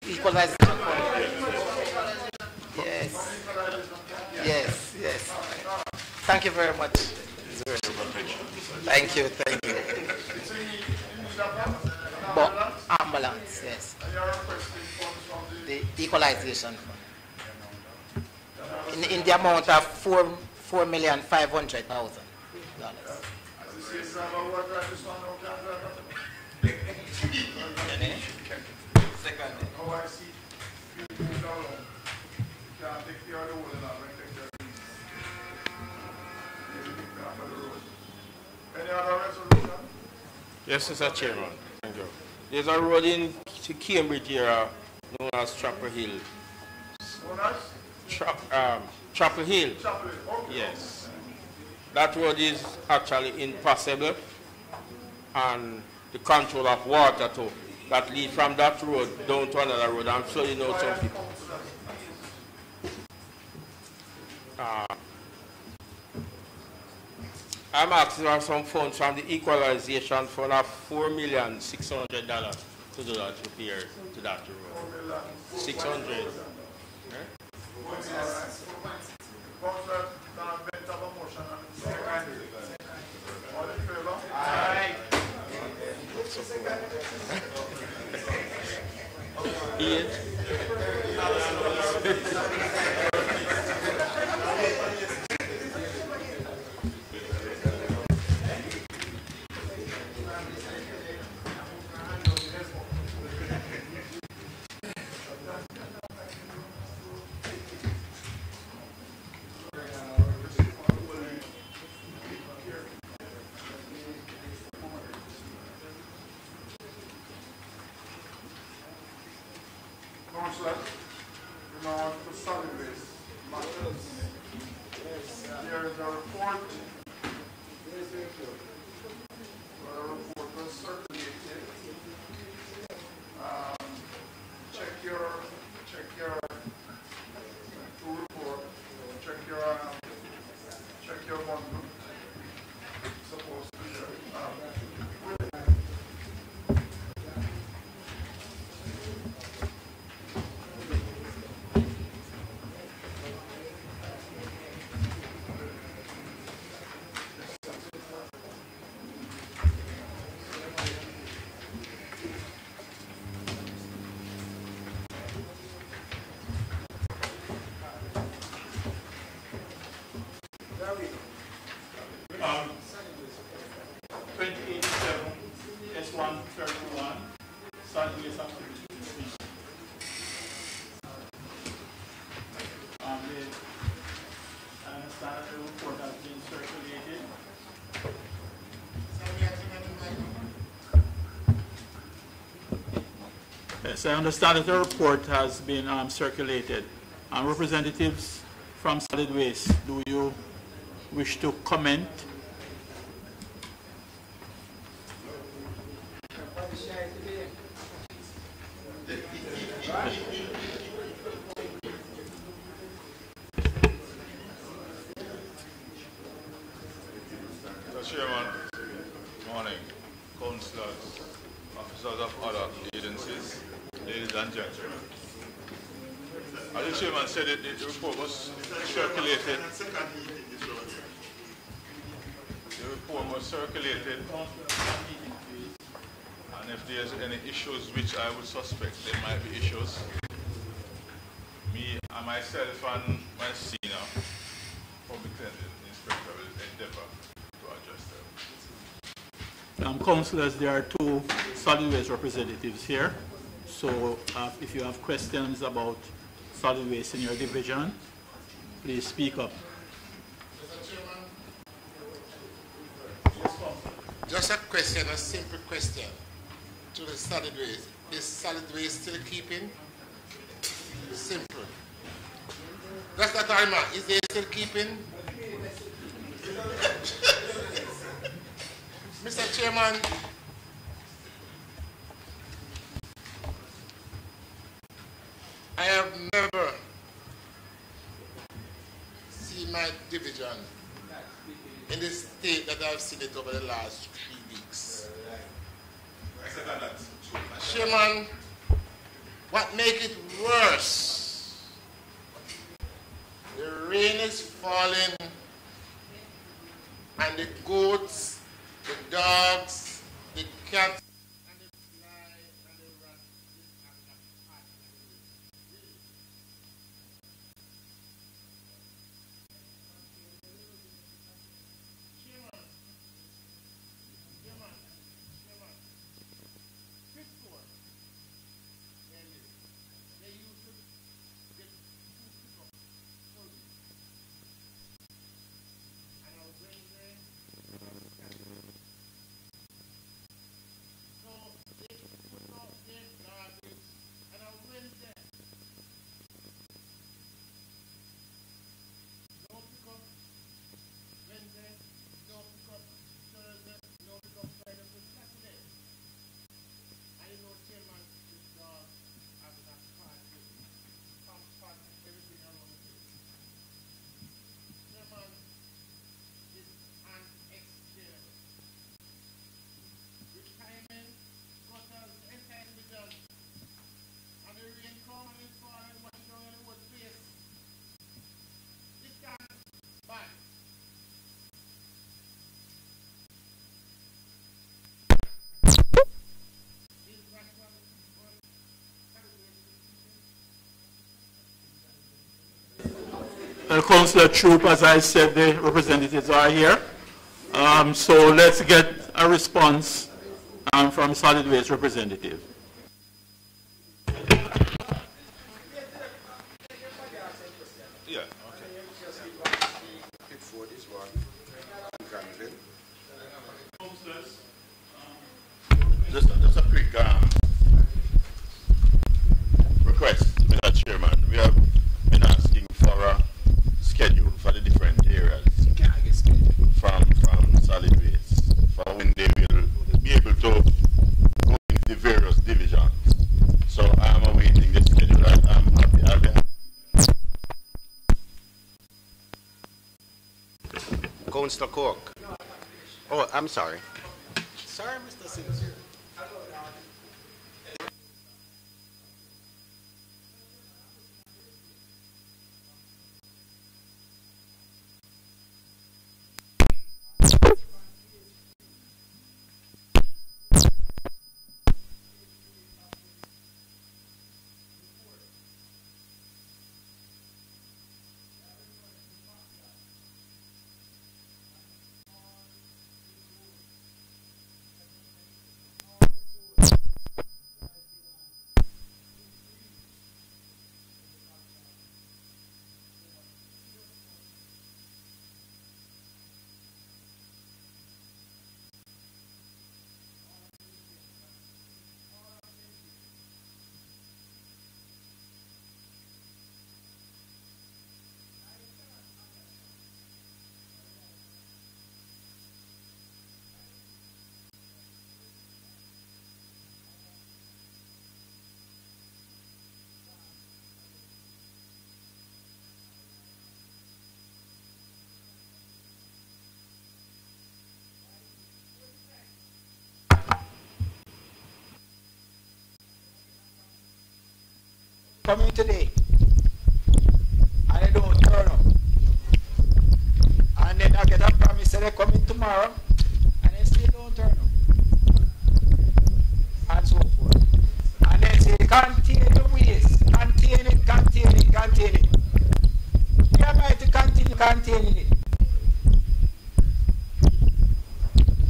equalization fund. Yes. Yes, yes. Thank you very much. Thank you, thank you. But ambulance, yes. The equalization fund. In the amount of $4,500,000. Any other resolution? Yes, Mr. Chairman. Thank you. There's a road in to Cambridge here known as Chapel Hill. Known as? Chapel Hill. Chapel Hill, okay. Yes. That road is actually impassable, and the control of water too that lead from that road down to another road. I'm sure you know some people. I'm asking for some funds from the equalization fund of $4,600,000 to do that repair to that road. 600. Councillor, we now want to solid waste matters. There is a report. The report was circulated. Check your report. Check your bundle. Supposed to share. Yes, I understand that the report has been circulated. Representatives from Solid Waste, do you wish to comment? Mr. Chairman, morning, councillors, officers of other agencies, ladies and gentlemen. As the chairman said, the report was circulated. The report was circulated, and if there's any issues which I would suspect there might be issues, me and myself and my senior public inspector will endeavor to address them. Councillors, there are two solid waste representatives here. So if you have questions about solid waste in your division, please speak up. Just a question, a simple question to the solid waste. Is solid waste still keeping? Simple. That's the time, is they still keeping? Mr. Chairman, I have never seen my division in the state that I've seen it over the last 3 weeks. Chairman, what make it worse, the rain is falling and the goats, the dogs, the cats, and the fly and the rat is at the part of the way. Chairman, Pittsburgh, they used to get 2 pickup fully. And I was going there, so they put out their garbage, and I went there. No pickup Wednesday, no pickup Thursday, no pickup Friday, so Saturday. I know chairman is having a party, some party, everything around the place. Chairman is unexplainable. Retirement, gutters, entirely done. And the rain come and it's falling, washing down on the wood place. This can't bad. Is national Councillor Troop, as I said, the representatives are here. So let's get a response from Solid Waste representative. Yeah, just a quick request, Mr. Chairman. We have been asking for a schedule for the different areas from solid waste for when they will be able to go into the various divisions. So I'm awaiting the schedule. I'm happy. I'll be happy. Councillor Cork. Oh, I'm sorry. Sorry, Mr. Sincere. Coming today, and they don't turn up. And then I get a promise that they're coming tomorrow, and they still don't turn up. And so forth. And then say, contain the waste, contain it, contain it, contain it. We are going to continue containing it.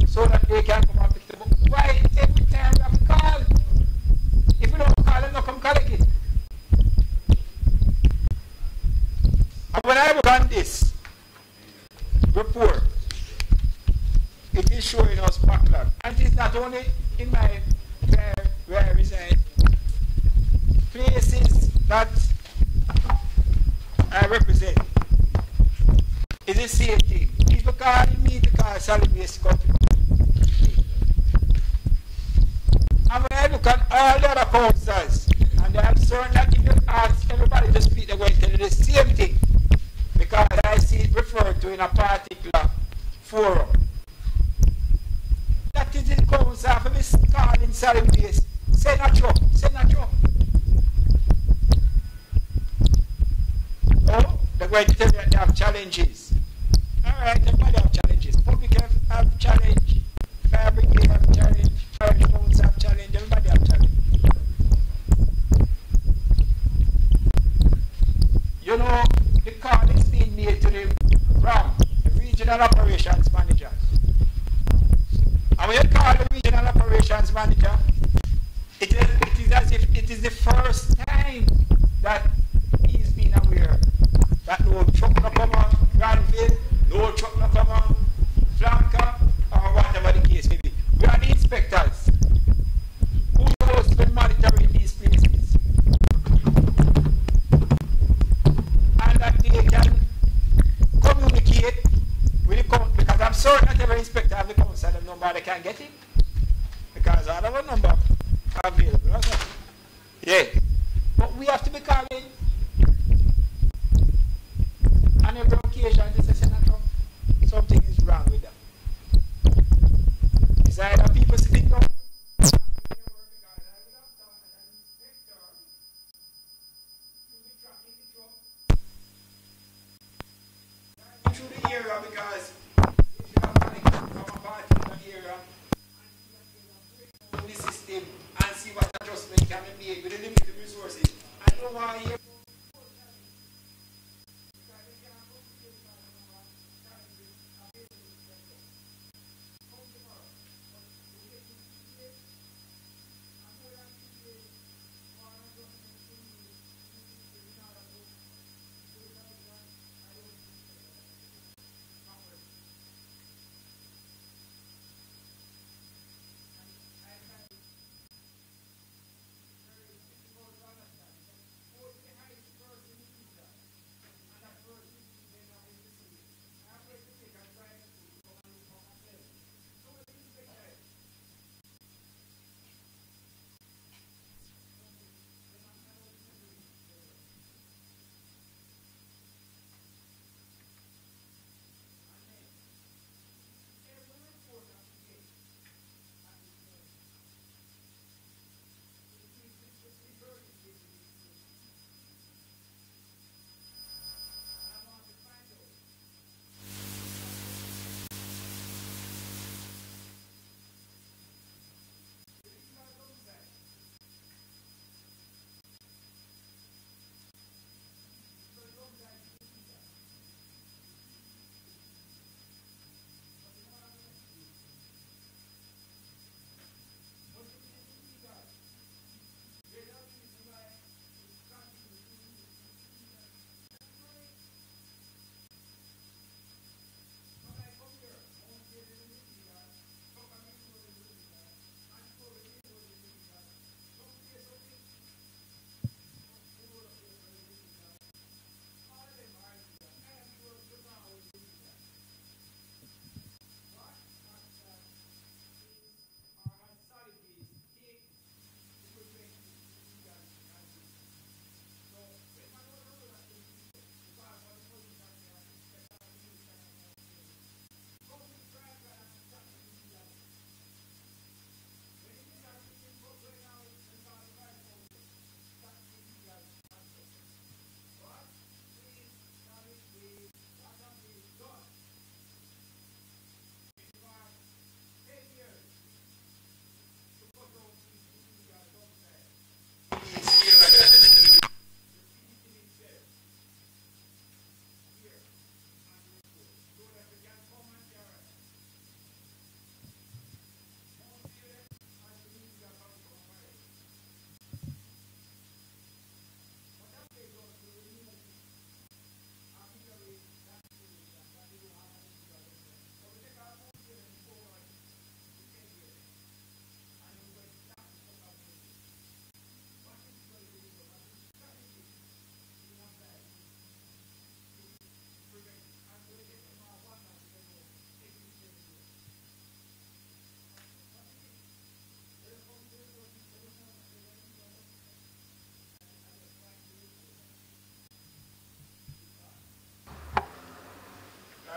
So that they can come and pick them up. Why every time we have to call? If we don't call them, not come collect it. And when I look on this report, it is showing us backlog. And it is not only in my where I reside, places that I represent. It's the same thing. People calling me because solid waste company. And when I look at all the other councils, and I'm certain that if you ask everybody to speak, they're going to tell you the same thing. Because I see it referred to in a particular forum. That is the council for me calling solid waste. Send a truck, send a truck. going to tell you that they have challenges. Alright, everybody have challenges. Public health have challenge. Fire brigade have challenge. Parish council have challenge. Everybody have challenge. You know, the call is being made to the regional operations manager. And when you call the regional operations manager, it is as if it is the first time that he's been aware that no truck no come on Granville, no truck no come on Flanker, or whatever the case may be. We are the inspectors who are supposed to be monitoring these places. And that they can communicate with the council, because I'm certain that every inspector of the council have nobody can get it. Because I have a number available. Yeah. But we have to be calling. On every occasion, they say, Senator, something is wrong with them. It's either people sitting down. Through the area because if you have panic from a party in the area, the system and see what adjustment can be made with the limited resources. I don't want to hear.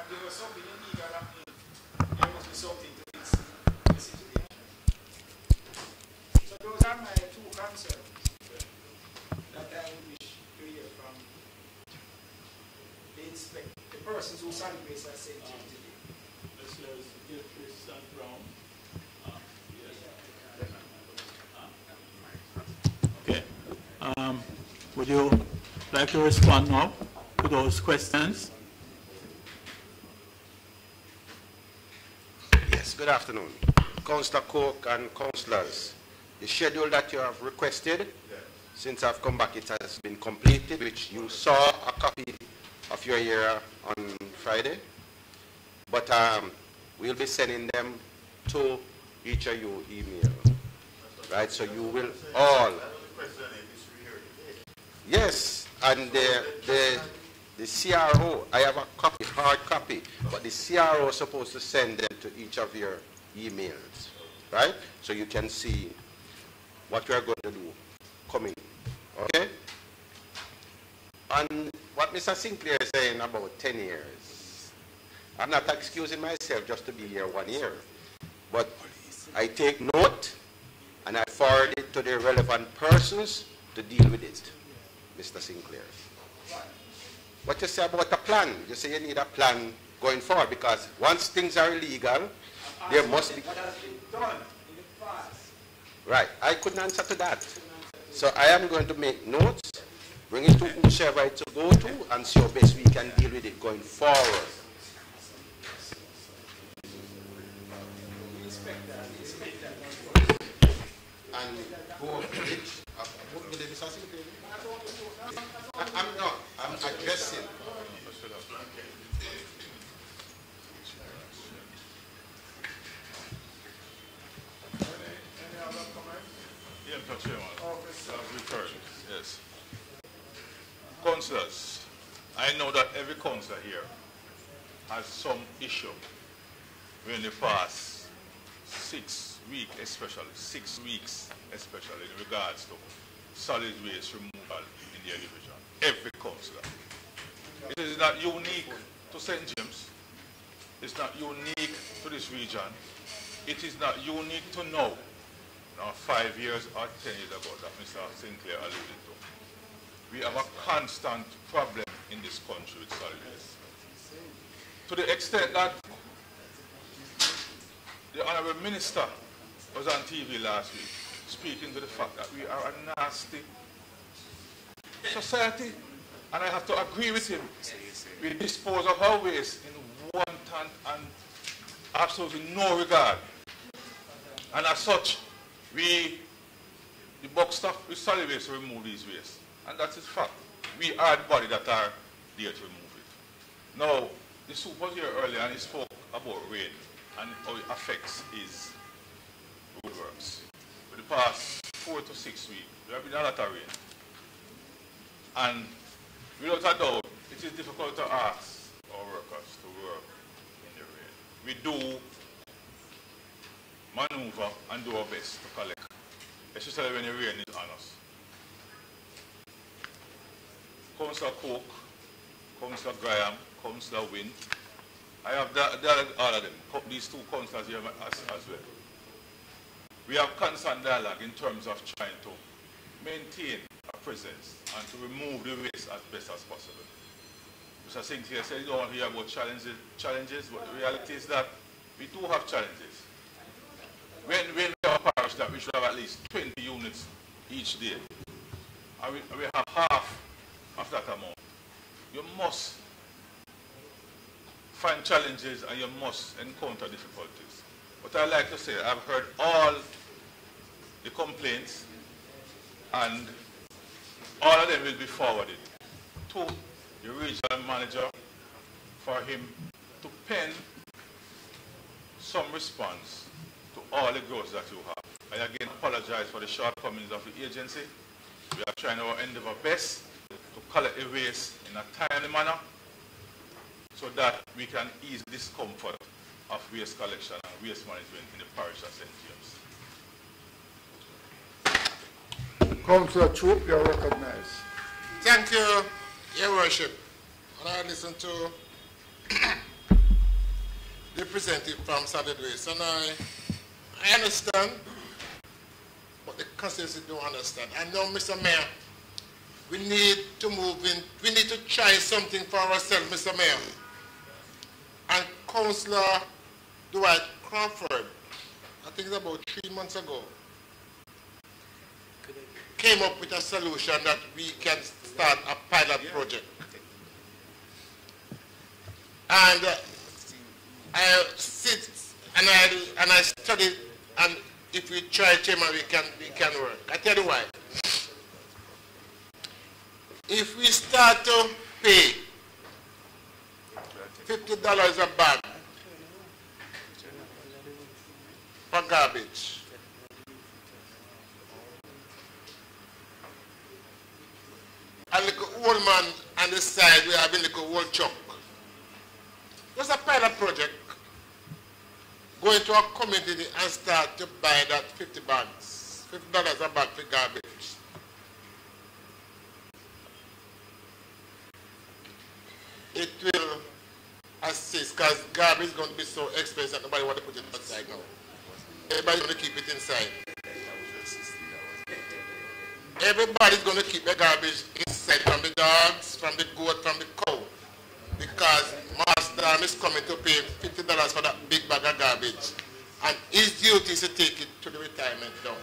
There was something illegal happening. There must be something to fix the situation. So those are my two concerns that I wish to hear from inspect the persons who solid waste are sent here today. Let's give this round. Okay. Would you like to respond now to those questions? Yes, good afternoon. Councillor Cook and councillors, the schedule that you have requested, since I've come back, it has been completed, which you saw a copy of your year on Friday. But we'll be sending them to each of you email. Right, so you will all. Yes, and the CRO, I have a copy, hard copy, but the CRO is supposed to send them to each of your emails, right? So you can see what we are going to do coming, okay? And what Mr. Sinclair is saying about 10 years, I'm not excusing myself just to be here 1 year, but I take note and I forward it to the relevant persons to deal with it, Mr. Sinclair. What you say about a plan? You say you need a plan going forward, because once things are illegal, there must be... What has been done in the past? Right, I couldn't answer to that. So I am going to make notes, bring it to whoever it's to go to, and see how best we can deal with it going forward. And go I'm addressing. Yes. Councillors, I know that every councillor here has some issue in the past 6 weeks, especially in regards to solid waste removal in their division. Every councillor. It is not unique to St. James. It's not unique to this region. It is not unique to now. Now, 5 years or 10 years ago that Mr. Sinclair alluded to. We have a constant problem in this country with solid waste. To the extent that the Honourable Minister was on TV last week speaking to the fact that we are a nasty society, and I have to agree with him. We dispose of our waste in wanton and absolutely no regard. And as such, the box stuff with solid waste to remove these waste. And that is fact. We are the body that are there to remove it. Now, the soup was here earlier and he spoke about rain and how it affects his roadworks. For the past 4 to 6 weeks, there have been a lot of rain. And without a doubt, it is difficult to ask our workers to work in the rain. We do maneuver and do our best to collect, especially when the rain is on us. Councillor Cook, Councillor Graham, Councillor Wynn, I have all of them, these two councillors here as well. We have constant dialogue in terms of trying to maintain a presence and to remove the waste as best as possible. Mr. Sinclair said you don't want to hear about challenges, but the reality is that we do have challenges. When we have a parish that we should have at least 20 units each day, and we have half of that amount, you must find challenges and you must encounter difficulties. But I like to say, I've heard all the complaints and all of them will be forwarded to the regional manager for him to pen some response to all the growth that you have. I again apologize for the shortcomings of the agency. We are trying our endeavor best to collect the waste in a timely manner so that we can ease the discomfort of waste collection and waste management in the parish of St. James. Councillor Troop, you are recognized. Thank you, Your Worship. And I listen to the representative from solid waste, and I understand, but the constituency don't understand. I know, Mr. Mayor, we need to move in, we need to try something for ourselves, Mr. Mayor. And Councillor Dwight Crawford, I think it's about 3 months ago, came up with a solution that we can start a pilot project. And I sit and I studied, and if we try, Chairman, we can work. I tell you why. If we start to pay $50 a bag for garbage, a little old man on the side, we have a little old truck. There's a pilot project. Go into a community and start to buy that 50 bags, $50 a bag for garbage. It will assist, because garbage is going to be so expensive that nobody wants to put it outside now. Everybody's going to keep it inside. Everybody's going to keep their garbage inside, from the dogs, from the goat, from the cow. Because Master is coming to pay $50 for that big bag of garbage. And his duty is to take it to the retirement dump.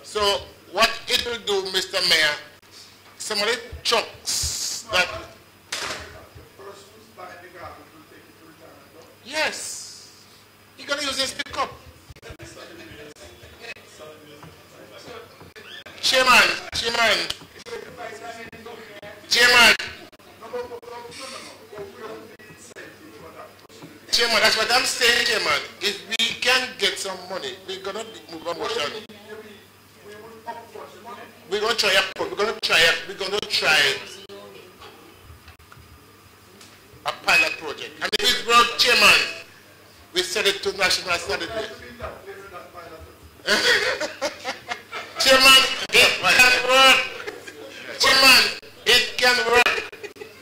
So what it will do, Mr. Mayor, some of the trucks that... Yes. You're going to use this pickup. Chairman, that's what I'm saying, Chairman. If we can get some money, we're going to move a motion. We're going to try a pilot project. And if it's work, Chairman, we send it to National Standard. Chairman, it can work. Chairman, it can work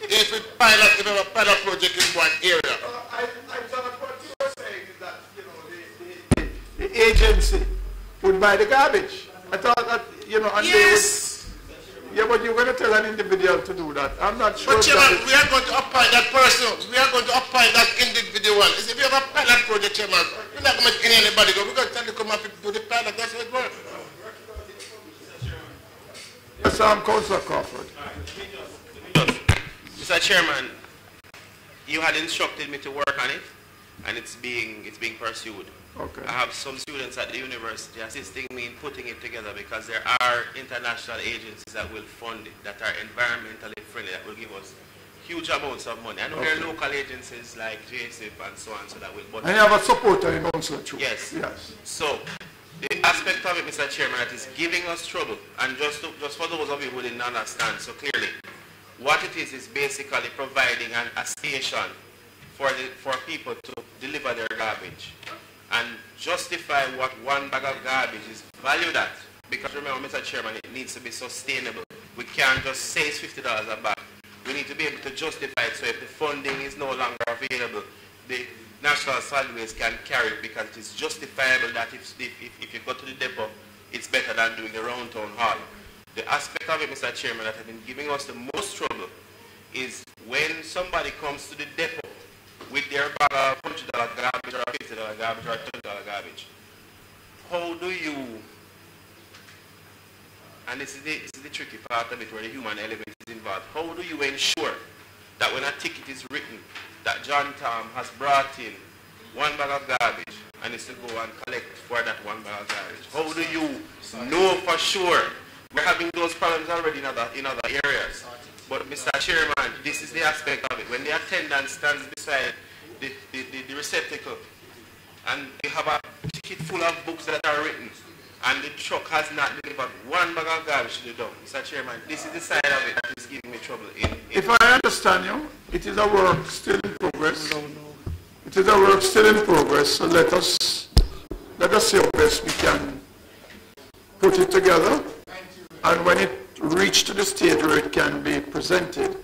if we have a pilot project in one area. I thought what you were saying is that, you know, the agency would buy the garbage. I thought that, you know, and yes. They would, yeah, but you're going to tell an individual to do that. I'm not sure. But Chairman, we are going to appoint that person. We are going to appoint that individual. If you have a pilot project, Chairman, we're not going to make anybody go. We're going to tell you to come up and do the pilot. That's how it works. Yes, I'm Councillor Crawford. Mr. Chairman, you had instructed me to work on it, and it's being pursued. Okay. I have some students at the university assisting me in putting it together, because there are international agencies that will fund it, that are environmentally friendly, that will give us huge amounts of money. I know there are local agencies like JSF and so on, so that will. And you have a supporter in Councillor Chu. Yes. Yes. So the aspect of it, Mr. Chairman, that is giving us trouble, and just for those of you who didn't understand so clearly, what it is basically providing a station for people to deliver their garbage and justify what one bag of garbage is valued at. Because remember, Mr. Chairman, it needs to be sustainable. We can't just say it's $50 a bag. We need to be able to justify it, so if the funding is no longer available, the National Solid Waste can carry it, because it is justifiable that if you go to the depot, it's better than doing the round town hall. The aspect of it, Mr. Chairman, that has been giving us the most trouble is when somebody comes to the depot with their bag of $100 garbage or $50 garbage or $20 garbage. How do you, and this is the tricky part of it where the human element is involved, how do you ensure that when a ticket is written that John Tom has brought in one bag of garbage and is to go and collect for that one bag of garbage? How do you know for sure? We're having those problems already in other areas. But Mr. Chairman, this is the aspect of it. When the attendant stands beside the receptacle and they have a ticket full of books that are written and the truck has not delivered one bag of garbage to the dump, Mr. Chairman, this is the side of it that is giving me trouble. If I understand you, it is a work still in progress. It is a work still in progress, so let us see how best we can put it together. And when it reaches to the stage where it can be presented,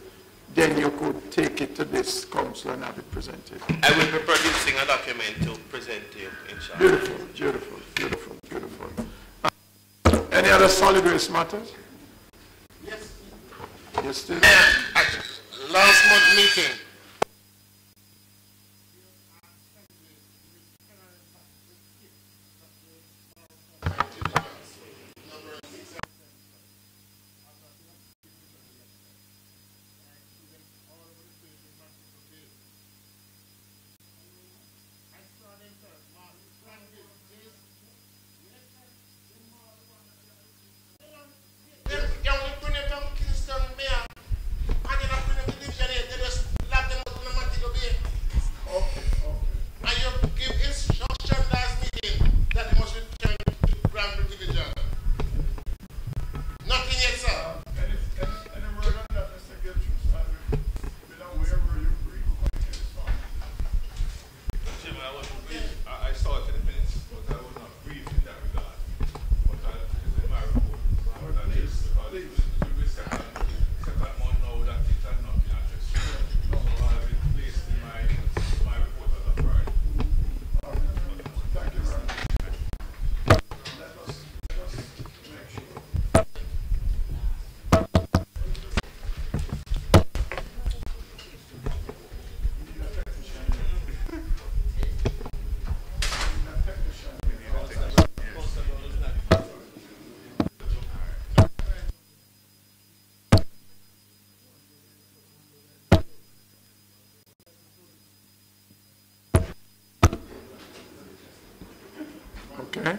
then you could take it to this council and have it presented. I will be producing a document to present to you, inshallah. Beautiful, beautiful, beautiful, beautiful. Any Any other solid waste matters? Yes. Yes, still. At last month meeting, Okay.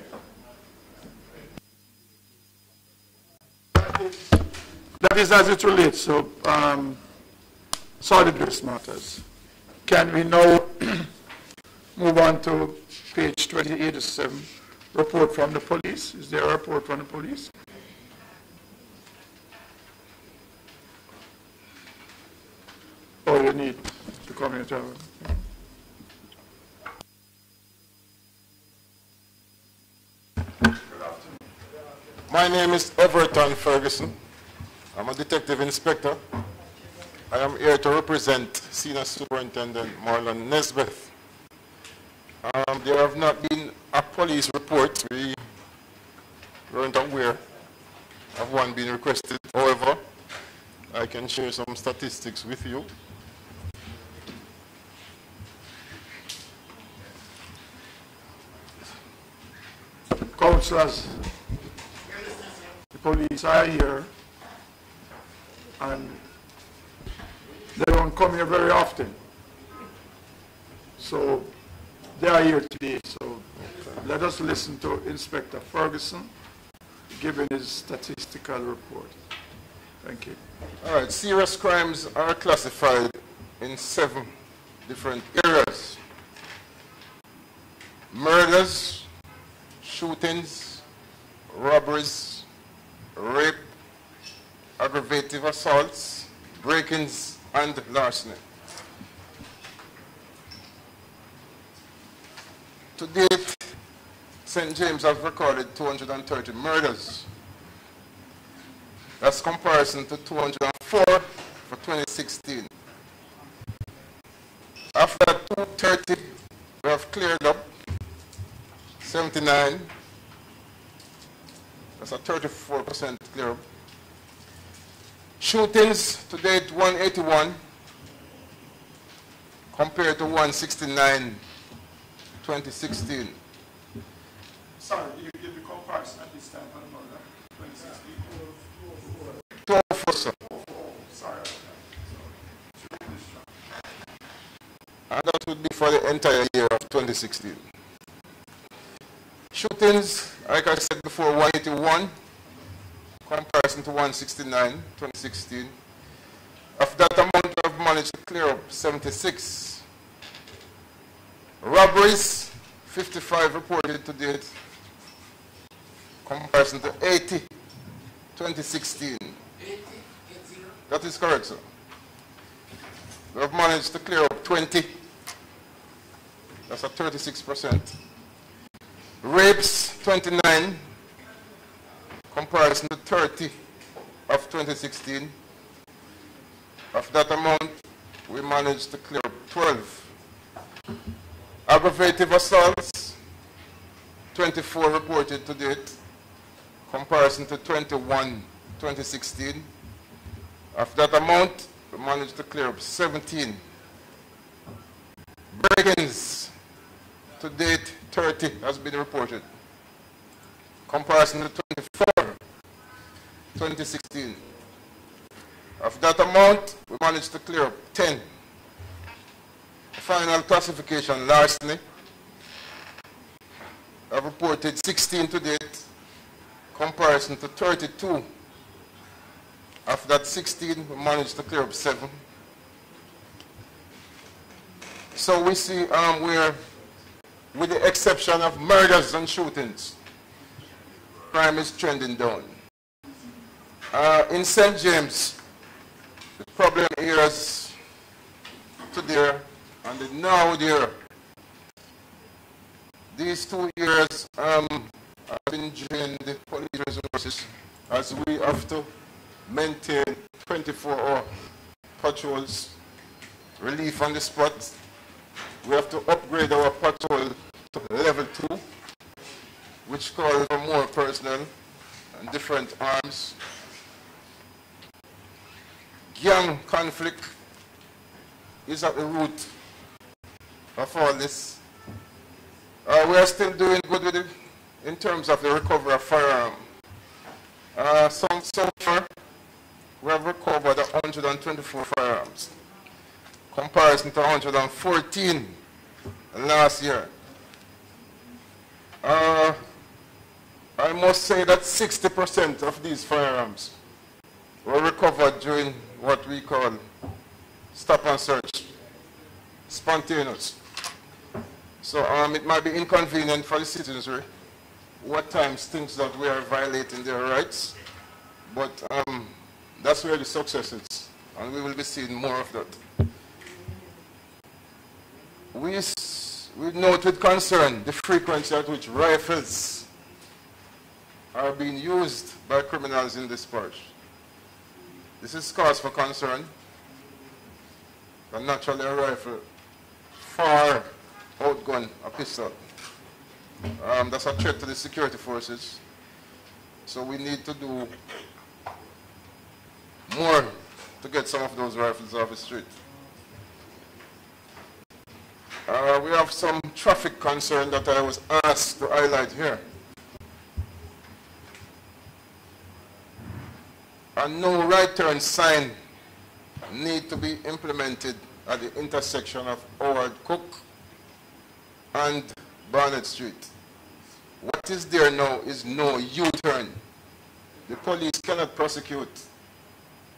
That is as it relates to solid waste matters. Can we now move on to page 2087, report from the police? Is there a report from the police? Or you need to come here to have it? My name is Everton Ferguson. I'm a detective inspector. I am here to represent Senior Superintendent Marlon Nesbeth. There have not been a police report. We weren't aware of one being requested. However, I can share some statistics with you. Councillors, the police are here, and they don't come here very often. So they are here today. So let us listen to Inspector Ferguson giving his statistical report. Thank you. All right, serious crimes are classified in 7 different areas. Murders, shootings, robberies, rape, aggravated assaults, break-ins, and larceny. To date, St. James has recorded 230 murders. That's comparison to 204 for 2016. After 230, we have cleared up 79. That's a 34% clear up. Shootings to date 181 compared to 169 2016. Sorry, you give the comparison at this time for the murder, 2016. 204, sir. Sorry. And that would be for the entire year of 2016. Shootings, like I said before, 181, comparison to 169, 2016. Of that amount, I've managed to clear up 76. Robberies, 55 reported to date, comparison to 80, 2016. 80? That is correct, sir. We have managed to clear up 20. That's a 36%. Rapes, 29, comparison to 30 of 2016. Of that amount, we managed to clear up 12. Aggravated assaults, 24 reported to date, comparison to 21, 2016. Of that amount, we managed to clear up 17. Break-ins to date, 30 has been reported. Comparison to 24, 2016. Of that amount, we managed to clear up 10. Final classification, larceny. I've reported 16 to date, comparison to 32. Of that 16, we managed to clear up 7. So we see where, with the exception of murders and shootings, crime is trending down. In St. James, the problem areas to there and the now there. These 2 years have been draining the police resources as we have to maintain 24-hour patrols, relief on the spot. We have to upgrade our patrol to level 2, which calls for more personnel and different arms. Gang conflict is at the root of all this. We are still doing good with it in terms of the recovery of firearms. So far, we have recovered 124 firearms, comparison to 114 last year. I must say that 60% of these firearms were recovered during what we call stop and search, spontaneous. So it might be inconvenient for the citizenry who at times thinks that we are violating their rights, but that's where the success is, and we will be seeing more of that. We note with concern the frequency at which rifles are being used by criminals in this parish. This is cause for concern, and naturally a rifle far outgun a pistol. That's a threat to the security forces. So we need to do more to get some of those rifles off the street. We have some traffic concern that I was asked to highlight here. A no right turn sign need to be implemented at the intersection of Howard Cook and Barnett Street. What is there now is no U-turn. The police cannot prosecute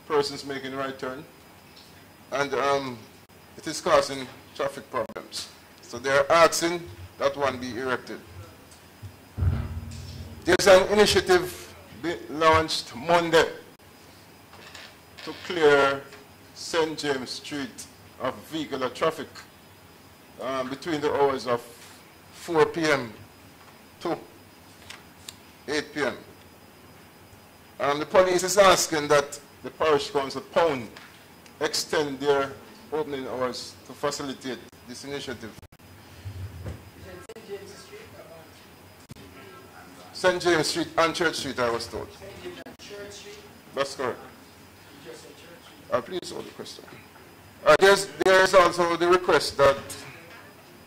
persons making right turn, and it is causing traffic problems. So they are asking that one be erected. There's an initiative launched Monday to clear St. James Street of vehicular traffic between the hours of 4 p.m. to 8 p.m. The police is asking that the parish council pound extend their opening hours to facilitate this initiative. St. James Street and Church Street, I was told. That's correct. Please hold the question. There's also the request that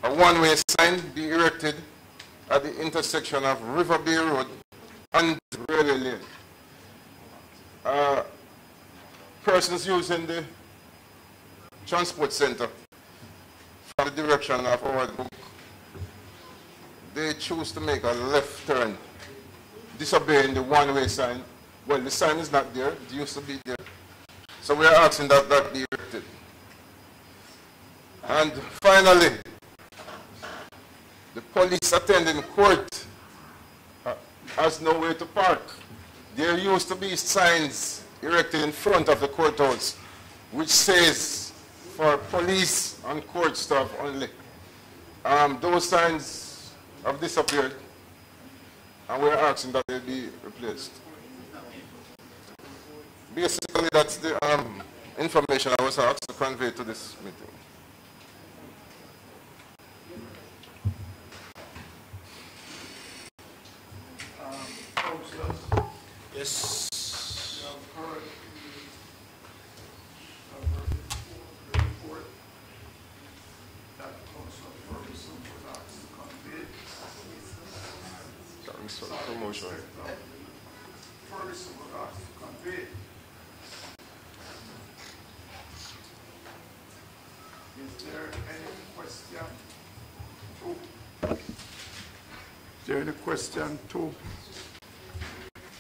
a one-way sign be erected at the intersection of River Bay Road and Railway Lane. Persons using the transport center from the direction of Howard Cook, they choose to make a left turn, disobeying the one-way sign. Well, the sign is not there, it used to be there. So we are asking that that be erected. And finally, the police attending court has nowhere to park. There used to be signs erected in front of the courthouse which says for police and court staff only. Those signs have disappeared, and we're asking that they be replaced. Basically, that's the information I was asked to convey to this meeting. Councillors, You have heard the report that Councilor Ferguson was asked to convey. Thanks for the promotion. Ferguson was asked to convey. Is there any question Is there any question to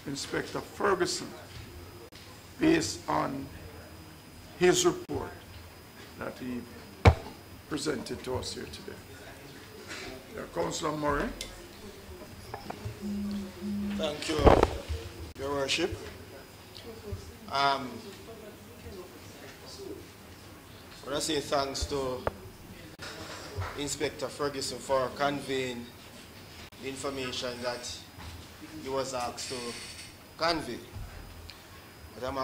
Inspector Ferguson based on his report that he presented to us here today? Councillor Murray. Thank you, Your Worship. I want to say thanks to Inspector Ferguson for conveying the information that he was asked to convey. But I'm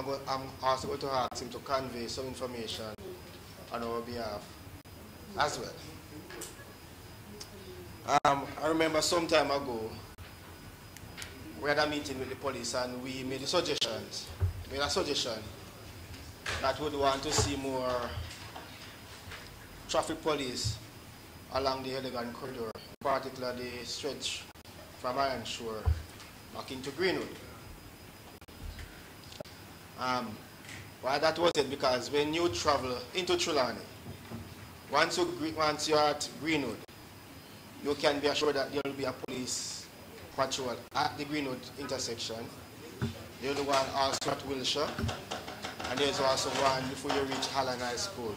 also going to ask him to convey some information on our behalf as well. I remember some time ago, we had a meeting with the police and we made a suggestion that we would want to see more traffic police along the Elegant corridor, particularly the stretch from Iron Shore back into Greenwood. Why that was it? Because when you travel into Trelawney, once you're at Greenwood, you can be assured that there will be a police patrol at the Greenwood intersection. There's the one also at Wilshire, and there's also one before you reach Halland High School.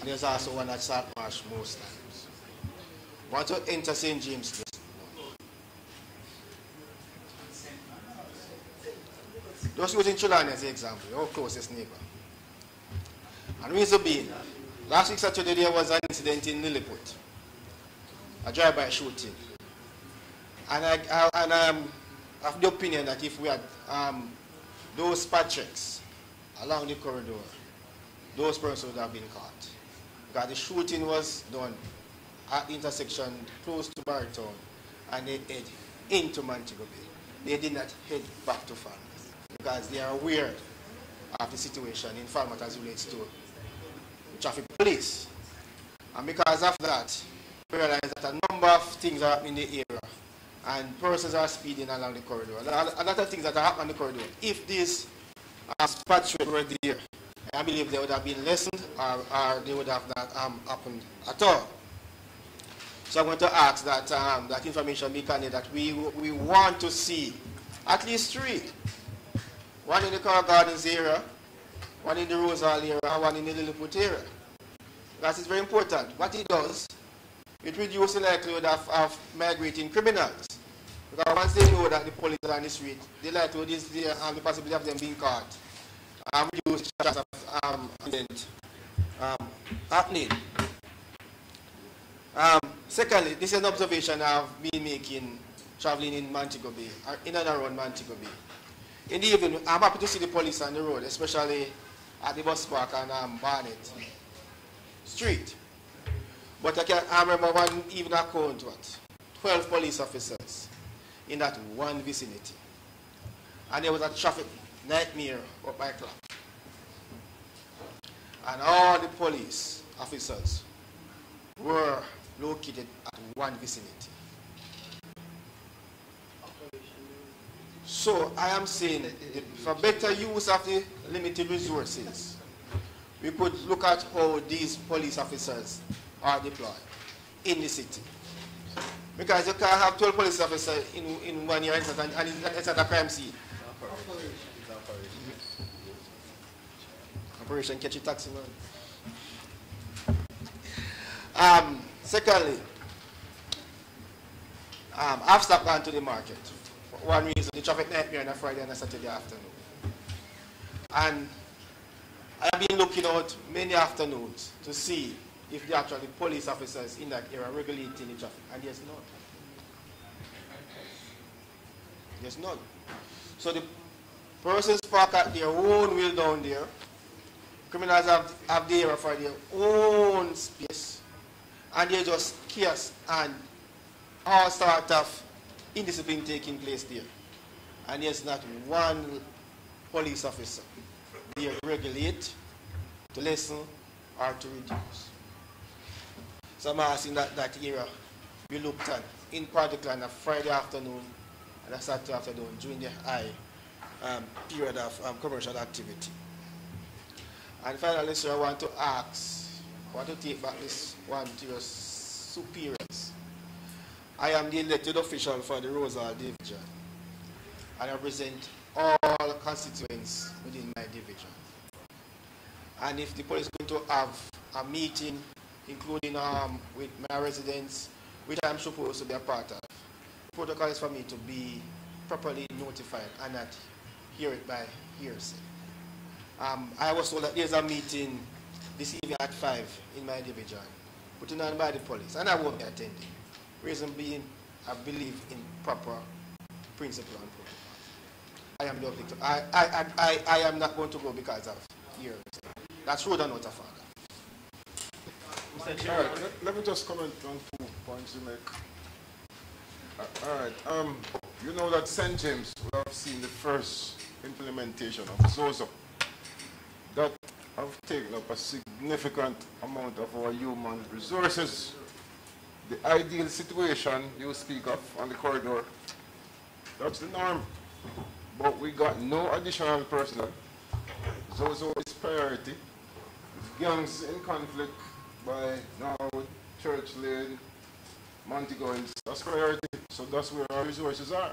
And there's also one at Saltmarsh most times. Once you enter St. James, just using Trelawney as an example, our closest neighbor. And reason being, last week Saturday there was an incident in Lilliput, a drive-by shooting. And I have the opinion that if we had those spot checks along the corridor, those persons would have been caught. Because the shooting was done at the intersection close to Barrytown, and they head into Montego Bay. They did not head back to Falmouth because they are aware of the situation in Falmouth as it relates to traffic police. And because of that, we realize that a number of things are happening in the area and persons are speeding along the corridor. A lot of things that are happening on the corridor. If these spot checks were there, I believe they would have been lessened or they would have not happened at all. So I'm going to ask that that information be conveyed that we want to see at least 3. One in the Car Gardens area, one in the Rose Hall area, and one in the Lilliput area. That is very important. What it does, it reduces the likelihood of migrating criminals. Because once they know that the police are on the street, the likelihood is there and the possibility of them being caught. Reduce the chance of incident happening. Secondly, this is an observation I've been making traveling in Montego Bay, or in and around Montego Bay. In the evening, I'm happy to see the police on the road, especially at the bus park on Barnet Street. But I remember one evening I count 12 police officers in that one vicinity. And there was a traffic nightmare up by clock. And all the police officers were located at one vicinity. So I am saying for better use of the limited resources, we could look at how these police officers are deployed in the city. Because you can't have 12 police officers in one year and it's at a crime scene. Operation Catch a Taxi Man. Secondly, I've stopped going to the market. For one reason, the traffic nightmare on a Friday and a Saturday afternoon. And I've been looking out many afternoons to see if there are actually police officers in that area regulating the traffic, and there's none. There's none. So the persons park at their own wheel down there. Criminals have the area for their own space, and they're just chaos and all sort of indiscipline taking place there. and there's not one police officer there to regulate, to listen, or to reduce. So I'm asking that area be looked at, in particular on a Friday afternoon and a Saturday afternoon during the high period of commercial activity. And finally, sir, I want to take back this one to your superiors. I am the elected official for the Rosal division, and I represent all constituents within my division. And if the police is going to have a meeting, including with my residents, which I'm supposed to be a part of, the protocol is for me to be properly notified and not hear it by hearsay. I was told that there's a meeting this evening at 5 in my division, put on by the police, and I won't be attending. Reason being, I believe in proper principle and protocol. I am not going to go because of hearsay. That's road and not a father. Mr. Chair, let me just comment on 2 points you make. All right. You know that St. James will have seen the first implementation of ZOZO. That have taken up a significant amount of our human resources. The ideal situation you speak of on the corridor, that's the norm. But we got no additional personnel. ZOZO is priority. Gangs in conflict by Norwood, Church Lane, Montegoins, that's priority. So that's where our resources are.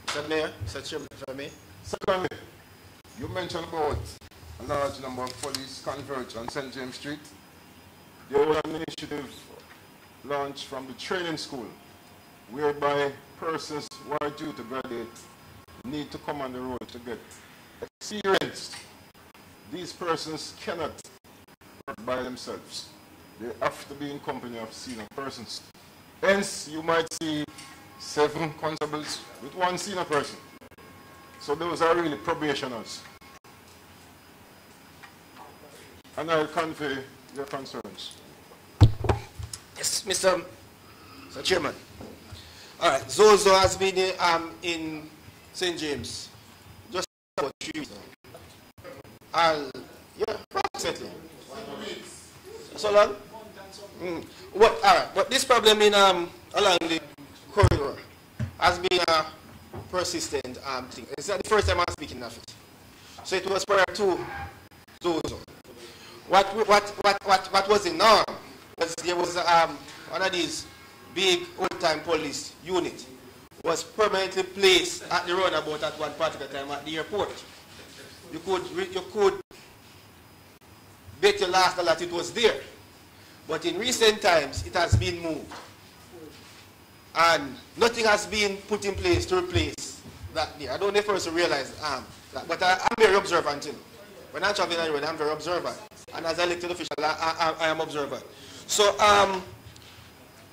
Mr. Mayor, Mr. Chairman, if I may. Secondly, you mentioned about a large number of police converge on St. James Street. There was an initiative launched from the training school whereby persons who are due to graduate need to come on the road to get experience. These persons cannot work by themselves. They have to be in company of senior persons. Hence, you might see 7 constables with 1 senior person. So those are really probationers. And I'll convey your concerns. Yes, Mr. Chairman. All right, ZOZO has been in St. James just about 3 weeks now. Yeah, approximately. So long? All right, but this problem in along the corridor has been a persistent thing. It's not the first time I'm speaking of it. So it was prior to ZOZO. What was the norm was there was one of these big old-time police unit was permanently placed at the roundabout at one particular time at the airport. You could bet your last dollar that it was there. But in recent times, it has been moved. And nothing has been put in place to replace that there. I don't know if first to realize that, but I'm very observant. When I'm traveling on the road, I'm very observant. And as an elected official, I am observant. So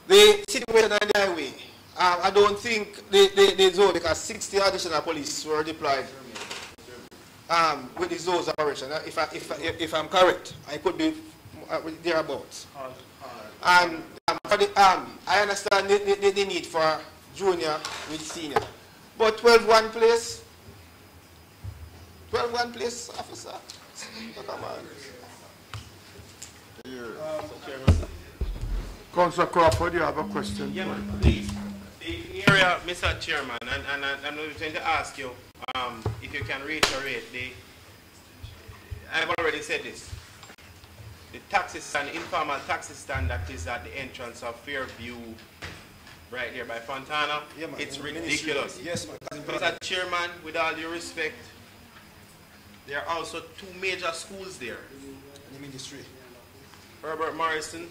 the situation on the highway, I don't think the zone, because 60 additional police were deployed with the zones operation. If I'm correct, I could be thereabouts. And for the army, I understand the need for junior with senior. But 12-1 place, 12-1 place, officer. Come on. Councillor Crawford, you have a question? Yeah, please. The area, Mr. Chairman, and I'm going to ask you if you can reiterate I've already said this. The taxi stand, informal taxi stand that is at the entrance of Fairview, right there by Fontana, yeah, it's ridiculous. Yes, Mr. Chairman, with all due respect, there are also 2 major schools there. In the ministry. Herbert Morrison,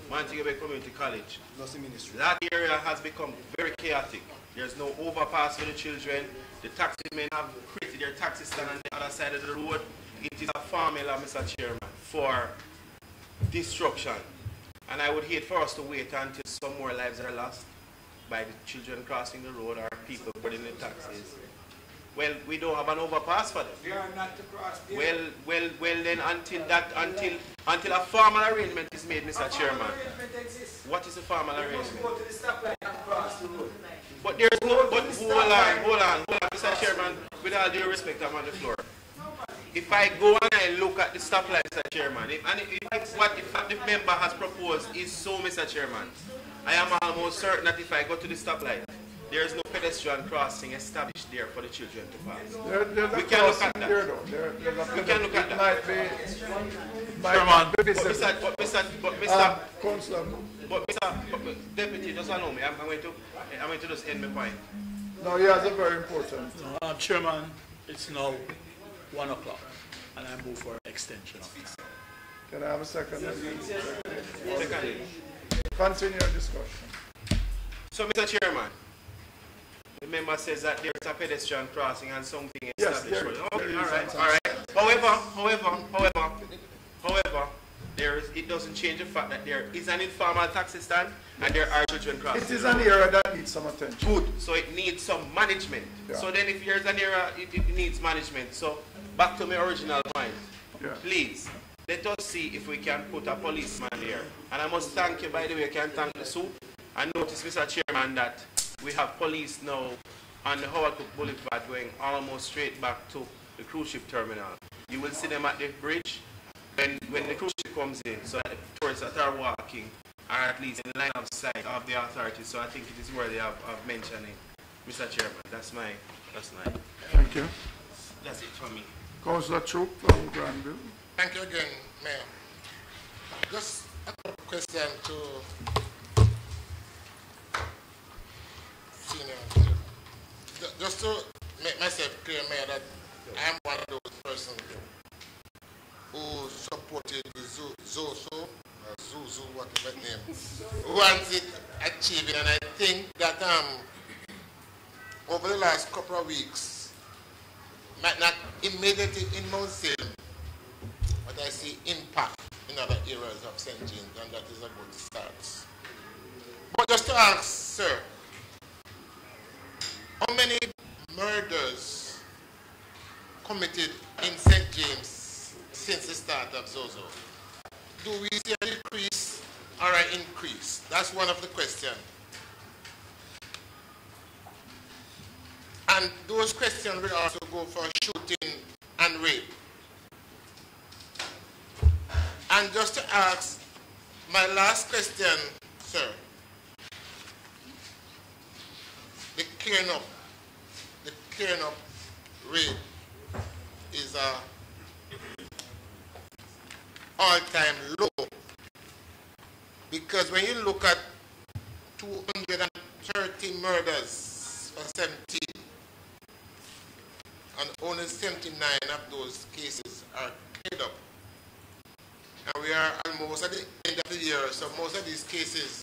Montego Bay Community College. Plus the ministry. That area has become very chaotic. There's no overpass for the children. The taxi men have created their taxi stand on the other side of the road. It is a formula, Mr. Chairman, for destruction. And I would hate for us to wait until some more lives are lost by the children crossing the road or people putting the taxis. Well, we don't have an overpass for them. They are not to cross there. Well, then until a formal arrangement is made, Mr. Chairman. Arrangement exists. What is a formal arrangement? Go to the stoplight and cross the road. But there's no, but hold on, Mr. Chairman, with all due respect, I'm on the floor. If I go and I look at the stoplight, Mr. Chairman, if what the member has proposed is so, Mr. Chairman, I am almost certain that if I go to the stoplight, there is no pedestrian crossing established there for the children to pass. We can look at that. We can look at that. Chairman. But Mr. Deputy, just allow me. I'm going to just end my point. No, he has a very important. Chairman, it's now 1 o'clock, and I move for extension of this. Can I have a second? Second. Continue your discussion. So, Mr. Chairman, the member says that there's a pedestrian crossing and something established. Yes, okay, all right. However, it doesn't change the fact that there is an informal taxi stand and there are children crossing. It is an area that needs some attention. Good. So it needs some management. Yeah. So then if there's an area, it needs management. So back to my original point. Yeah. Please, let us see if we can put a policeman there. And I must thank you, by the way, I can thank the soup. And notice, Mr. Chairman, that we have police now on the Howard Cook Boulevard going almost straight back to the cruise ship terminal. You will see them at the bridge when the cruise ship comes in, so that the tourists that are walking are at least in line of sight of the authorities. So I think it is worthy of mentioning. Mr. Chairman, that's my. Thank you. That's it for me. Councillor Troop from Granville. Thank you again, Mayor. Just a question to Senior. Just to make myself clear, Mayor, that I am one of those persons who supported the Zuzu, whatever name, who wants it achieved. And I think that over the last couple of weeks, might not immediately in Mount Salem, but I see impact in other areas of St. James, and that is a good start. But just to ask, sir, how many murders committed in St. James since the start of Zozo? Do we see a decrease or an increase? That's one of the questions. And those questions will also go for shooting and rape. And just to ask, my last question, sir, the clearing up rate is a all-time low, because when you look at 230 murders for 17, and only 79 of those cases are cleared up, and we are almost at the end of the year, so most of these cases,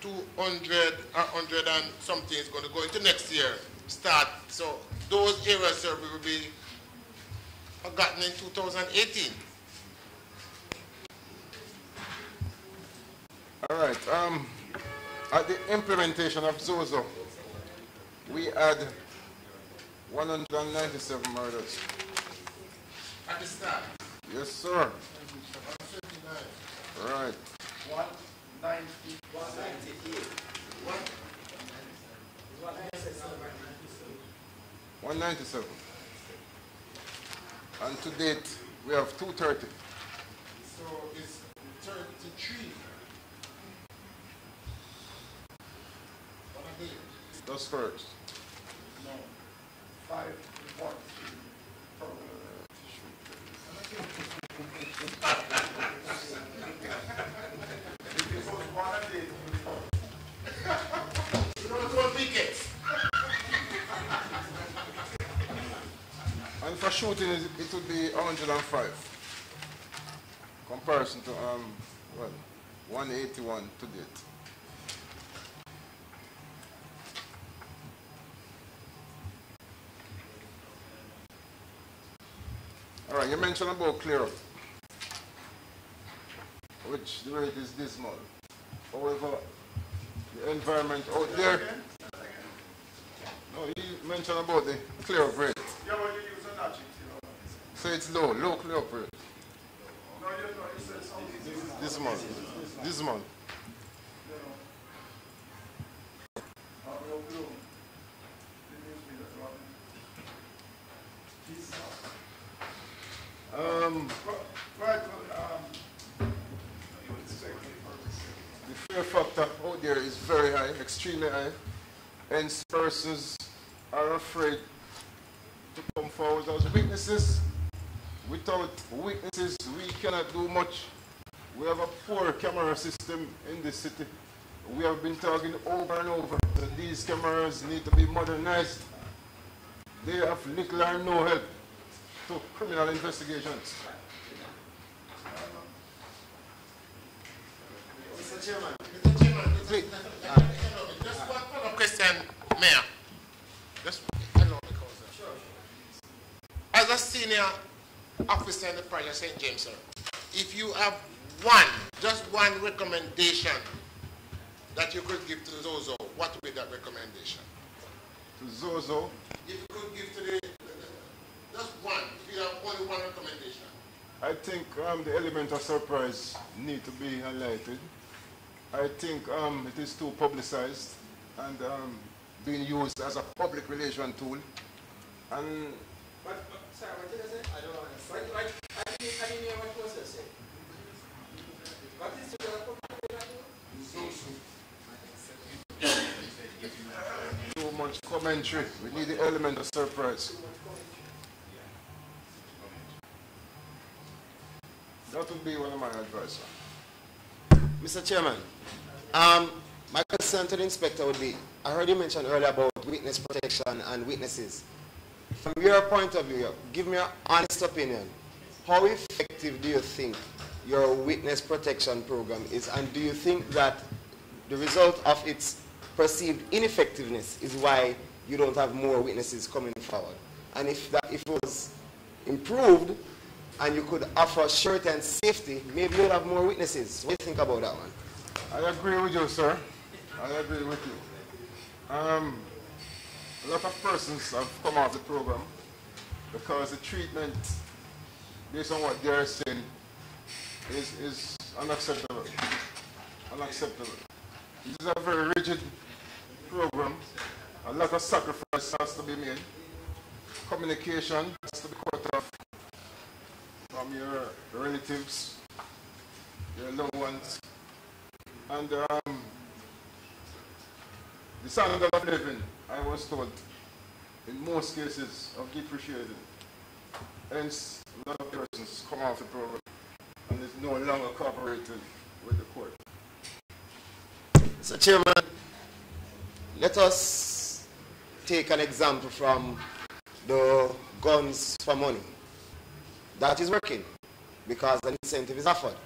200 or 100 and something is going to go into next year start. So those areas, sir, will be forgotten in 2018. All right. At the implementation of Zozo, we had 197 murders. At the start? Yes, sir. 179. Right. 197. And to date, we have 230. So it's 33. That's correct. No. 5 reports. And for shooting, it would be 105. Comparison to 181 to date. All right, you mentioned about clear up, which the rate is dismal. However, the environment out there, no, you mentioned about the clear up rate. Yeah, but you use an adjective. So it's low clear up rate. No, you said something. Dismal. Right. The fear factor out there is very high, extremely high. Hence, persons are afraid to come forward as witnesses. Without witnesses, we cannot do much. We have a poor camera system in this city. We have been talking over and over that these cameras need to be modernized. They have little or no help to criminal investigations. Mr. Chairman. Please. Just one follow-up question, Mayor. Just allow me, Councillor. Sure. As a senior officer in the Parish of St. James, sir, if you have just one recommendation that you could give to Zozo, what would be that recommendation? To Zozo? If you could give to just one, if you have only one recommendation. I think the element of surprise need to be highlighted. I think it is too publicized and being used as a public relation tool. And Sorry, what did I say? I don't understand. I didn't hear what was said. What is the too much commentary. We need the element of surprise. That would be one of my advice. Mr. Chairman, my concern to the inspector would be, I heard you mention earlier about witness protection and witnesses. From your point of view, give me an honest opinion. How effective do you think your witness protection program is, and do you think that the result of its perceived ineffectiveness is why you don't have more witnesses coming forward? And if it was improved and you could offer surety and safety, maybe you'll have more witnesses. What do you think about that one? I agree with you, sir. I agree with you. A lot of persons have come off the program because the treatment, based on what they're saying, is unacceptable. Unacceptable. This is a very rigid program. A lot of sacrifice has to be made. Communication has to be cut off from your relatives, your loved ones. And the standard of living, I was told, in most cases, have depreciated. Hence, a lot of persons come off the program and is no longer cooperating with the court. Mr. Chairman, let us take an example from the guns for money. That is working because an incentive is offered.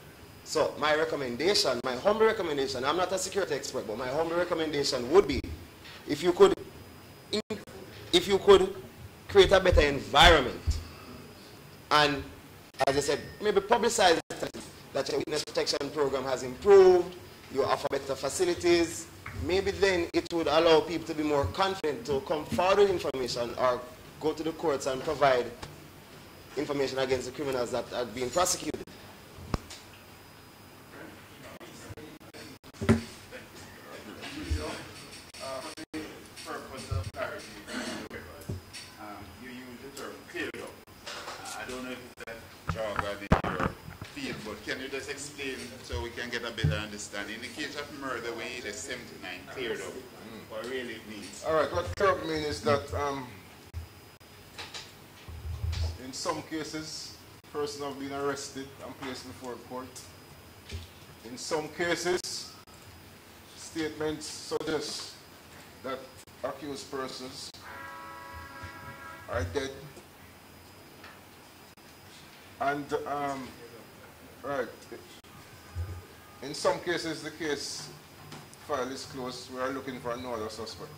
So my recommendation, my humble recommendation, I'm not a security expert, but my humble recommendation would be if you could create a better environment and, as I said, maybe publicize that your witness protection program has improved, you offer better facilities, maybe then it would allow people to be more confident to come forward with information or go to the courts and provide information against the criminals that are being prosecuted. You use the term cleared up. I don't know if it's a jargon in your field, but can you just explain so we can get a better understanding? In the case of murder, we need a 79 cleared up. What really it means? All right, what cleared up means is that in some cases, person have been arrested and placed before court. In some cases, statements suggest that accused persons are dead. And, right, in some cases, the case file is closed. We are looking for no other suspect.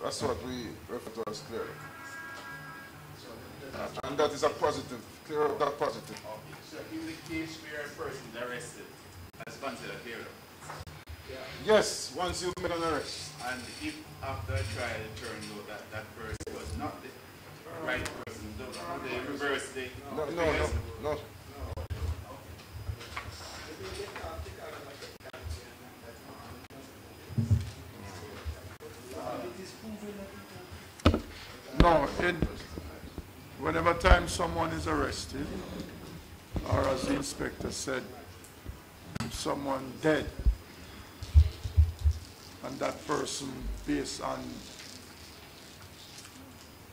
That's what we refer to as clear. And that is a positive, clear up that positive. Okay. So in the case where a person is arrested, that's considered clear up? Yeah. Yes, once you make an arrest. And if after a trial it turns out that that person was not the right person, they reverse the... No. No, when whenever time someone is arrested, or as the inspector said, if someone dead, and that person, based on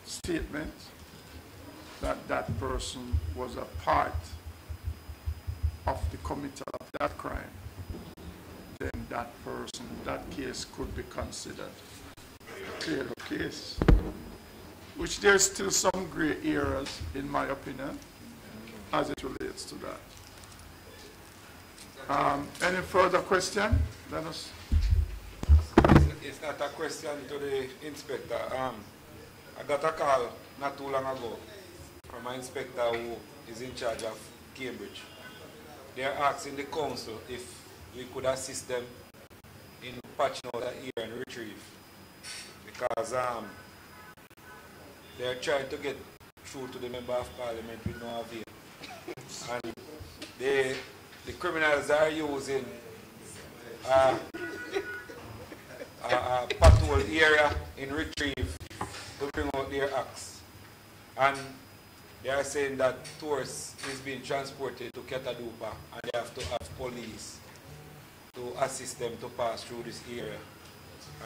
statement that that person was a part of the committal of that crime, then that person, that case could be considered a clear-up case, which there's still some gray areas, in my opinion, as it relates to that. Any further question? Let us. It's not a question to the inspector. I got a call not too long ago from an inspector who is in charge of Cambridge. They are asking the council if we could assist them in patching out the ear and retrieve, because they are trying to get through to the member of parliament with no avail. And the criminals are using a patrol area in retrieve to bring out their axe. And they are saying that tourists is being transported to Ketadupa and they have to have police to assist them to pass through this area.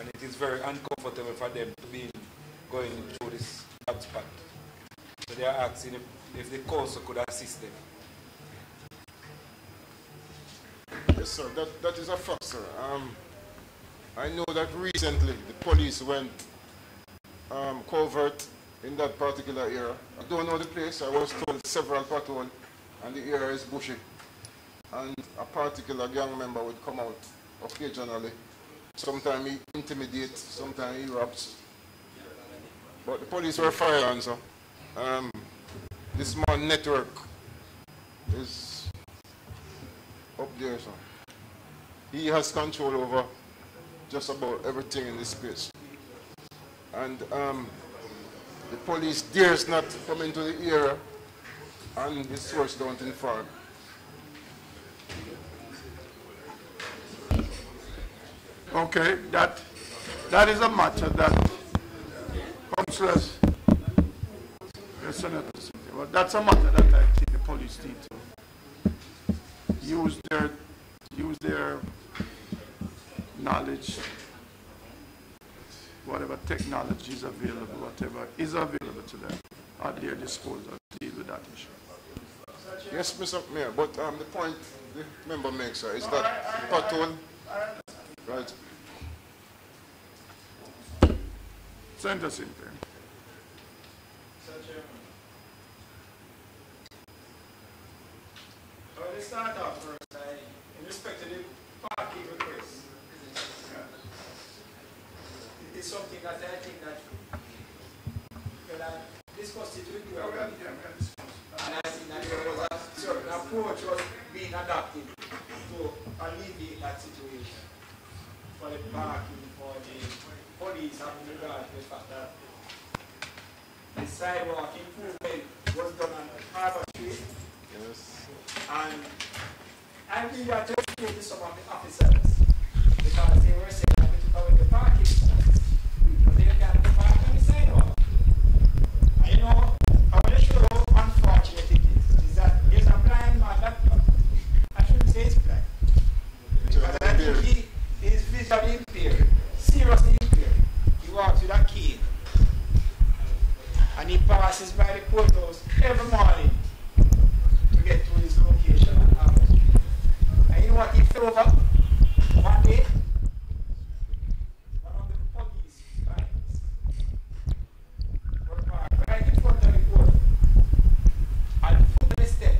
And it is very uncomfortable for them to be going through this bad spot. So they are asking if the council could assist them. Yes, sir. That is a fact, sir. I know that recently the police went covert in that particular area. I don't know the place. I was told several patrol, and the area is bushy. And a particular gang member would come out occasionally. Sometimes he intimidates, sometimes he robs. But the police were firing, so this small network is up there, so he has control over just about everything in this space. And the police dares not come into the area, and his source don't inform. Okay, that is a matter that councillors, well, that's a matter that I think the police need to use their knowledge, whatever technology is available, whatever is available to them at their disposal to deal with that issue. Yes, Mr. Mayor, but the point the member makes, sir, is that patrol, right? Send us in there. Let's start off first. In respect to the parking request, it is something that I think that I discussed it with you already. And I think that there was a certain approach was being adopted to alleviate that situation for the parking, for the police having regard to the fact that the sidewalk improvement was done on Harbour Street. Yes. And I really want to explain to some of the officers because they were saying that we took away the parking spots. They can't park on the sidewalk. And you know, I want to show you how unfortunate it is that there's a blind man that I shouldn't say he's blind. Because I think he is visually impaired, seriously impaired. He walks with a cane. And he passes by the courthouse every morning to get to his location on Harbour Street. And you know what he fell over? One day, one of the police bikes were parked right in front of the court at the foot of the step.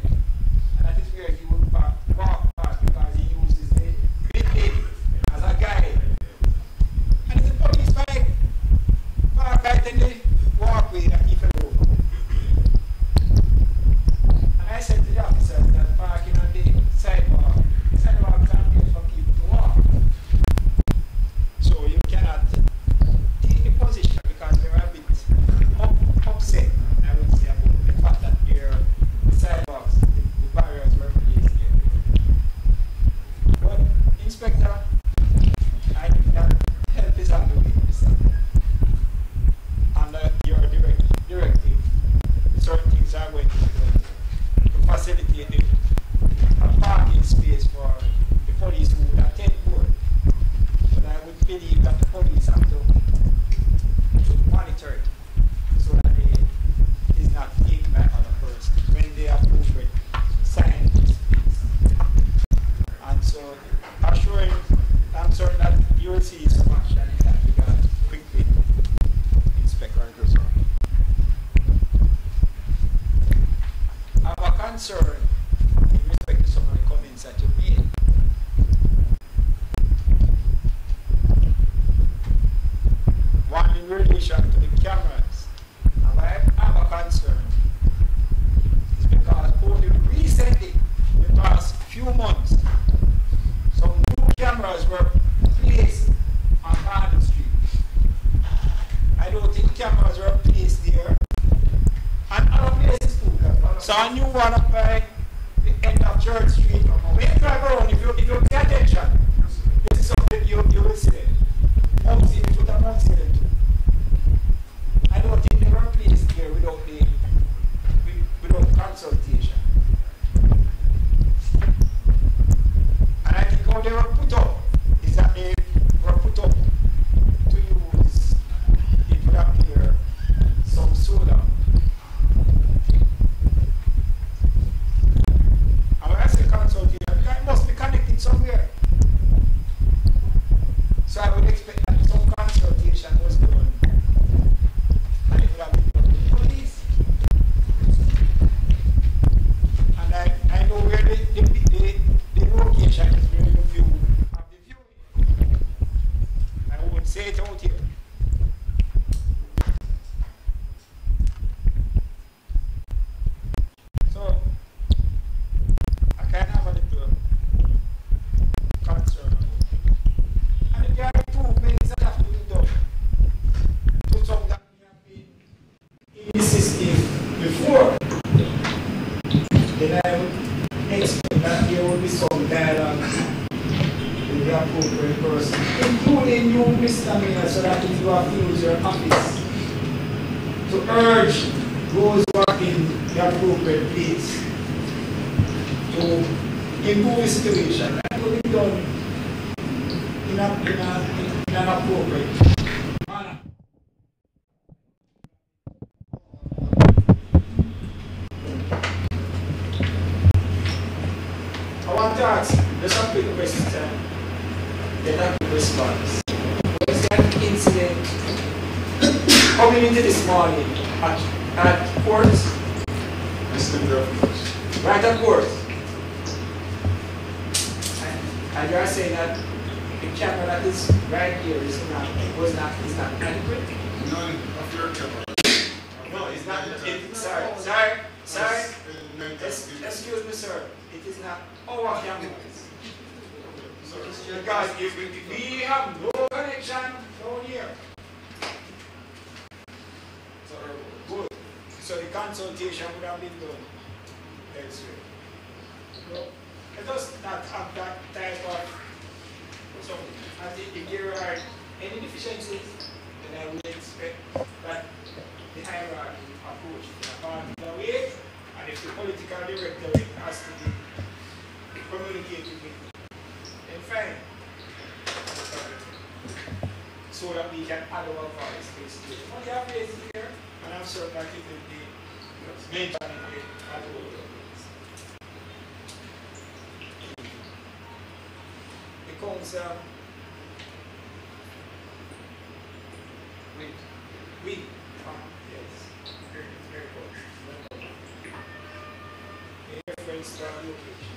And that is where he would walk past because he uses the great lady as a guide. And it's a police bike parked right in the walkway that he fell over. relation to the cameras, and why I have a concern is because only recently, the past few months, some new cameras were placed on Garden Street. I don't think cameras were placed there, and other places too. So a new one up by the end of Church Street. When you drive around, if you pay attention, this is something you will see there. Put a Mount Salem too. I don't think they were placed here without consultation. And I think how they were put up is that they were put up to use, it would appear, some solar. And when I say consultation, it must be connected somewhere. So I would expect that some consultation was done. And it would have been done with the police. And I know where the location is where the view of the viewing. I won't say it out here. So I can have a little concern about it. And if there are improvements that have to be done to something that we have been in the system before, then I would expect that there will be some dialogue with the appropriate person, including you, Mr. Mayor, so that if you have to use your office to urge those who are in the appropriate place to improve the situation, that will be done in an appropriate manner. I want to ask just a quick question, get a quick response. There was an incident coming into this morning at court. Right at court. And you are saying that the camera that is right here is not adequate? None of your camera. No, it's not. Sorry. Excuse me, sir. It is not our cameras. Because if we have no connection down here. So good. So the consultation would have been done elsewhere. So let us not have that type of. So I think if there are any deficiencies, then I would expect that the hierarchy approach in a particular way, and if the political director has to be communicated with, then fine. So that we can add our voice to this. What you have raised here, and I'm certain that it will be mentioned at all of this. The council, yes, very good. The reference to our location.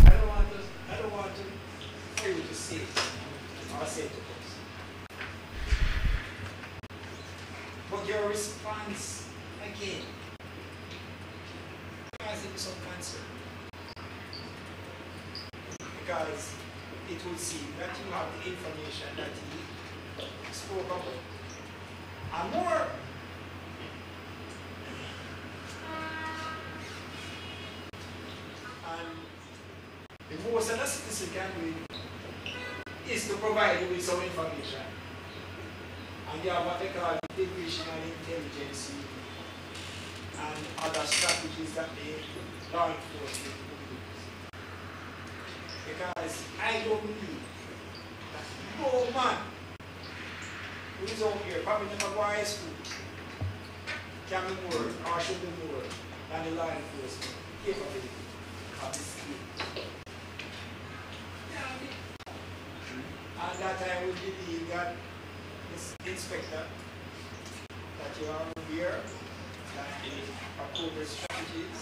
I don't want to hear you to say it. I'll say it to us. But your response again has some concern. Because it will seem that you have the information that he spoke about. And more, and the most that a citizen can do is to provide you with some information. And you have what they call divisional intelligence and other strategies that the law enforcement will use. Because I don't believe that no man who is out here, probably never go to high school, can be more or should be more than the law enforcement capability of this skill. And that I would believe that this inspector, that you are aware that the appropriate strategies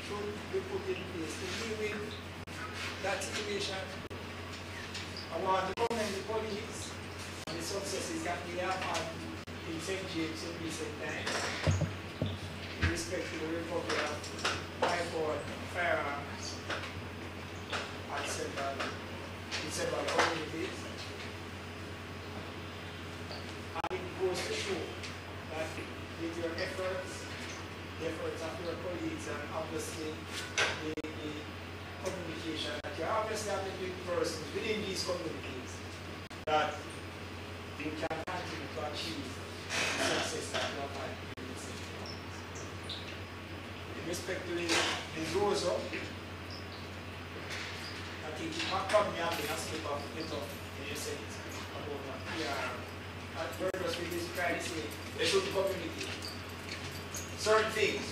should be put in place to deal with that situation I want to commend the police on the successes that they have had in St. James in recent times in respect to the recovery of high-powered firearms in several communities. And it goes to show that with your efforts, the efforts of your colleagues, and obviously the communication that you obviously have with persons within these communities, that you can continue to achieve the success that you have had in this area. In respect to the Zozo, I think probably have been a slip of the tongue when you said about that PR. At Burgos, we describe this way, they should communicate. Certain things.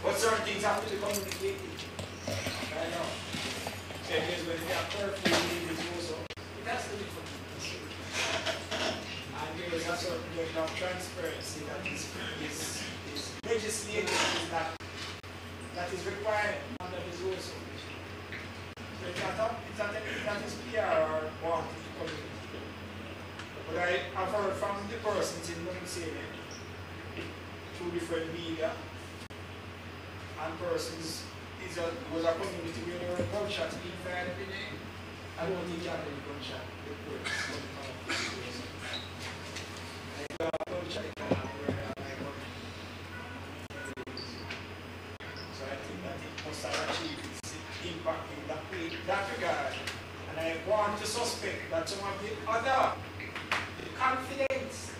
What certain things have to be communicated. I know. So because when they are perfect in this also, it has to be communicated. And there is a certain level of transparency that is legislated that is required under this also. So it's not anything that is PR or wanted to communicate. But I have heard from the persons in Municipal, through different media, and persons, was a community where there were gunshots being fired every day. I don't think you have any gunshot reports coming out of this person. Like you have gunshot, you can have where they have like so I think that it must have achieved its impact in that regard. And I want to suspect that some of the other confidence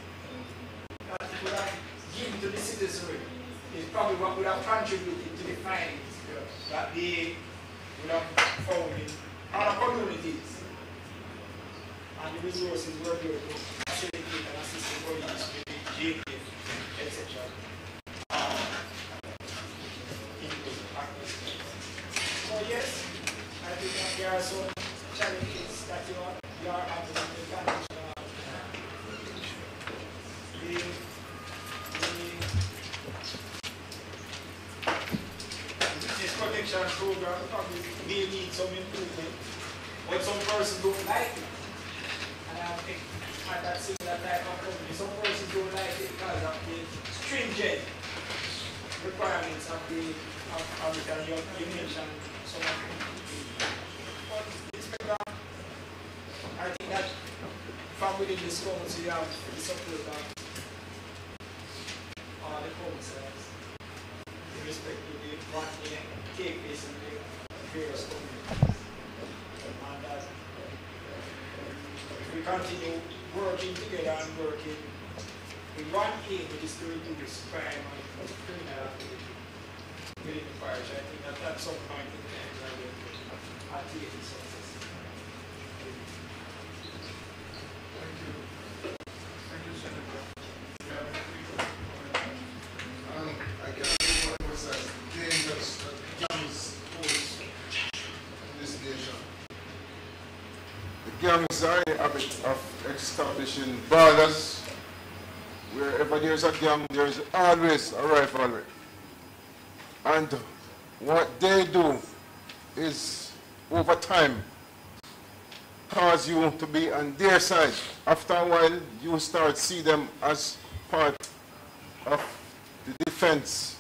that it would have given to the citizenry is probably what would have contributed to the findings that they would have found in other communities. And the resources were there to facilitate and assist the police with the JTF, etc. So yes, I think that there are some challenges that you are having in the country. This protection program probably may need some improvement, but some persons don't like it. And I think at that similar type of company, some persons don't like it because of the stringent requirements of the American you mentioned some of them. But Inspector, I think that from within this council you have the support of the councils in respect to the what they take place in the various communities. And that if we continue working together and working with one aim, which is to reduce crime and criminal activity within the parish, I think that at some point in time we are going to attain success. Thank you. Thank you, Senator. I can't do what was that dangerous that gangs pose in this nation. The gangs are in the habit of establishing borders. Wherever there's a gang, there's always a rivalry. And what they do is, over time, cause you to be on their side. After a while, you start see them as part of the defense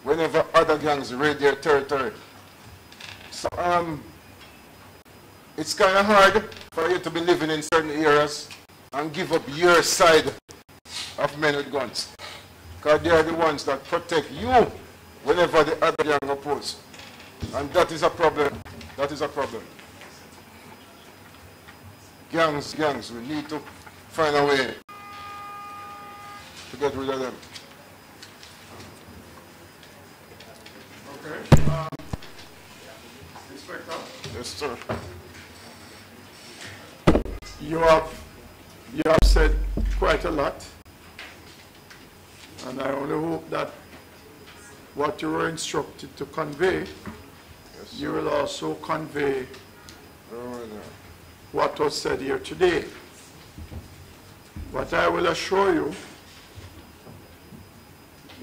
whenever other gangs raid their territory. So it's kind of hard for you to be living in certain areas and give up your side of men with guns, because they are the ones that protect you whenever the other gang oppose. And that is a problem. That is a problem. Gangs, we need to find a way to get rid of them. Okay. Inspector? Yes, sir. You have said quite a lot, and I only hope that what you were instructed to convey, yes, you will also convey what was said here today. But I will assure you,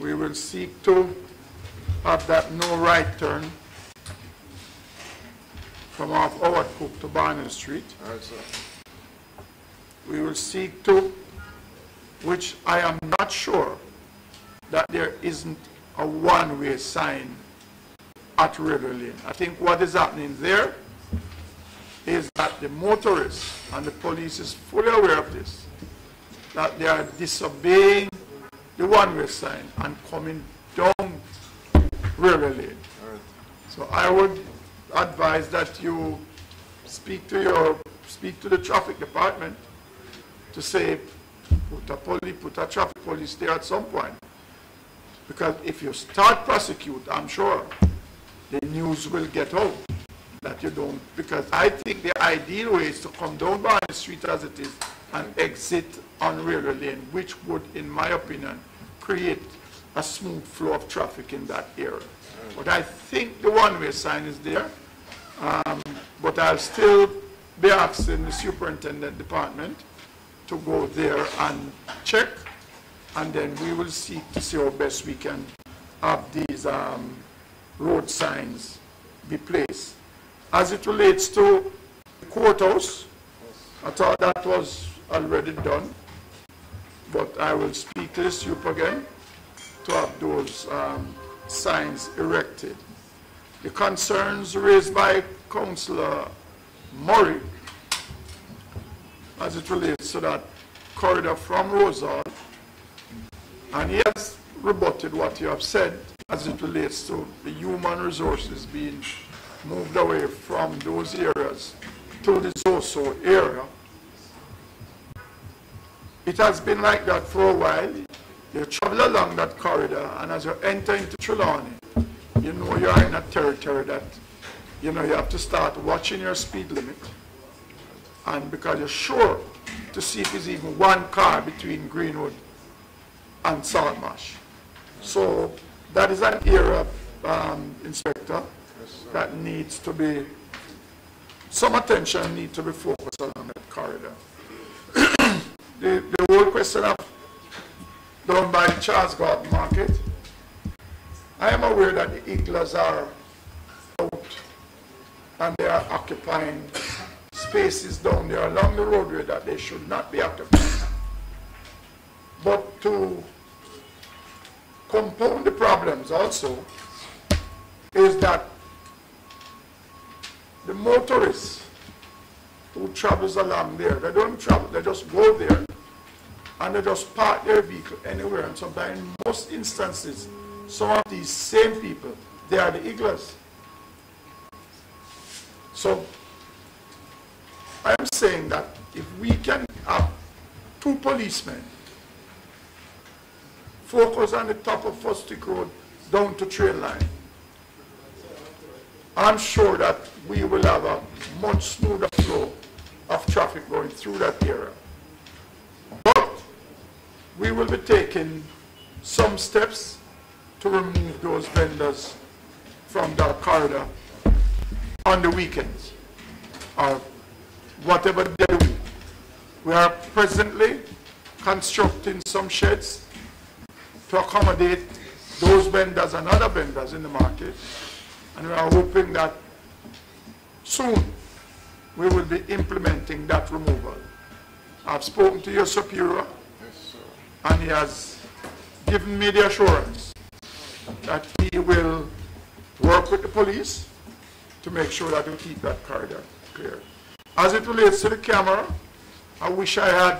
we will seek to have that no right turn from off Howard Cook to Barnum Street. All right, sir. We will seek to, which I am not sure that there isn't a one-way sign at River Lane. I think what is happening there is that the motorists and the police is fully aware of this, that they are disobeying the one-way sign and coming down River Lane. So I would advise that you speak to the traffic department to say put a traffic police there at some point. Because if you start prosecute, I'm sure the news will get out that you don't. Because I think the ideal way is to come down by the street as it is and exit on Railway Lane, which would, in my opinion, create a smooth flow of traffic in that area. But I think the one-way sign is there. But I'll still be asking the superintendent department to go there and check, and then we will seek to see how best we can have these road signs be placed. As it relates to the courthouse, I thought that was already done, but I will speak to the super again to have those signs erected. The concerns raised by Councillor Murray as it relates to that corridor from Rosal, and he has rebutted what you have said as it relates to the human resources being moved away from those areas to the Zoso area. It has been like that for a while. You travel along that corridor, and as you enter into Trelawney, you know you are in a territory that, you know, you have to start watching your speed limit. And because you're sure to see if there's even one car between Greenwood and Saltmarsh. So that is an area, Inspector, that needs to be, some attention needs to be focused on that corridor. The whole question of down by the Charles Gordon Market, I am aware that the Iglas are out and they are occupying spaces down there along the roadway that they should not be occupying. But to compound the problems also is that the motorists who travels along there, they don't travel, they just go there and they just park their vehicle anywhere, and sometimes in most instances some of these same people, they are the Iglas. So I am saying that if we can have 2 policemen focus on the top of First Stick Road down to train line, I'm sure that we will have a much smoother flow of traffic going through that area. But we will be taking some steps to remove those vendors from that corridor on the weekends, or whatever day of the week. We are presently constructing some sheds to accommodate those vendors and other vendors in the market, and we are hoping that soon we will be implementing that removal. I've spoken to your superior, and he has given me the assurance that he will work with the police to make sure that we keep that corridor clear. As it relates to the camera, I wish I had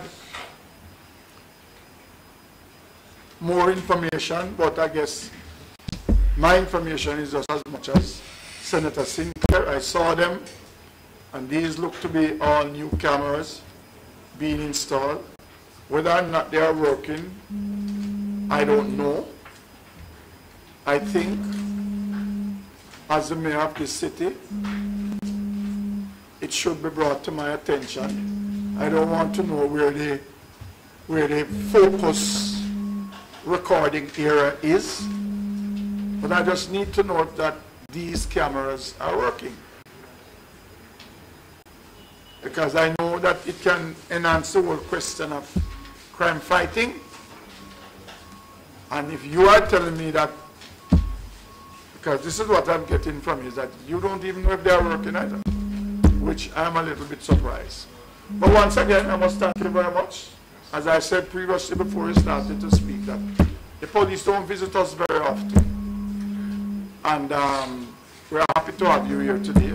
more information, but I guess my information is just as much as Senator Sinclair. I saw them, and these look to be all new cameras being installed. Whether or not they are working, I don't know. I think, as the mayor of this city, it should be brought to my attention. I don't want to know where the focus recording area is, but I just need to know that these cameras are working. Because I know that it can enhance the whole question of crime fighting. And if you are telling me that, because this is what I'm getting from you, is that you don't even know if they are working either. which I'm a little bit surprised. But once again, I must thank you very much. As I said previously before you started to speak, that the police don't visit us very often. And we're happy to have you here today.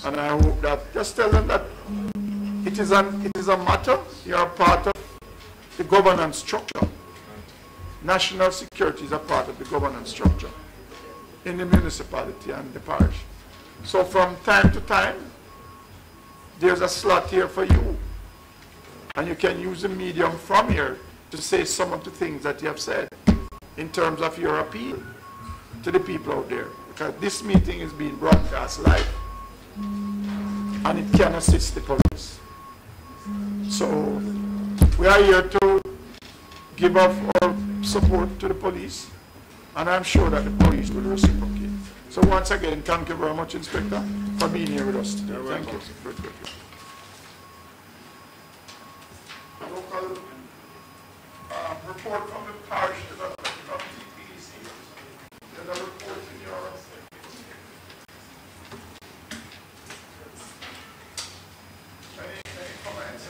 And I hope that, just tell them that it is a matter, you are part of the governance structure. National security is a part of the governance structure in the municipality and the parish. So from time to time, there's a slot here for you. And you can use the medium from here to say some of the things that you have said in terms of your appeal to the people out there. Because this meeting is being broadcast live and it can assist the police. So we are here to give our support to the police, and I'm sure that the police will reciprocate. So once again, thank you very much, Inspector, for being here with us today. Thank you. Good, good, good. Local report from the parish development from TPC. There's a report in your any comments?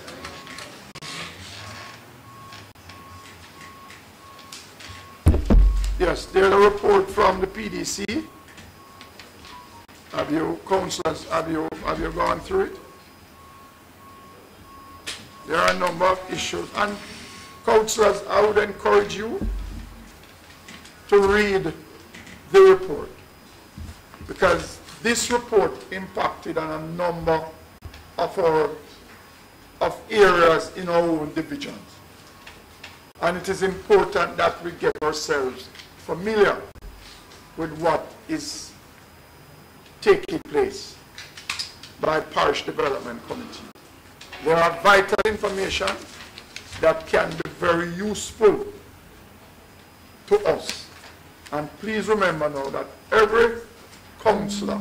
Yes, there's a report from the PDC. Have you, councillors, have you gone through it? There are a number of issues. And councillors, I would encourage you to read the report, because this report impacted on a number of areas in our own divisions. And it is important that we get ourselves familiar with what is taking place by Parish Development Committee. There are vital information that can be very useful to us. And please remember now that every councillor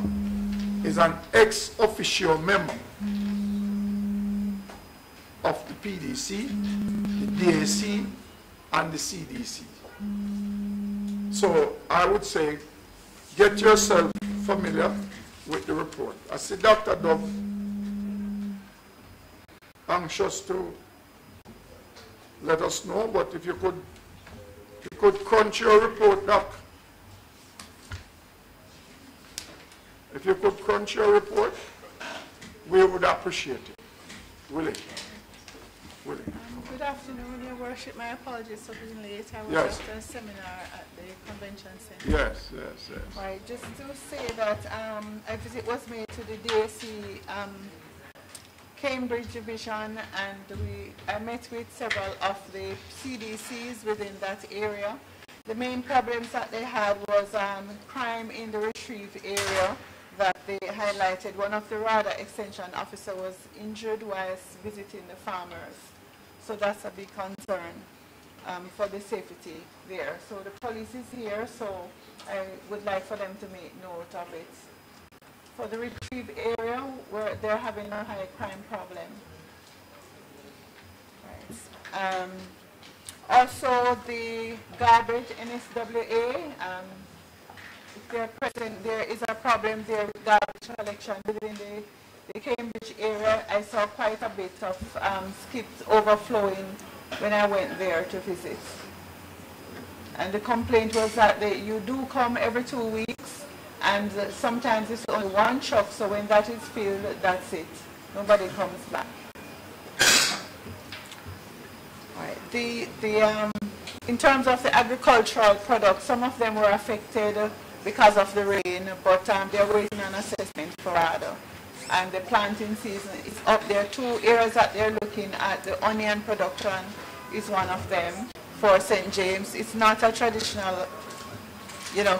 is an ex officio member of the PDC, the DAC, and the CDC. So I would say, get yourself familiar with the report. I see Dr. Dove anxious to let us know, but if you could crunch your report, Doc. If you could crunch your report, we would appreciate it. Willie. Good afternoon, Your Worship. My apologies for being late. I was at a seminar at the convention center. Yes. Right, just to say that a visit was made to the DAC Cambridge division, and I met with several of the CDCs within that area. The main problems that they had was crime in the Retrieve area that they highlighted. One of the RADA extension officer was injured whilst visiting the farmers. So that's a big concern for the safety there. So the police is here, so I would like for them to make note of it. For the Retrieve area, where they're having a high crime problem. Right. Also, the garbage NSWA, if they're present, there is a problem there with garbage collection within the Cambridge area. I saw quite a bit of skips overflowing when I went there to visit. And the complaint was that you do come every 2 weeks, and sometimes it's only one truck, so when that is filled, that's it. Nobody comes back. Right. In terms of the agricultural products, some of them were affected because of the rain, but they're waiting on assessment for RADA. And the planting season is up. There are 2 areas that they're looking at. The onion production is one of them for St. James. It's not a traditional,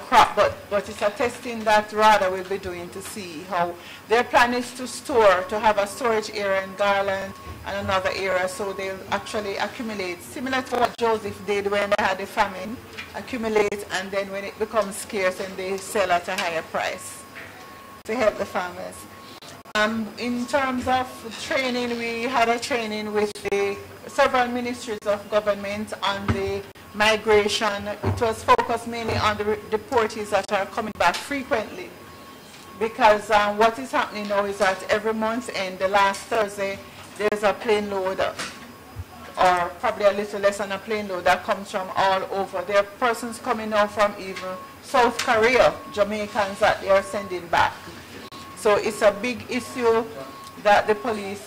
crop, but it's a testing that RADA will be doing to see how their plan is to have a storage area in Garland and another area, so they'll actually accumulate, similar to what Joseph did when they had the famine, accumulate, and then when it becomes scarce, and they sell at a higher price to help the farmers. In terms of training, we had a training with the several ministries of government on the migration. It was focused mainly on the deportees that are coming back frequently. because what is happening now is that every month end, the last Thursday, there's a plane load, or probably a little less than a plane load, that comes from all over. There are persons coming now from even South Korea, Jamaicans that they are sending back. So it's a big issue that the police,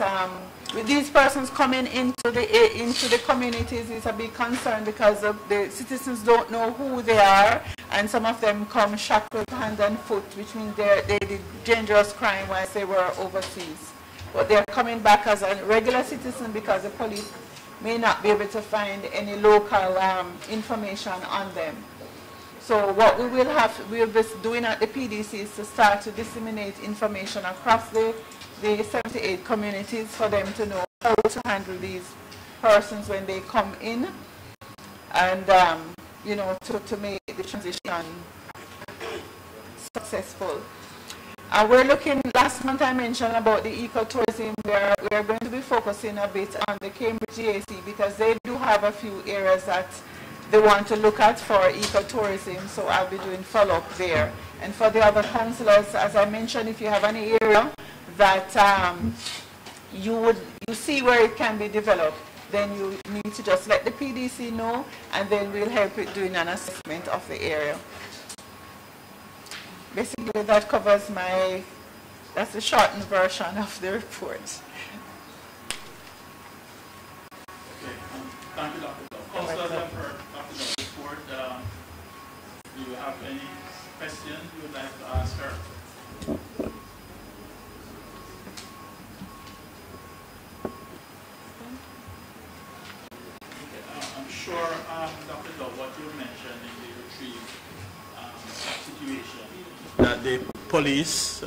with these persons coming into the communities, is a big concern because the citizens don't know who they are, and some of them come shackled hand and foot, which means they did dangerous crime whilst they were overseas. But they're coming back as a regular citizen because the police may not be able to find any local information on them. So what we'll be doing at the PDC is to start to disseminate information across the 78 communities for them to know how to handle these persons when they come in, and you know, to make the transition successful. We're looking, last month I mentioned about the ecotourism, where we're going to be focusing a bit on the Cambridge GAC because they do have a few areas that they want to look at for ecotourism, so I'll be doing follow-up there. And for the other councillors, as I mentioned, if you have any area that you see where it can be developed, then you need to just let the PDC know, and then we'll help with doing an assessment of the area. Basically, that covers that's the shortened version of the report. Okay, thank you, Dr. Dove. Councillors have heard Dr. Dove's report. Do you have any questions you would like to ask her? I'm sure, Dr. Dove, what you mentioned in the retrieve situation, that the police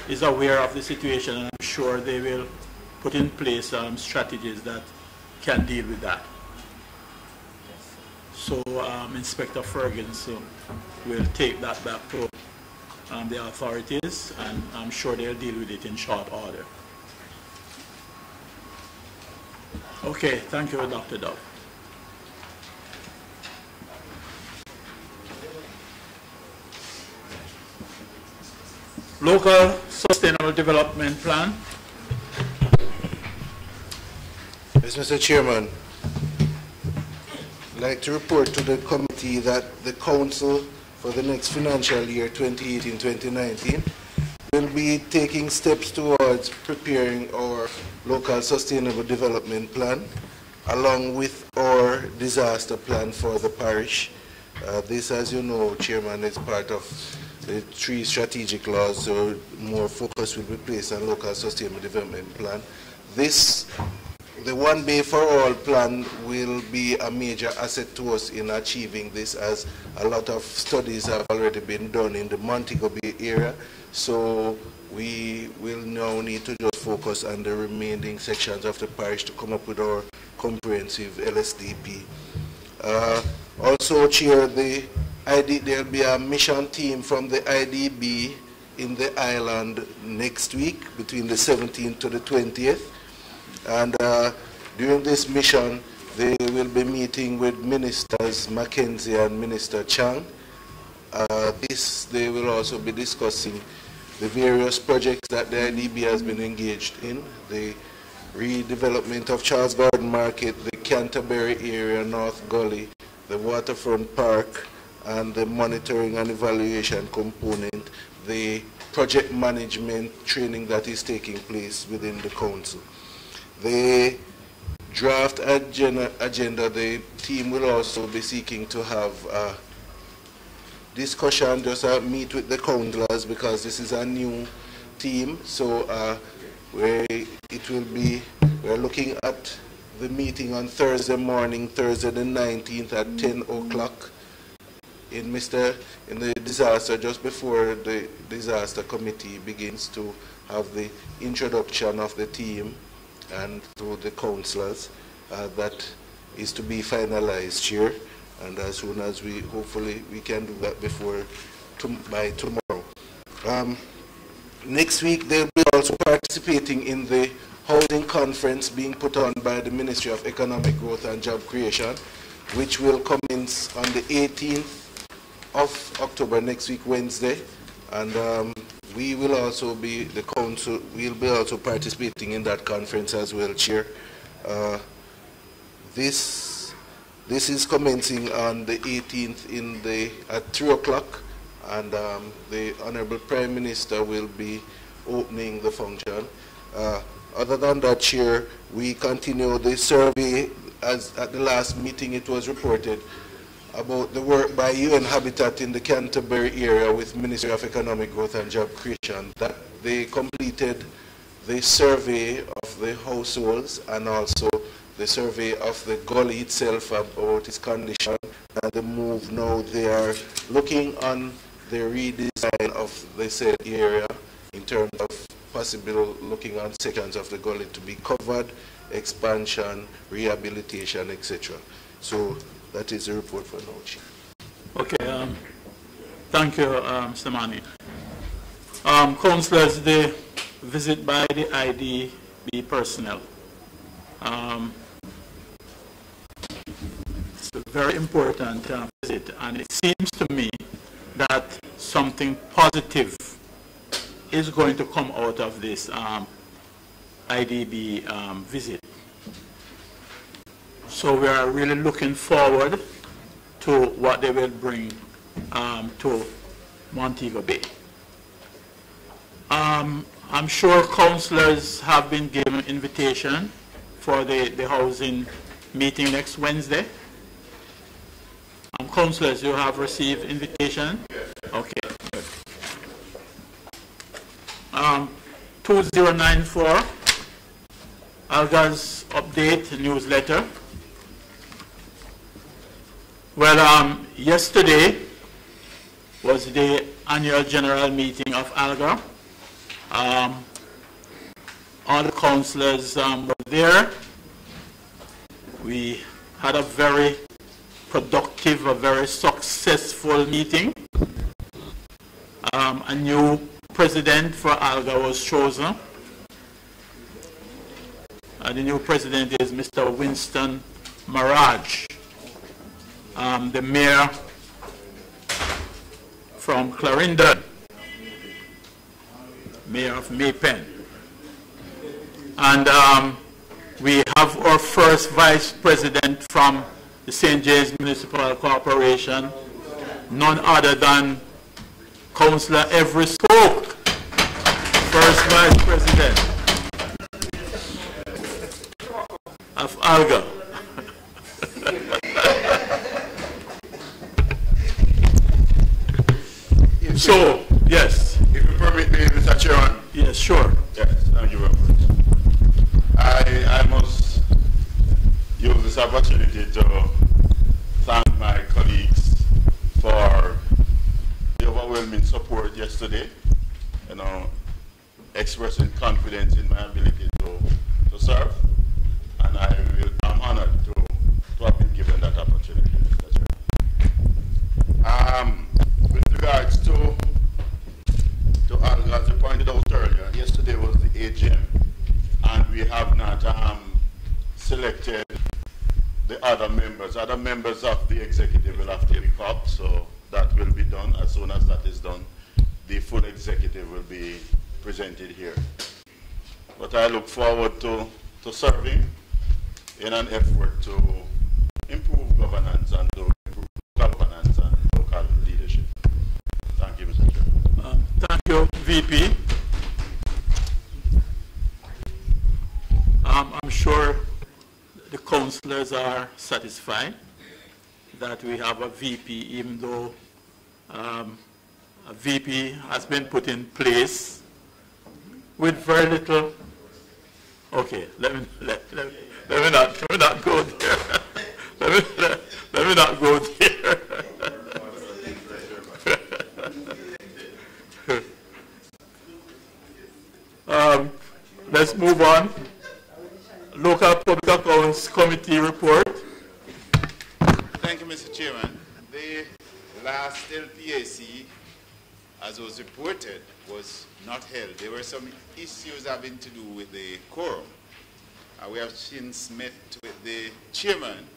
is aware of the situation, and I'm sure they will put in place strategies that can deal with that. So Inspector Ferguson will take that back to the authorities, and I'm sure they'll deal with it in short order. Okay, thank you, Dr. Dove. Local Sustainable Development Plan. Yes, Mr. Chairman, I'd like to report to the committee that the Council for the next financial year 2018-2019 will be taking steps towards preparing our local sustainable development plan along with our disaster plan for the parish. This, as you know, Chairman, is part of the 3 strategic laws, so more focus will be placed on local sustainable development plan. The One Bay for All plan will be a major asset to us in achieving this, as a lot of studies have already been done in the Montego Bay area. So we will now need to just focus on the remaining sections of the parish to come up with our comprehensive LSDP. Also, Chair, there'll be a mission team from the IDB in the island next week between the 17th to the 20th. And during this mission, they will be meeting with Ministers Mackenzie and Minister Chang. They will also be discussing the various projects that the IDB has been engaged in, the redevelopment of Charles Garden Market, the Canterbury area, North Gully, the Waterfront Park, and the monitoring and evaluation component, the project management training that is taking place within the council. The draft agenda, the team will also be seeking to have a discussion, just meet with the councillors, because this is a new team. So we're looking at the meeting on Thursday morning, Thursday the 19th at 10 o'clock in the disaster, just before the disaster committee begins to have the introduction of the team and to the councillors. That is to be finalized here, and as soon as hopefully we can do that by tomorrow. Next week they'll be also participating in the housing conference being put on by the Ministry of Economic Growth and Job Creation, which will commence on the 18th of October, next week, Wednesday. And we will also be, the council will be also participating in that conference as well, Chair. This is commencing on the 18th at 3 o'clock, and the Honorable Prime Minister will be opening the function. Other than that, Chair, we continue the survey. As at the last meeting it was reported about the work by UN Habitat in the Canterbury area with Ministry of Economic Growth and Job Creation, that they completed the survey of the households and also the survey of the gully itself about its condition, and the move now they are looking on the redesign of the said area in terms of possible looking on sections of the gully to be covered, expansion, rehabilitation, etc. So that is the report for now, Chief. Okay, thank you, Mr. Mani. Councillors, the visit by the IDB personnel. It's a very important visit, and it seems to me that something positive is going to come out of this IDB visit. So we are really looking forward to what they will bring to Montego Bay. I'm sure councillors have been given invitation for the housing meeting next Wednesday. Councillors, you have received invitation? Okay, good. 2094, Alga's update newsletter. Well, yesterday was the annual general meeting of ALGA. All the councillors were there. We had a very productive, a very successful meeting. A new president for ALGA was chosen. The new president is Mr. Winston Maraj, the mayor from Clarendon, mayor of Maypen. And we have our first vice president from the St. James Municipal Corporation, none other than Councillor Every Spoke, first vice president of ALGA. So, yes. If you permit me, Mr. Chairman. Yes, sure. Yes, thank you very much. I must use this opportunity to thank my colleagues for the overwhelming support yesterday, expressing confidence in my ability to serve, and I'm honored to have been given that opportunity, Mr. Chair. With regards to as you pointed out earlier, yesterday was the AGM, and we have not selected the other members. Other members of the executive will have to pick up, so that will be done. As soon as that is done, the full executive will be presented here. But I look forward to serving in an effort to improve governance and to improve governance and local leadership. Thank you, Mr. Chair. Thank you, VP. I'm sure the councillors are satisfied that we have a VP, even though a VP has been put in place with very little. Okay, let me not go there. let me not go there. Let's move on. Local Public Accounts Committee report. Thank you, Mr. Chairman. The last LPAC, as was reported, was not held. There were some issues having to do with the quorum. We have since met with the chairman,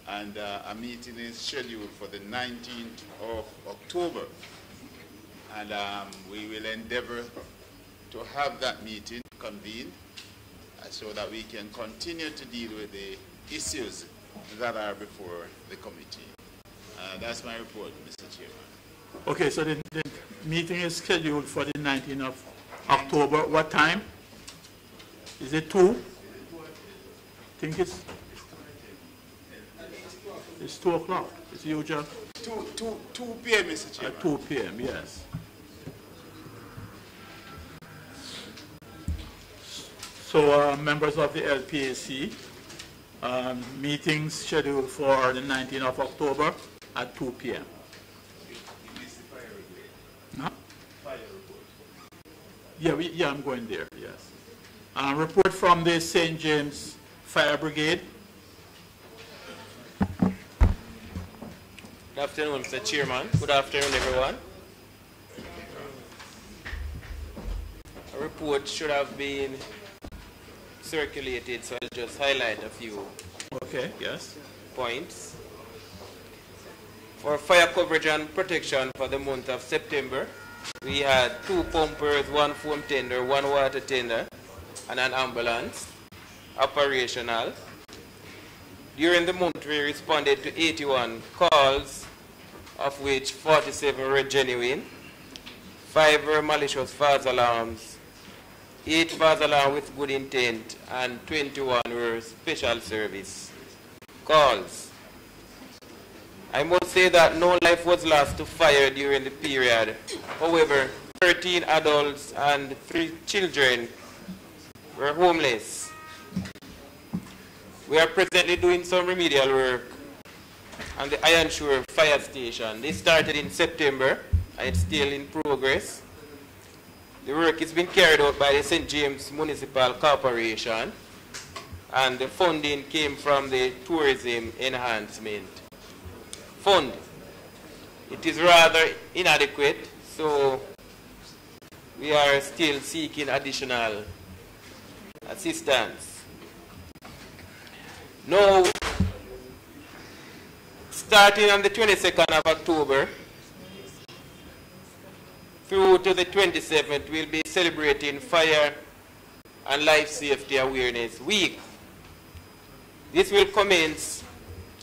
and a meeting is scheduled for the 19th of October. And we will endeavor to have that meeting convened so that we can continue to deal with the issues that are before the committee. That's my report, Mr. Chairman. Okay, so the meeting is scheduled for the 19th of October. What time? Is it 2? I think it's 2 o'clock. It's usual. 2 p.m., Mr. Chairman. At 2 p.m., yes. So, members of the LPAC, meetings scheduled for the 19th of October at 2 p.m. Huh? Yeah, I'm going there, yes. Report from the St. James Fire Brigade. Good afternoon, Mr. Chairman. Good afternoon, everyone. A report should have been circulated, so I'll just highlight a few points. For fire coverage and protection for the month of September, we had 2 pumpers, 1 foam tender, 1 water tender, and an ambulance operational. During the month, we responded to 81 calls, of which 47 were genuine, 5 were malicious false alarms, 8 false alarms with good intent, and 21 were special service calls. I must say that no life was lost to fire during the period. However, 13 adults and 3 children were homeless. We are presently doing some remedial work on the Iron Shore Fire Station. This started in September and it's still in progress. The work is being carried out by the St. James Municipal Corporation, and the funding came from the Tourism Enhancement Fund. It is rather inadequate, so we are still seeking additional assistance. Now, starting on the 22nd of October through to the 27th, we'll be celebrating Fire and Life Safety Awareness Week. This will commence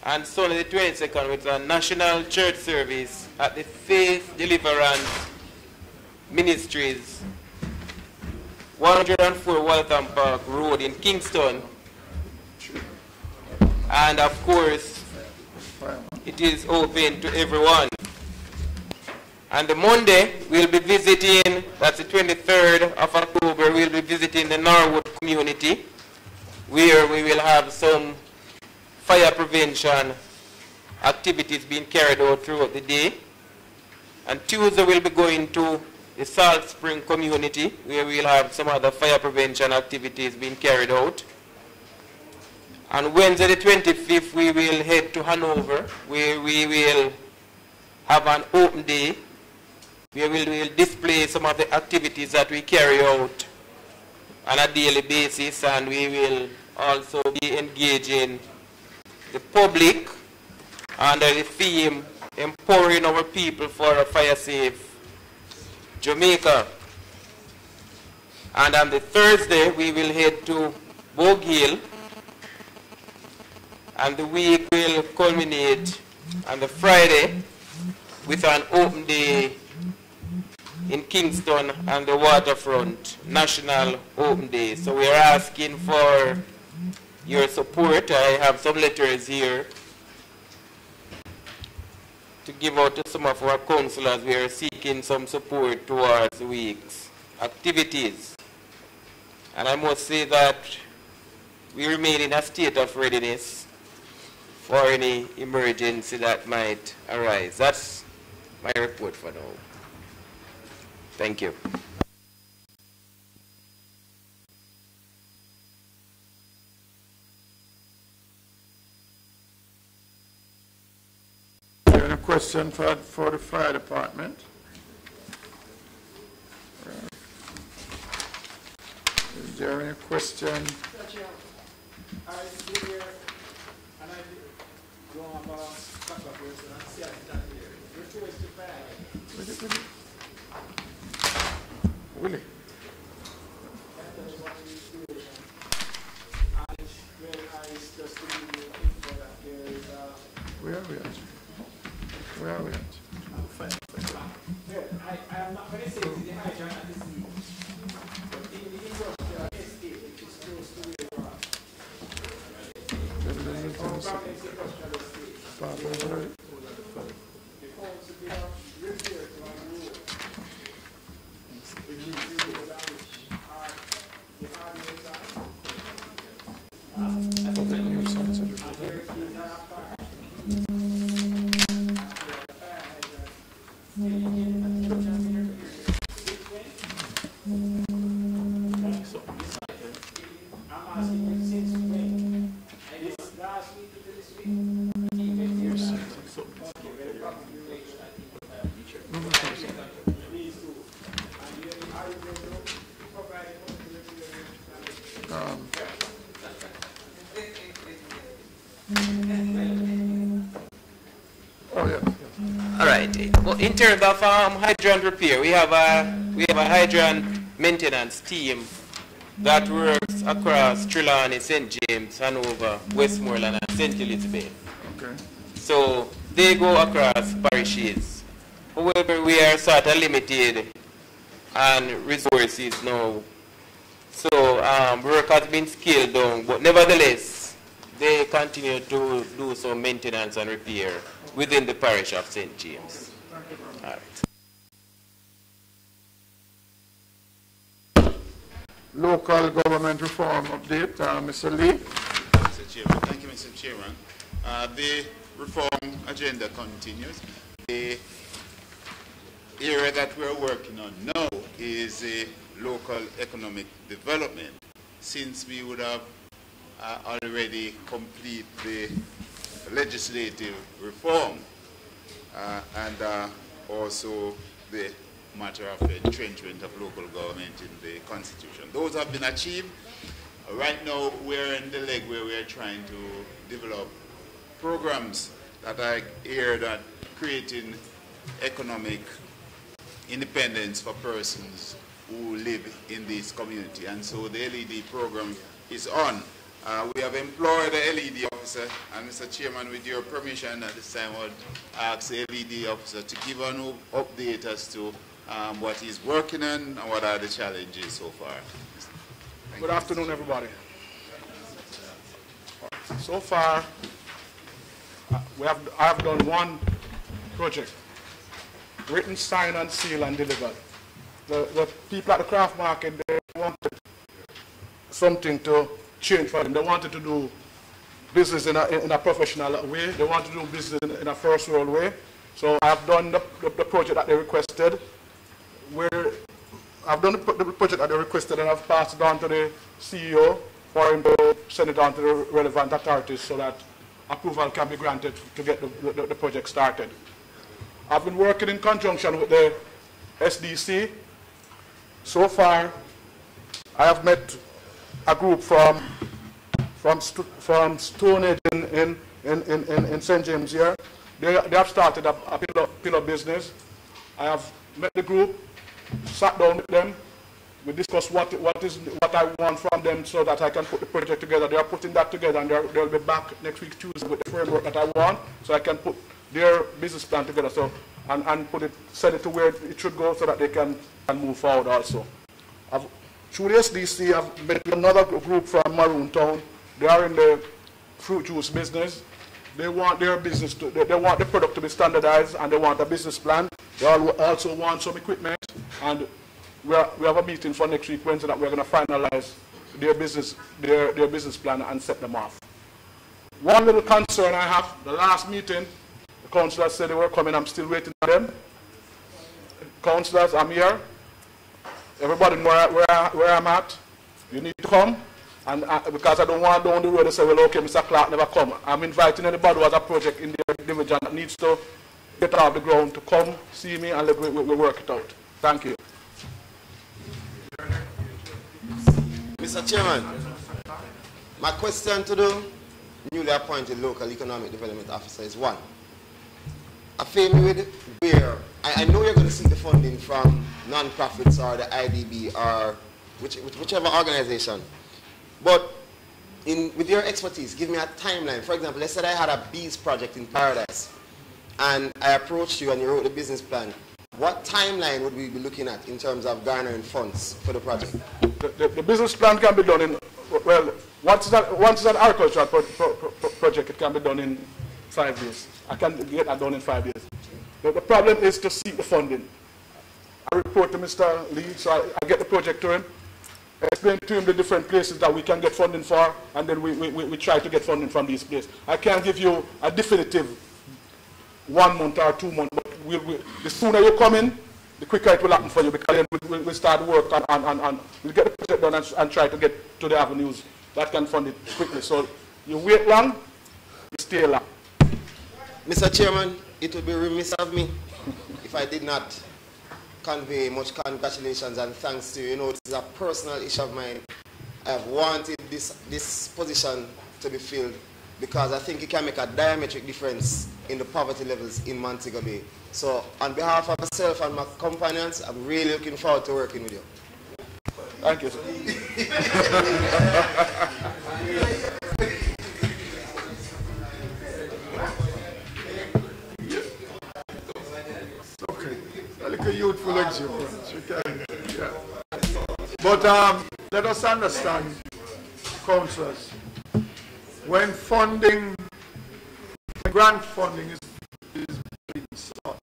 on Sunday the 22nd with a national church service at the Faith Deliverance Ministries, 104 Waltham Park Road in Kingston. And of course, it is open to everyone. And the Monday, we'll be visiting, that's the 23rd of October, we'll be visiting the Norwood community, where we will have some fire prevention activities being carried out throughout the day. And Tuesday, we'll be going to the Salt Spring community, where we'll have some other fire prevention activities being carried out. On Wednesday the 25th, we will head to Hanover, where we will have an open day, where we will display some of the activities that we carry out on a daily basis, and we will also be engaging the public under the theme, Empowering Our People for a Fire-Safe Jamaica. And on the Thursday, we will head to Bogue Hill, and the week will culminate on the Friday with an open day in Kingston and the Waterfront National Open Day. So we are asking for your support. I have some letters here to give out to some of our councillors. We are seeking some support towards the week's activities. And I must say that we remain in a state of readiness for any emergency that might arise. That's my report for now. Thank you. Is there any question for the fire department? Is there any question? Willie. Where are we at? Where are we at? I am not going to say it's the hydrant at this meeting, but in the industrial estate, which is close to where you are. The council did a repair to our road. Which is the road on which the highways are. And there is a park. All right. Well, in terms of hydrant repair, we have a hydrant maintenance team that works across Trelawney, St. James, Hanover, Westmoreland, and St. Elizabeth. Okay. So they go across parishes. However, we are sort of limited on resources now. So work has been scaled down, but nevertheless, they continue to do some maintenance and repair within the parish of St. James. All right. Local government reform update, Mr. Lee. Mr. Chairman, thank you, Mr. Chairman. The reform agenda continues. The area that we're working on now is local economic development. Since we would have already complete the legislative reform and also the matter of the entrenchment of local government in the Constitution. Those have been achieved. Right now we're in the leg where we're trying to develop programs that are aimed at creating economic independence for persons who live in this community. And so the LED program is on. We have employed the LED officer, and Mr. Chairman, with your permission at this time, I would ask the LED officer to give an update as to what he's working on and what are the challenges so far. Good afternoon, everybody. So far, I have done one project, written, signed, and sealed and delivered. The people at the craft market, they wanted something to change for them. They wanted to do business in a professional way. They wanted to do business in a first world way. So I've done the project that they requested. I've done the project that they requested, and I've passed it on to the CEO for him to send it on to the relevant authorities so that approval can be granted to get the project started. I've been working in conjunction with the SDC. So far, I have met a group from Stonehenge in St. James here. They have started a pillar business. I have met the group, sat down with them. We discussed what I want from them so that I can put the project together. They are putting that together, and they'll be back next week Tuesday with the framework that I want, so I can put their business plan together. So and send it to where it should go so that they can move forward also. Through the SDC, I've met another group from Maroon Town. They are in the fruit juice business. They want their business they want the product to be standardized, and they want a business plan. They also want some equipment, and we have a meeting for next week Wednesday that we're going to finalize their business plan and set them off. One little concern I have, the last meeting, the councillors said they were coming. I'm still waiting for them. Councillors, I'm here. Everybody where I'm at, you need to come. And because I don't want down the road to say, well, okay, Mr. Clark never come. I'm inviting anybody who has a project in their division that needs to get off the ground to come, see me, and we'll work it out. Thank you. Mr. Chairman, my question to the newly appointed local economic development officer is one. I feel with where I know you're going to seek the funding from non-profits or the IDB or whichever organization. But with your expertise, give me a timeline. For example, let's say I had a bees project in Paradise and I approached you and you wrote the business plan. What timeline would we be looking at in terms of garnering funds for the project? The business plan can be done in, well, once it's an agricultural project, it can be done in 5 days. I can get that done in 5 days. But the problem is to seek the funding. I report to Mr. Lee, so I get the project to him, explain to him the different places that we can get funding for, and then we try to get funding from these places. I can't give you a definitive 1 month or 2 months, but the sooner you come in, the quicker it will happen for you, because then we'll start work and we'll get the project done and try to get to the avenues that can fund it quickly. So you wait long, you stay long. Mr. Chairman, it would be remiss of me if I did not convey much congratulations and thanks to you. You know, this is a personal issue of mine. I have wanted this position to be filled because I think it can make a diametric difference in the poverty levels in Montego Bay. So on behalf of myself and my companions, I'm really looking forward to working with you. Thank you, sir. Okay, a little youthful exuberance. Yeah. But let us understand, councillors, when grant funding is being sought,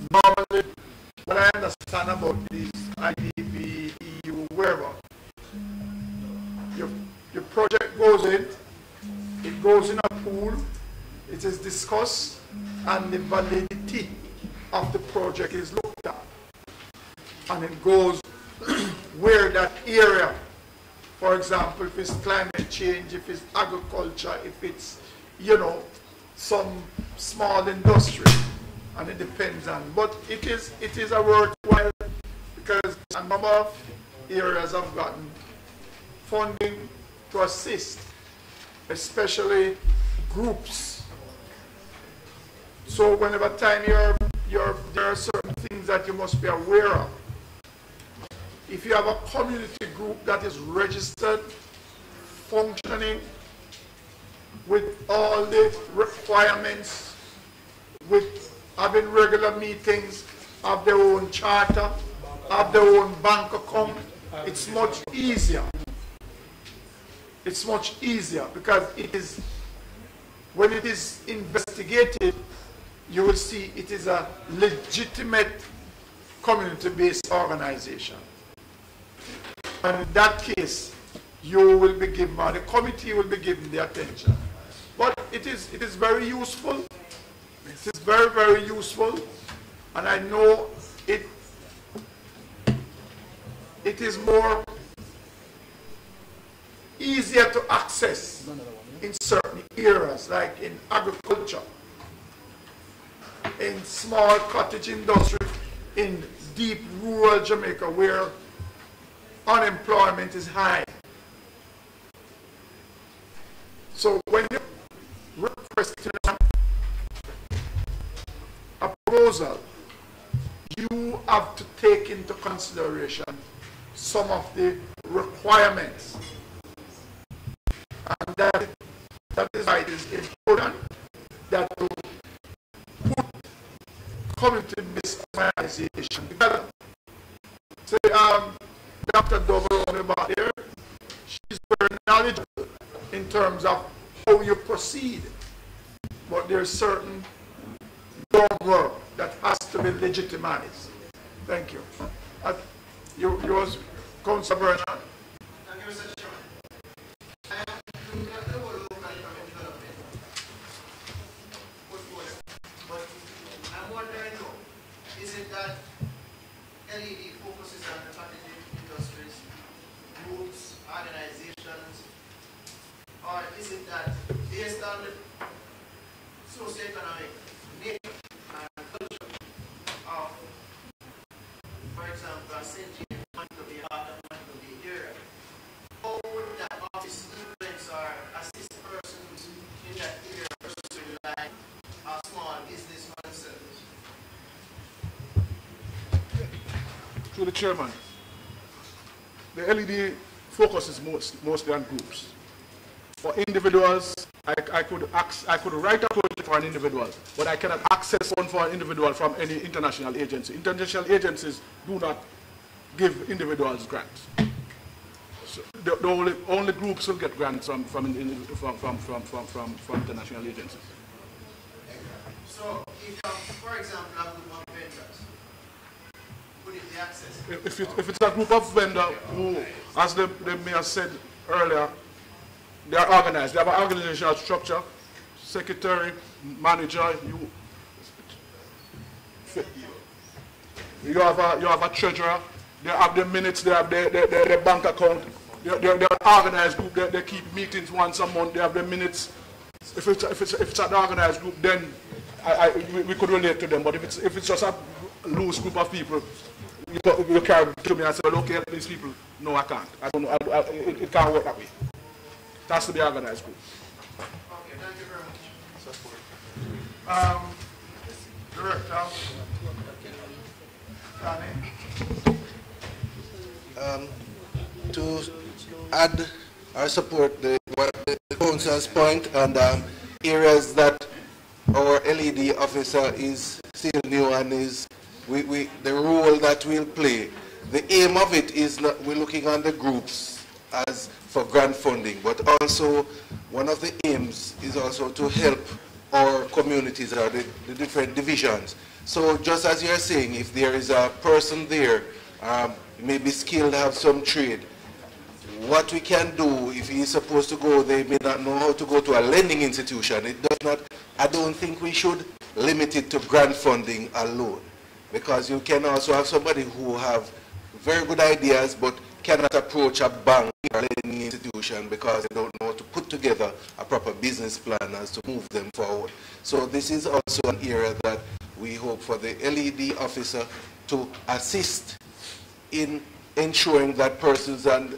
normally, what I understand about these IDB, EU, wherever, your project goes in, it goes in a pool, it is discussed, and the validity of the project is looked at. And it goes where that area, for example, if it's climate change, if it's agriculture, if it's, you know, some small industry, and it depends on. But it is a worthwhile, because a number of areas have gotten funding to assist, especially groups. So whenever time there are certain things that you must be aware of. If you have a community group that is registered, functioning with all the requirements, with having regular meetings, have their own charter, have their own bank account, it's much easier. It's much easier because it is, when it is investigated, you will see it is a legitimate community-based organization. And in that case, you will be given, or the committee will be given the attention. But it is very useful. It is very, very useful. And I know it is more easier to access in certain areas, like in agriculture, in small cottage industry, in deep rural Jamaica where unemployment is high. So when you request a proposal, you have to take into consideration some of the requirements. And that is why it is important that you put community-based organization together. Say, Dr. Dover about here, she's very knowledgeable in terms of how you proceed. But there's certain groundwork that has to be legitimized. Thank you. Yours, Councillor Bernard. Thank you, Mr. Chairman. But I'm wondering, is it that LED focuses on the packaging industries, groups, organizations, or is it that based on the socioeconomic nature and culture of, for example, St. James through the chairman, the LED focuses mostly on groups. For individuals, I could write a project for an individual, but I cannot access one for an individual from any international agency. International agencies do not give individuals grants. So the only groups will get grants from international agencies. So, if, for example, a group of vendors, would it be access? If it's a group of vendors who, as the mayor said earlier, they are organized. They have an organizational structure, secretary, manager. You have a treasurer. They have their minutes. They have their bank account. They're an organized group. They keep meetings once a month. They have their minutes. If it's an organized group, then we could relate to them. But if it's just a loose group of people, you carry to me and say, well, okay, these people. No, I can't. I don't know. It can't work that way. It has to be organized group. Okay, thank you very much. Director, to add or support the council's point on areas that our LED officer is still new and is the role that we'll play. The aim of it is not, we're looking on the groups as for grant funding, but also one of the aims is also to help our communities or the different divisions. So just as you're saying, if there is a person there, maybe skilled, have some trade, what we can do if he's supposed to go, they may not know how to go to a lending institution. It does not, I don't think we should limit it to grant funding alone, because you can also have somebody who have very good ideas but cannot approach a bank or lending institution because they don't know how to put together a proper business plan as to move them forward. So this is also an area that we hope for the LED officer to assist in ensuring that persons when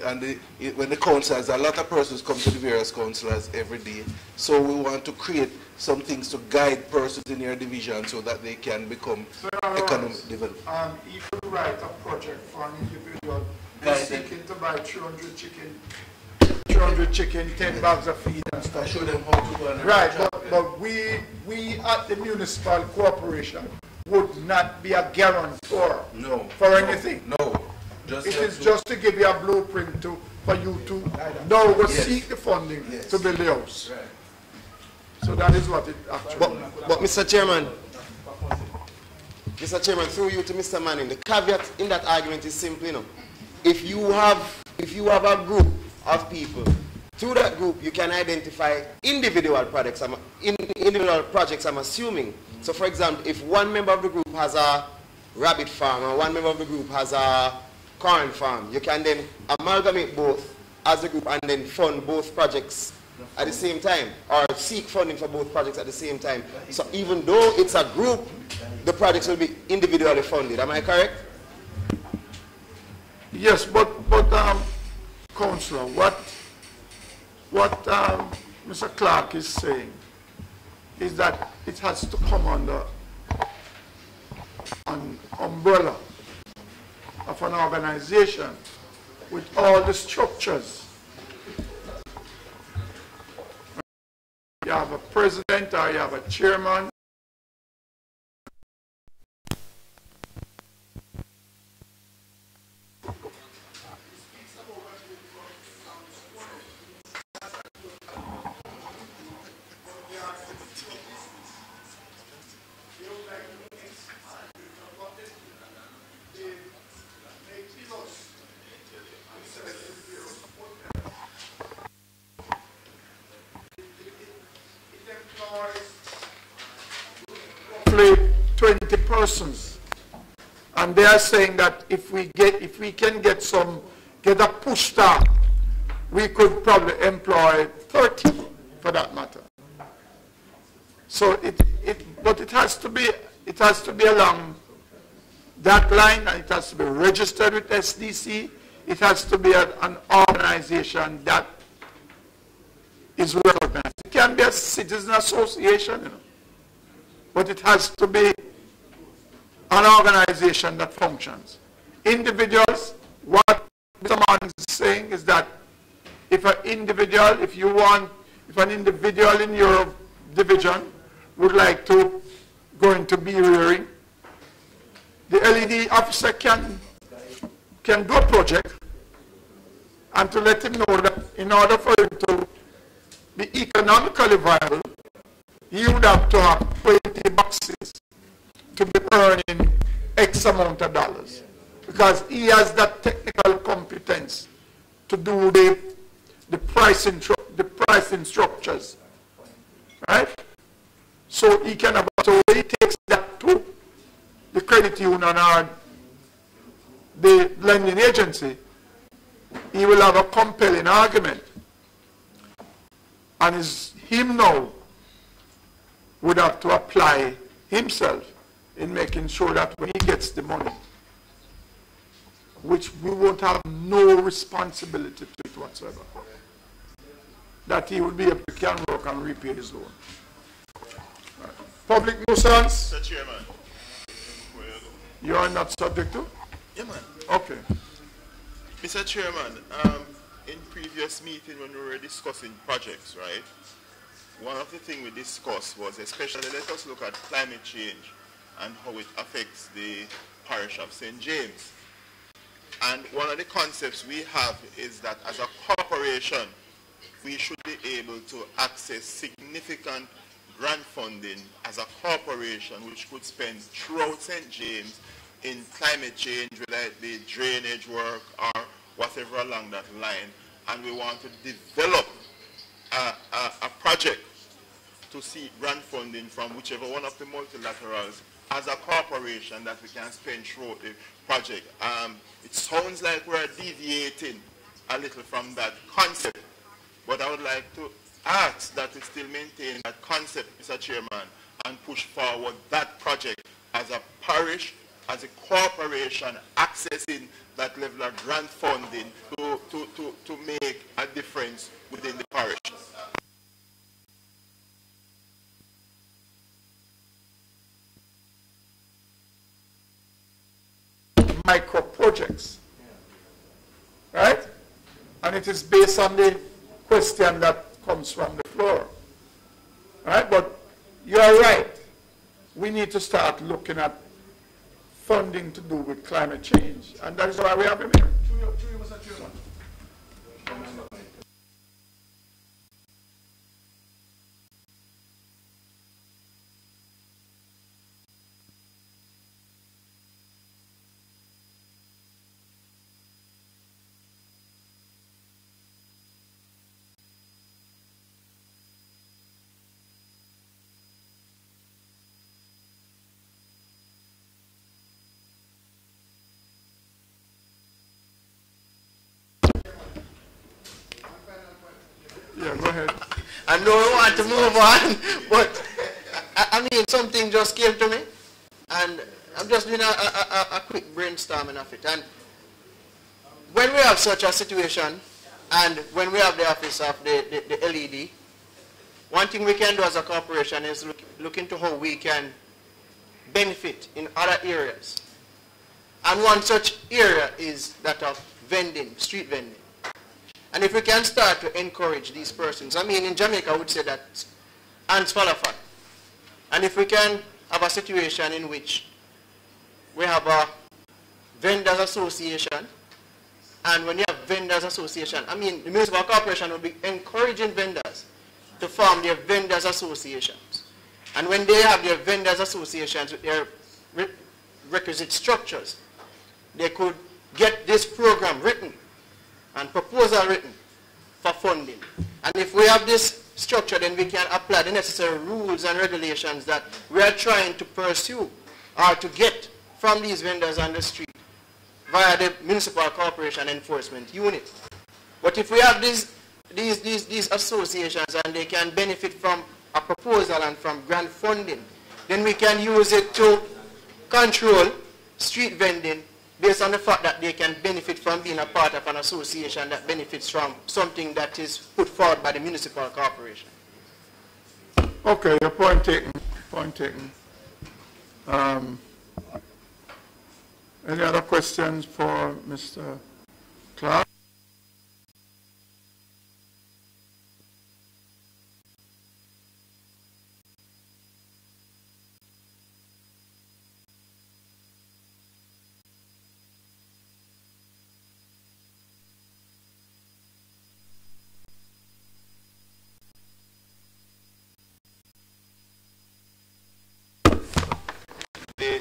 the councillors, a lot of persons come to the various councillors every day. So we want to create some things to guide persons in your division so that they can become economic development. You could write a project for an individual who's seeking to buy 300 chicken, 10 bags of feed and stuff. Show them how to go and right, but we at the municipal corporation would not be a guarantor for anything. No. It is just to give you a blueprint for you to now go seek the funding to build the house. Right. So that is what it actually But Mr. Chairman, through you to Mr. Manning, the caveat in that argument is simply, you know, if you have a group of people, through that group you can identify individual projects. I'm assuming. So, for example, if one member of the group has a rabbit farm and one member of the group has a corn farm, you can then amalgamate both as a group and then fund both projects at the same time, or seek funding for both projects at the same time. So even though it's a group, the projects will be individually funded. Am I correct? Yes, but Councillor, what Mr. Clark is saying is that it has to come under an umbrella of an organization with all the structures. You have a president or you have a chairman. Roughly 20 persons, and they are saying that if we can get a push start, we could probably employ 30 for that matter. So but it has to be along that line, and it has to be registered with SDC. It has to be an organization that is recognized. It can be a citizen association, you know, but it has to be an organization that functions. individuals, what Mr. Martin is saying is that if an individual, if an individual in your division would like to go into bee rearing, the LED officer can do a project and to let him know that in order for him to be economically viable, he would have to have 20 boxes to be earning X amount of dollars, because he has that technical competence to do the pricing structures, right? So he can have, so he takes that to the credit union or the lending agency, he will have a compelling argument, and him now would have to apply himself in making sure that when he gets the money, which we won't have no responsibility to it whatsoever, that he will be able to can work and repay his loan. Right. Public nuisance. Mr. Chairman. You are not subject to? Yeah, man. Okay. Mr. Chairman, in previous meeting when we were discussing projects, right, one of the things we discussed was especially let us look at climate change and how it affects the parish of St. James. And one of the concepts we have is that as a corporation, we should be able to access significant grant funding as a corporation which could spend throughout St. James in climate change, whether it be drainage work or whatever along that line. And we want to develop a project to seek grant funding from whichever one of the multilaterals as a corporation that we can spend throughout the project. It sounds like we're deviating a little from that concept, but I would like to ask that we still maintain that concept, Mr. Chairman, and push forward that project as a parish, as a corporation, accessing that level of grant funding to make a difference within the parish. Micro projects, right? And it is based on the question that comes from the floor, right? But you are right. We need to start looking at funding to do with climate change, and that is why we have him here. Yeah, go ahead. I know I want to move on, but I mean, something just came to me, and I'm just doing a quick brainstorming of it. And when we have such a situation, and when we have the office of the LED, one thing we can do as a corporation is look into how we can benefit in other areas. And one such area is that of vending, street vending. And if we can start to encourage these persons, I mean, in Jamaica, I would say that ants fall apart. And if we can have a situation in which we have a vendors association, and when you have vendors association, I mean, the municipal corporation will be encouraging vendors to form their vendors associations. And when they have their vendors associations with their requisite structures, they could get this program written and proposal written for funding. And if we have this structure, then we can apply the necessary rules and regulations that we are trying to pursue or to get from these vendors on the street via the Municipal Corporation Enforcement Unit. But if we have these associations and they can benefit from a proposal and from grant funding, then we can use it to control street vending based on the fact that they can benefit from being a part of an association that benefits from something that is put forward by the Municipal Corporation. Okay, your point taken. Point taken. Any other questions for Mr. Clark?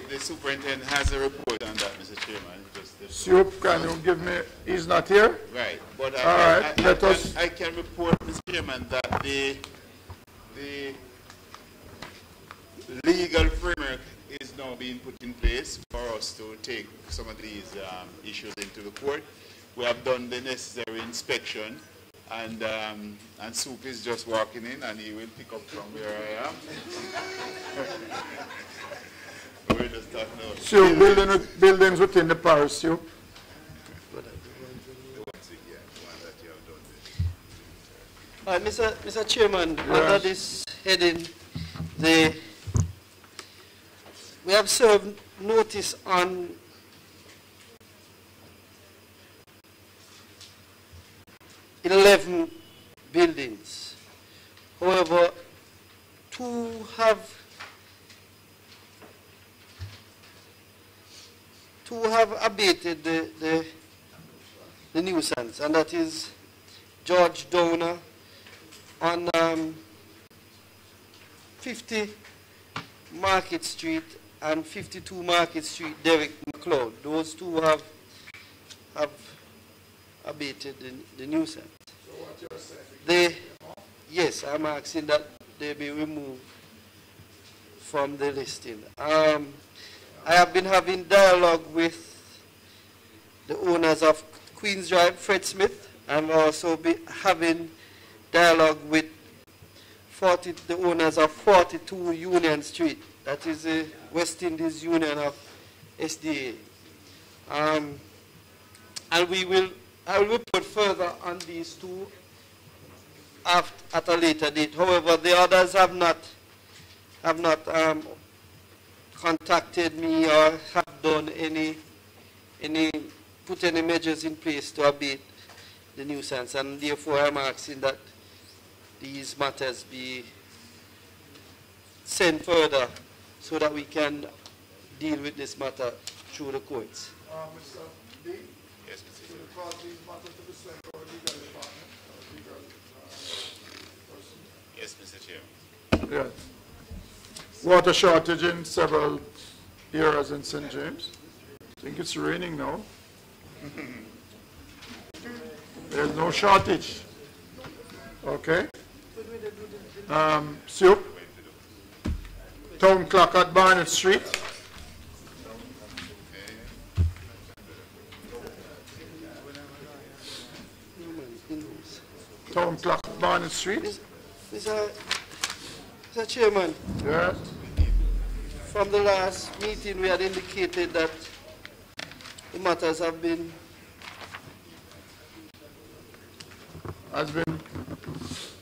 The superintendent has a report on that, Mr. Chairman. Soup, can you give me, he's not here? Right, but I can report, Mr. Chairman, that the legal framework is now being put in place for us to take some of these issues into the court. We have done the necessary inspection, and Soup is just walking in, and he will pick up from where I am. We're just talking about So buildings within the parish, Soup? Mr. Chairman, under this heading, we have served notice on buildings. However, two have abated the nuisance, and that is George Downer on 50 Market Street and 52 Market Street, Derrick McLeod. Those two have abated the nuisance. So what you're saying? Yes, I'm asking that they be removed from the listing. I have been having dialogue with the owners of Queens Drive, Fred Smith. I'm also having dialogue with the owners of 42 Union Street. That is the West Indies Union of SDA. And I will report further on these two at a later date. However, the others have not contacted me or have done put any measures in place to abate the nuisance, and therefore I'm asking that these matters be sent further so that we can deal with this matter through the courts. Mr. D? Yes, Mr. Will you cause these matters to be sent to our legal department? Yes, Mr. Chairman. Yes. Water shortage in several areas in St. James. I think it's raining now. There's no shortage. Okay. Soup. Town clock at Barnett Street. Town clock at Barnett Street. Mr. Chairman. Yes. From the last meeting, we had indicated that the matters have been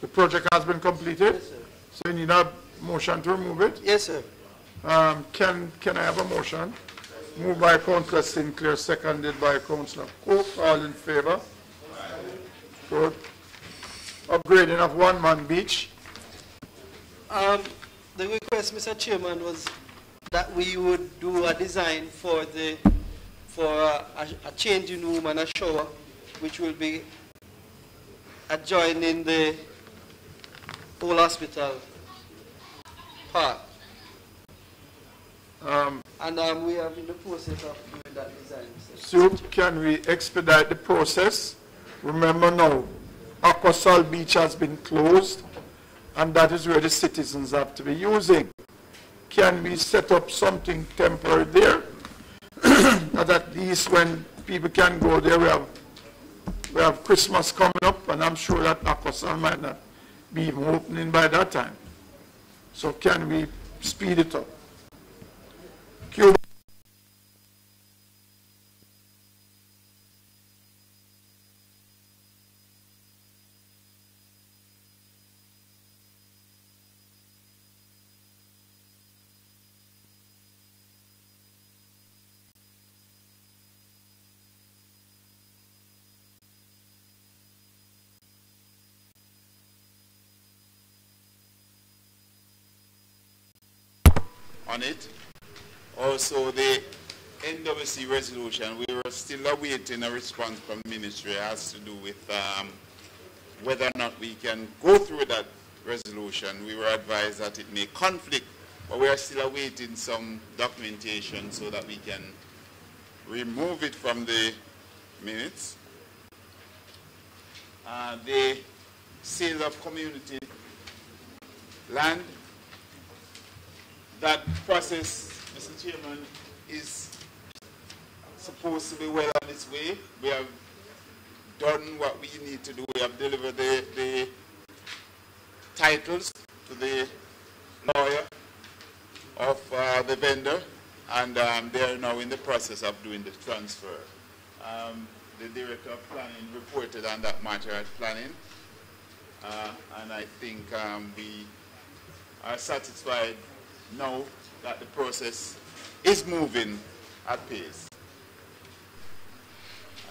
the project has been completed. Yes, sir. So you need a motion to remove it? Yes, sir. Can I have a motion? Moved by Councillor Sinclair, seconded by Councillor Cook. All in favor? Good. Upgrading of one-man beach. The request, Mr. Chairman, was that we would do a design for a changing room and a shower, which will be adjoining the whole hospital park. And we are in the process of doing that design. So can we expedite the process? Remember now, Aquasol Beach has been closed, and that is where the citizens have to be using. Can we set up something temporary there? That at least when people can go there, we have Christmas coming up, and I'm sure that Aquasol might not be even opening by that time. So can we speed it up? on it. Also, the NWC resolution, we were still awaiting a response from the ministry. It has to do with whether or not we can go through that resolution. We were advised that it may conflict, but we are still awaiting some documentation so that we can remove it from the minutes. The sale of community land, that process, Mr. Chairman, is supposed to be well on its way. We have done what we need to do. We have delivered the titles to the lawyer of the vendor, and they are now in the process of doing the transfer. The director of planning reported on that matter at planning, and I think we are satisfied now that the process is moving at pace.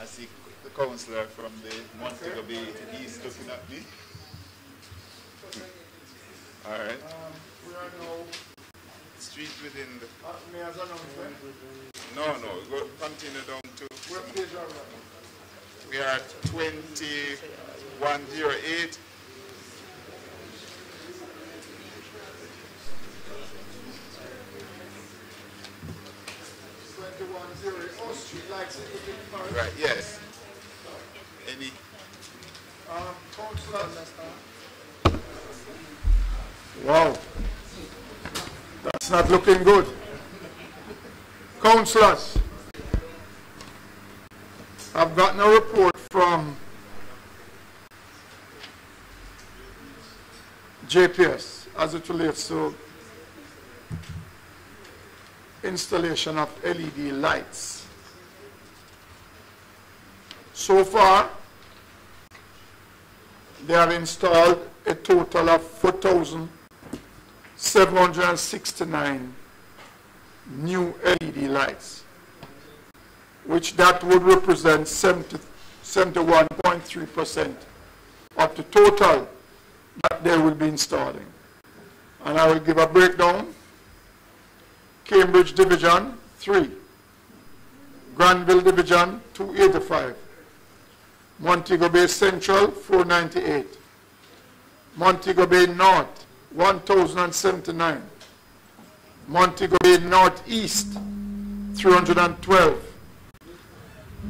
I see the councillor from the Montego Bay East looking at me. All right. We are now street within the... Mayor's announcement. No, go continue down to... Where page are we? We are at 2108. Right, yes. Any? Wow. That's not looking good. Councillors, I've gotten a report from JPS as it relates to installation of LED lights. So far, they have installed a total of 4,769 new LED lights, which that would represent 71.3% of the total that they will be installing. And I will give a breakdown. Cambridge Division, 3. Granville Division, 285. Montego Bay Central, 498. Montego Bay North, 1,079. Montego Bay Northeast, 312.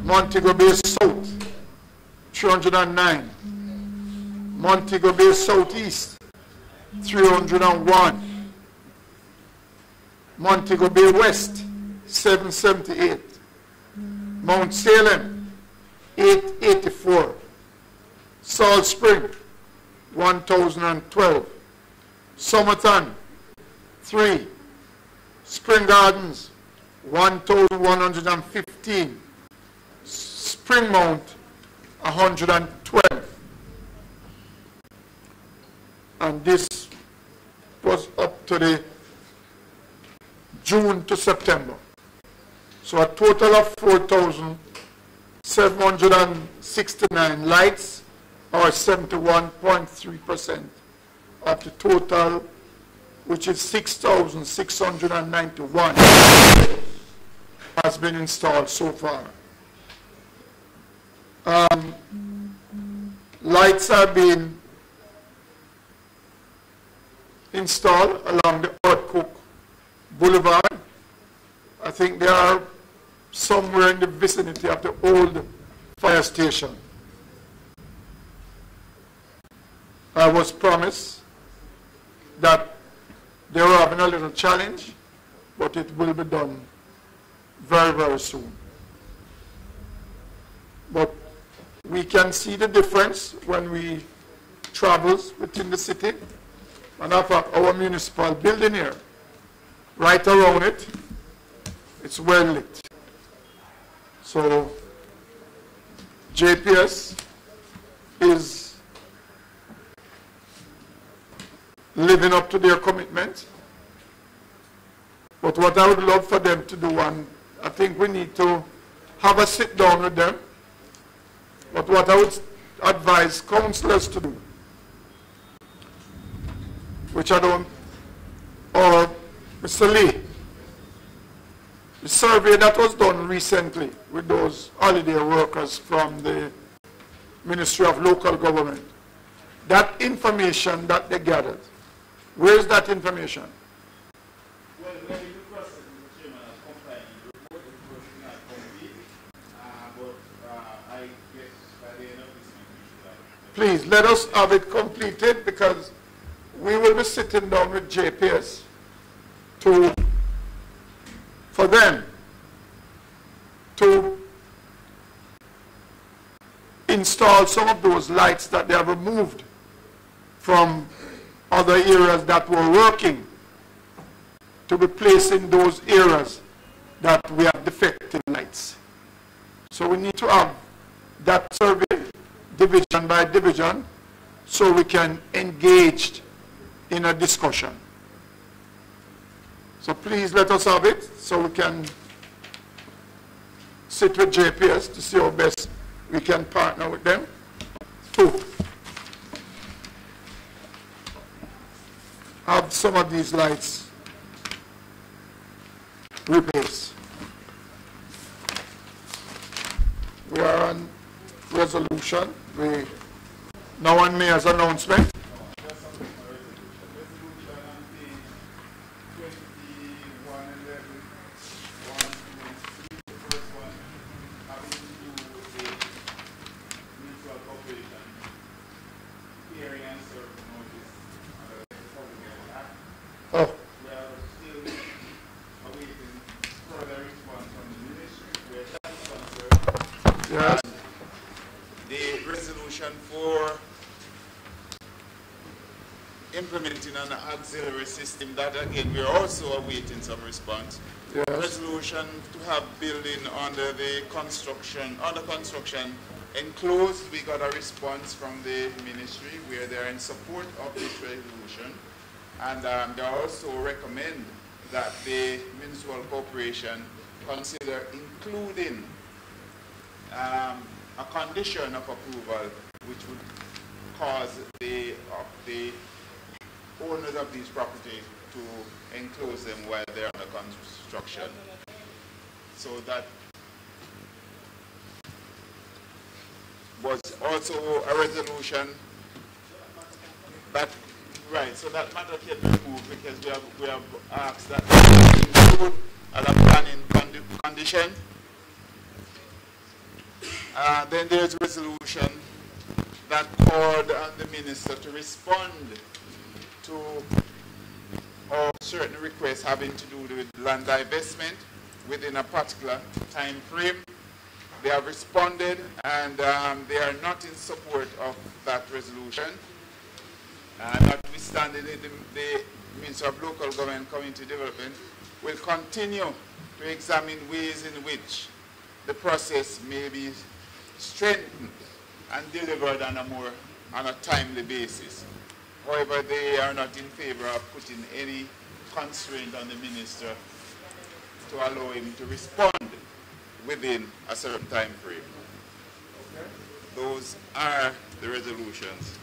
Montego Bay South, 309. Montego Bay Southeast, 301. Montego Bay West, 778. Mount Salem, 884. Salt Spring, 1,012. Somerton, 3. Spring Gardens, 1,115. Springmount, 112. And this was up to the June to September. So a total of 4,769 lights, or 71.3% of the total, which is 6,691, has been installed so far. Lights are being installed along the Old Cook Boulevard. I think they are somewhere in the vicinity of the old fire station. I was promised that they were having a little challenge, but it will be done very, very soon. But we can see the difference when we travel within the city. And in fact, our municipal building here, right around it, it's well lit. So JPS is living up to their commitment. But what I would love for them to do, and I think we need to have a sit down with them, but what I would advise councillors to do, which I don't, or Mr. Lee, the survey that was done recently with those holiday workers from the Ministry of Local Government, that information that they gathered, where is that information? Well, let me process the chairman as compliant report. It was not complete, but I guess by the end of this meeting, Please, let us have it completed because we will be sitting down with JPS for them to install some of those lights that they have removed from other areas that were working, to be placed in those areas that we have defective lights. So we need to have that survey division by division so we can engage in a discussion. So please let us have it so we can sit with JPS to see how best we can partner with them to have some of these lights replaced. We are on resolution. We now on Mayor's announcement. Oh. We are still awaiting further response from the ministry where that is concerned. Yes. The resolution for implementing an auxiliary system, that again we are also awaiting some response. Yes. Resolution to have building under construction enclosed, we got a response from the ministry where they are in support of this resolution. And they also recommend that the municipal corporation consider including a condition of approval which would cause the owners of these properties to enclose them while they're under construction. So that was also a resolution that. Right, so that matter can be removed because we have asked that include as a planning condition. Then there's a resolution that called on the minister to respond to certain requests having to do with land divestment within a particular time frame. They have responded and they are not in support of that resolution. Notwithstanding the Ministry of Local Government and Community Development will continue to examine ways in which the process may be strengthened and delivered on a timely basis. However, they are not in favor of putting any constraint on the minister to allow him to respond within a certain time frame. Okay. Those are the resolutions.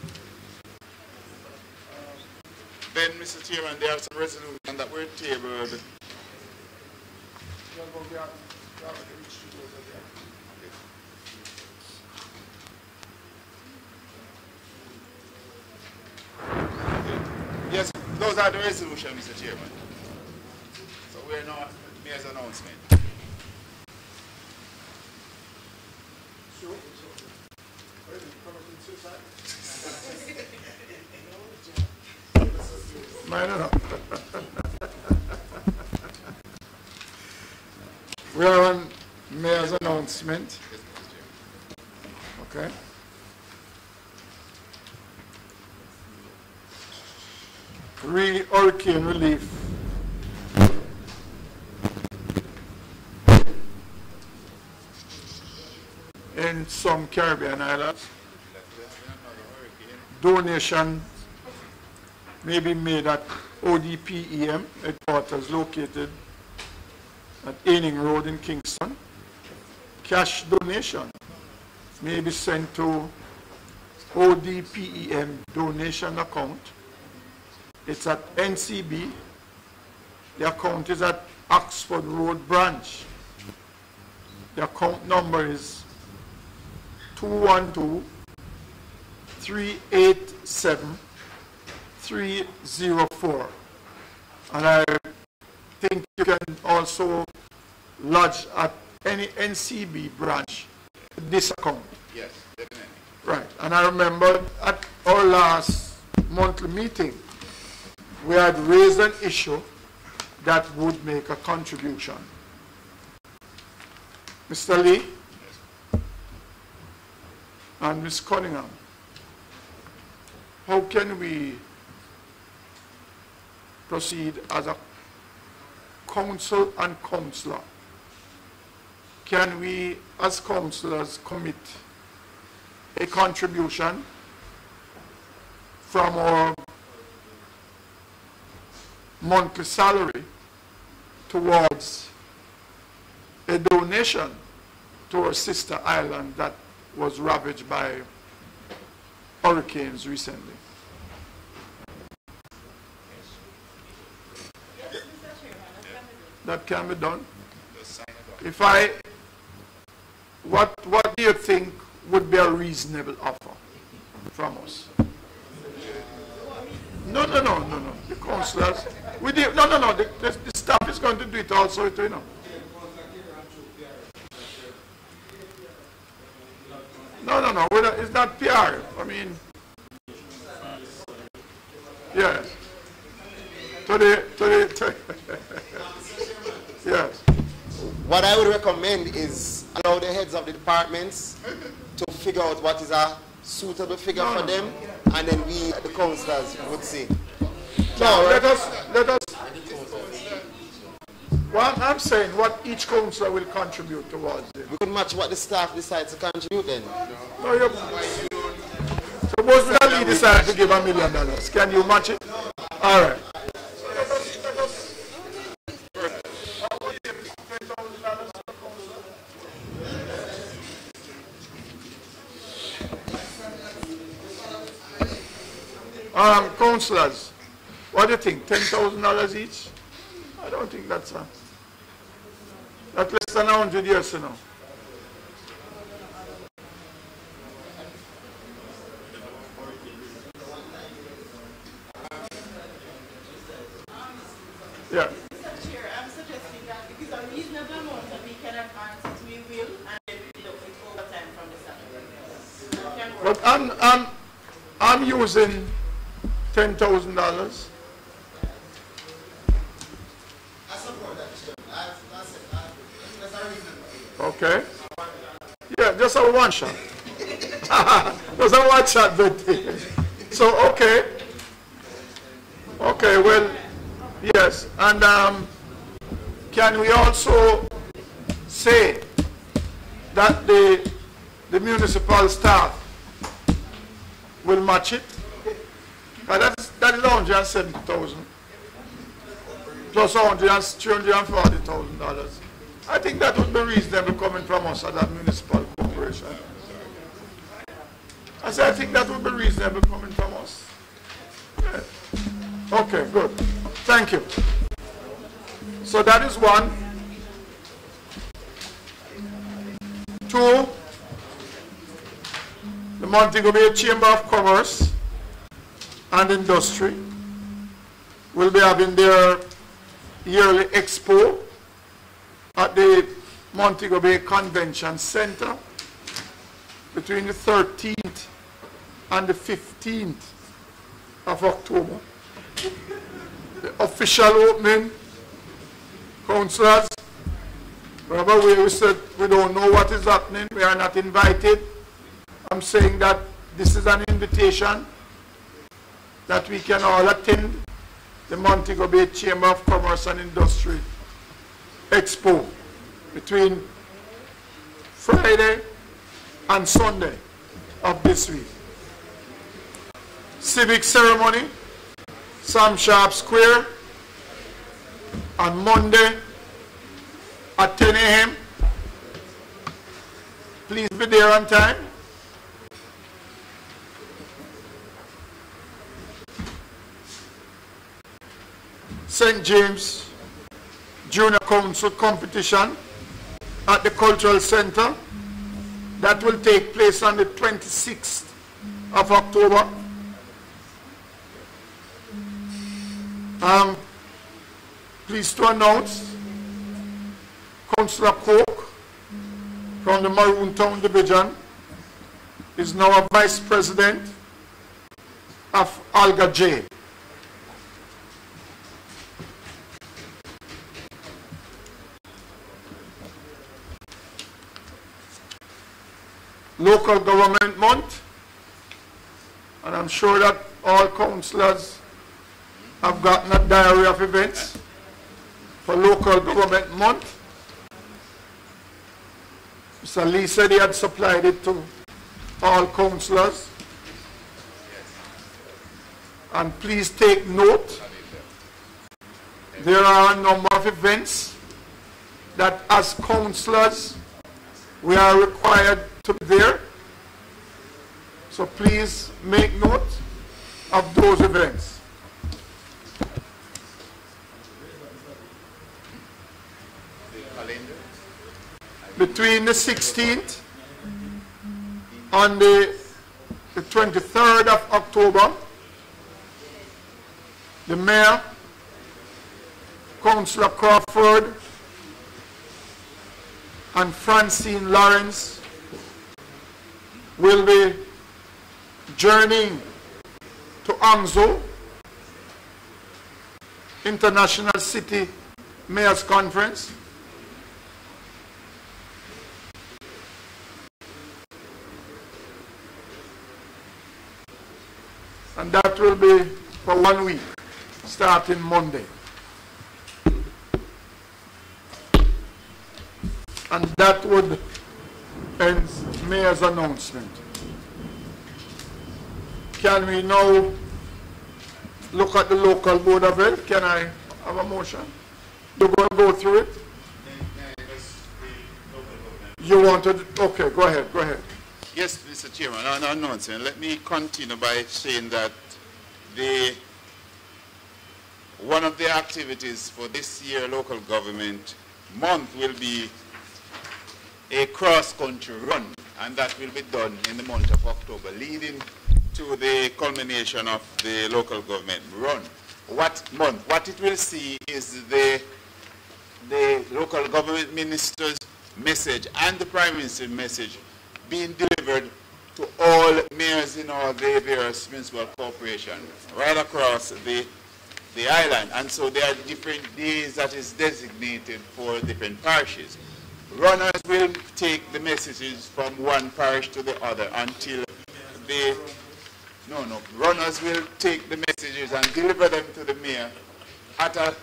Then, Mr. Chairman, there are some resolutions that were tabled. Yes, those are the resolutions, Mr. Chairman. So we're now at the Mayor's announcement. We are on Mayor's announcement. Okay. Hurricane relief. In some Caribbean islands. Donation may be made at ODPEM headquarters located at Aining Road in Kingston. Cash donation may be sent to ODPEM donation account. It's at NCB The account is at Oxford Road branch. The account number is 212-387-304. And I think you can also lodge at any NCB branch this account. Yes, definitely. Right. And I remember at our last monthly meeting, we had raised an issue that would make a contribution. Mr. Lee and Ms. Cunningham, how can we proceed as a council and councillor? Can we, as councillors, commit a contribution from our monthly salary towards a donation to our sister island that was ravaged by hurricanes recently? That can be done. If what do you think would be a reasonable offer from us? No. The councillors, the staff is going to do it also, you know. No, it's not PR. I mean, yes. Yes. What I would recommend is allow the heads of the departments to figure out what is a suitable figure for them, and then we, the councillors, would see. No, let us. Well, I'm saying what each councillor will contribute towards it. We could match what the staff decides to contribute then. No, suppose that we decide to give $1 million. Can you match it? All right. Councillors, what do you think? $10,000 each? I don't think that's less than 100 years, you know. Yeah. Mr. Chair, I'm suggesting that if it's a reasonable amount that we can advance it, we will, and then we look at overtime from the salary. But I'm using $10,000. Okay. Yeah, just a one shot. Just a one shot birthday. So okay. Okay, well, yes. And can we also say that the municipal staff will match it? That is $170,000 plus $340,000. I think that would be reasonable coming from us at that municipal corporation. I said I think that would be reasonable coming from us. Yeah. Okay, good. Thank you. So that is one. Two, the Montego Bay Chamber of Commerce and Industry will be having their yearly expo at the Montego Bay Convention Center between the 13th and the 15th of October. The official opening, councillors, remember we said we don't know what is happening, we are not invited. I'm saying that this is an invitation that we can all attend the Montego Bay Chamber of Commerce and Industry Expo between Friday and Sunday of this week. Civic ceremony, Sam Sharp Square, on Monday at 10 a.m. Please be there on time. St. James Junior Council competition at the Cultural Center. That will take place on the 26th of October. Pleased to announce Councillor Coke from the Maroon Town Division is now a Vice President of Alga J. Local Government Month, and I'm sure that all councillors have gotten a diary of events for Local Government Month. Mr. Lee said he had supplied it to all councillors. And please take note, there are a number of events that as councillors we are required to be there. So please make note of those events. Between the 16th and the 23rd of October, the Mayor, Councillor Crawford, and Francine Lawrence will be journeying to Angzo International City Mayors Conference. And that will be for 1 week, starting Monday. And that would end Mayor's announcement. Can we now look at the local board of health? Can I have a motion? You're going to go through it? You wanted, okay, go ahead, go ahead. Yes, Mr. Chairman, on announcement, let me continue by saying that one of the activities for this year local government month will be a cross-country run, and that will be done in the month of October, leading to the culmination of the local government run. What it will see is the local government minister's message and the Prime Minister's message being delivered to all mayors in all the various municipal corporations right across the island. And so there are different days that is designated for different parishes. Runners will take the messages from one parish to the other until they, runners will take the messages and deliver them to the mayor at a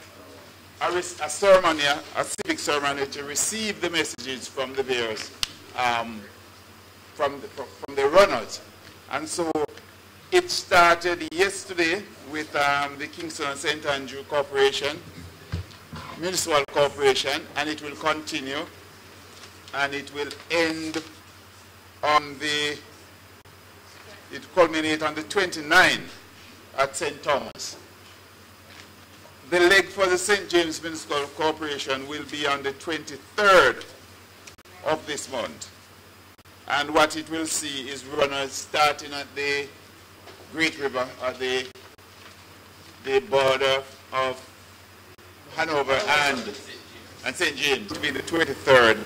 ceremony, a civic ceremony to receive the messages from the various, from the runners. And so it started yesterday with the Kingston and St. Andrew Corporation, Municipal Corporation, and it will continue. And it will end on it culminates on the 29th at St. Thomas. The leg for the St. James Municipal Corporation will be on the 23rd of this month. And what it will see is runners starting at the Great River, at the border of Hanover and St. James, to be the 23rd.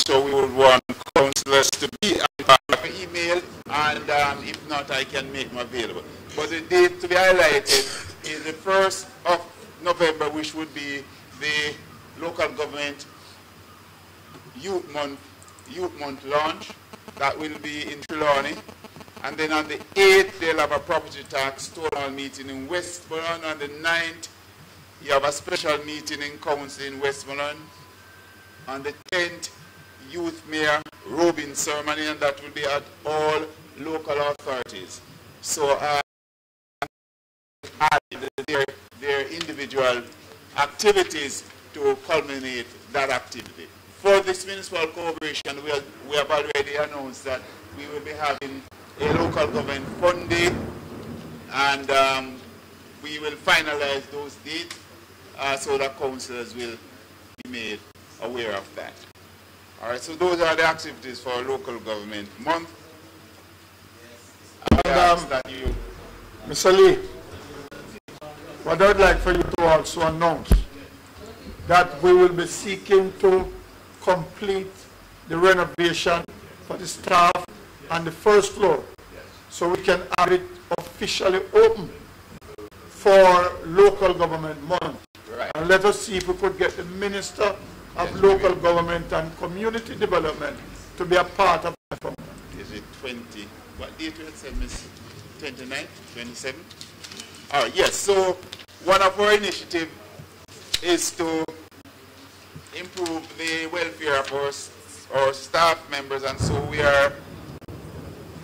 So we would want councillors to be on email, and if not, I can make them available. But the date to be highlighted is the 1st of November, which would be the local government Youth Month launch. That will be in Trelawney. And then on the 8th, they'll have a property tax town hall meeting in Westmoreland. On the 9th, you have a special meeting in council in Westmoreland. On the 10th, Youth Mayor robing ceremony, and that will be at all local authorities. So their individual activities to culminate that activity. For this municipal corporation, we have already announced that we will be having a local government fund day, and we will finalize those dates so that councillors will be made aware of that. All right, so those are the activities for local government month. Mr. Lee, what I would like for you to also announce that we will be seeking to complete the renovation for the staff on the first floor, so we can have it officially open for local government month. Right. And let us see if we could get the Minister of Local Government and Community Development to be a part of that program. Is it 20? What date we had said, Miss? 29, 27? All right, yes. So one of our initiatives is to improve the welfare of our staff members, and so we are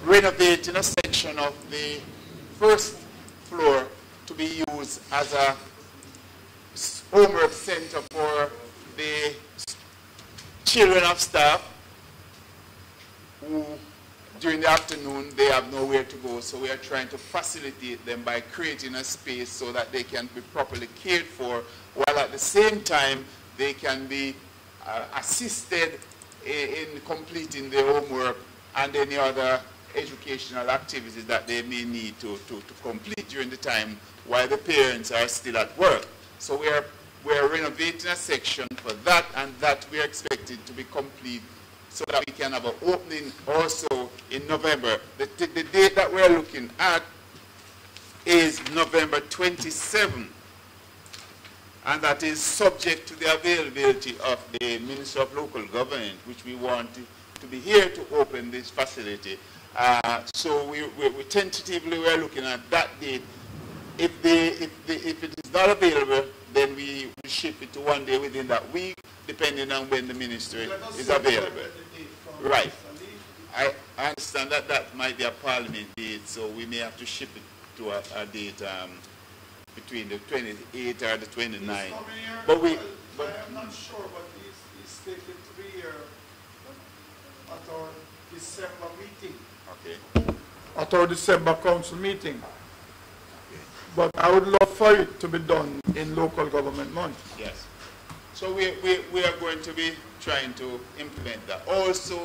renovating a section of the first floor to be used as a homework center for the children of staff who during the afternoon they have nowhere to go, so we are trying to facilitate them by creating a space so that they can be properly cared for, while at the same time they can be assisted in completing their homework and any other educational activities that they may need to complete during the time while the parents are still at work. So we are renovating a section for that, and that we are expected to be complete so that we can have an opening also in November. The date that we are looking at is November 27th, and that is subject to the availability of the Minister of Local Government, which we want to be here to open this facility. So we tentatively we are looking at that date. If it is not available, then we will ship it to one day within that week, depending on when the ministry is available. Right. I understand that that might be a parliament date, so we may have to ship it to a date between the 28th or the 29th. But I am not sure, but he's stated to be here at our December meeting. Okay. At our December council meeting. But I would love for it to be done in local government month. Yes. So we are going to be trying to implement that. Also,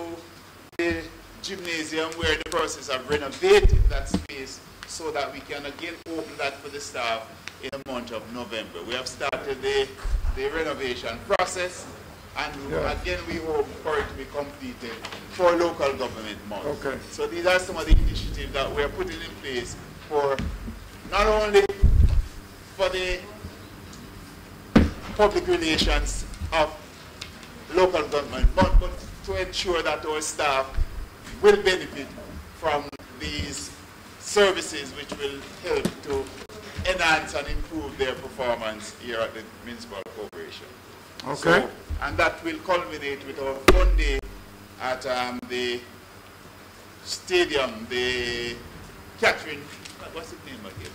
the gymnasium, we're in the process of renovating that space so that we can again open that for the staff in the month of November. We have started the renovation process, and again we hope for it to be completed for local government month. Okay. So these are some of the initiatives that we're putting in place for not only for the public relations of local government, but to ensure that our staff will benefit from these services, which will help to enhance and improve their performance here at the Municipal Corporation. Okay. So, and that will culminate with our fun day at the stadium, the Catherine, what's the name again?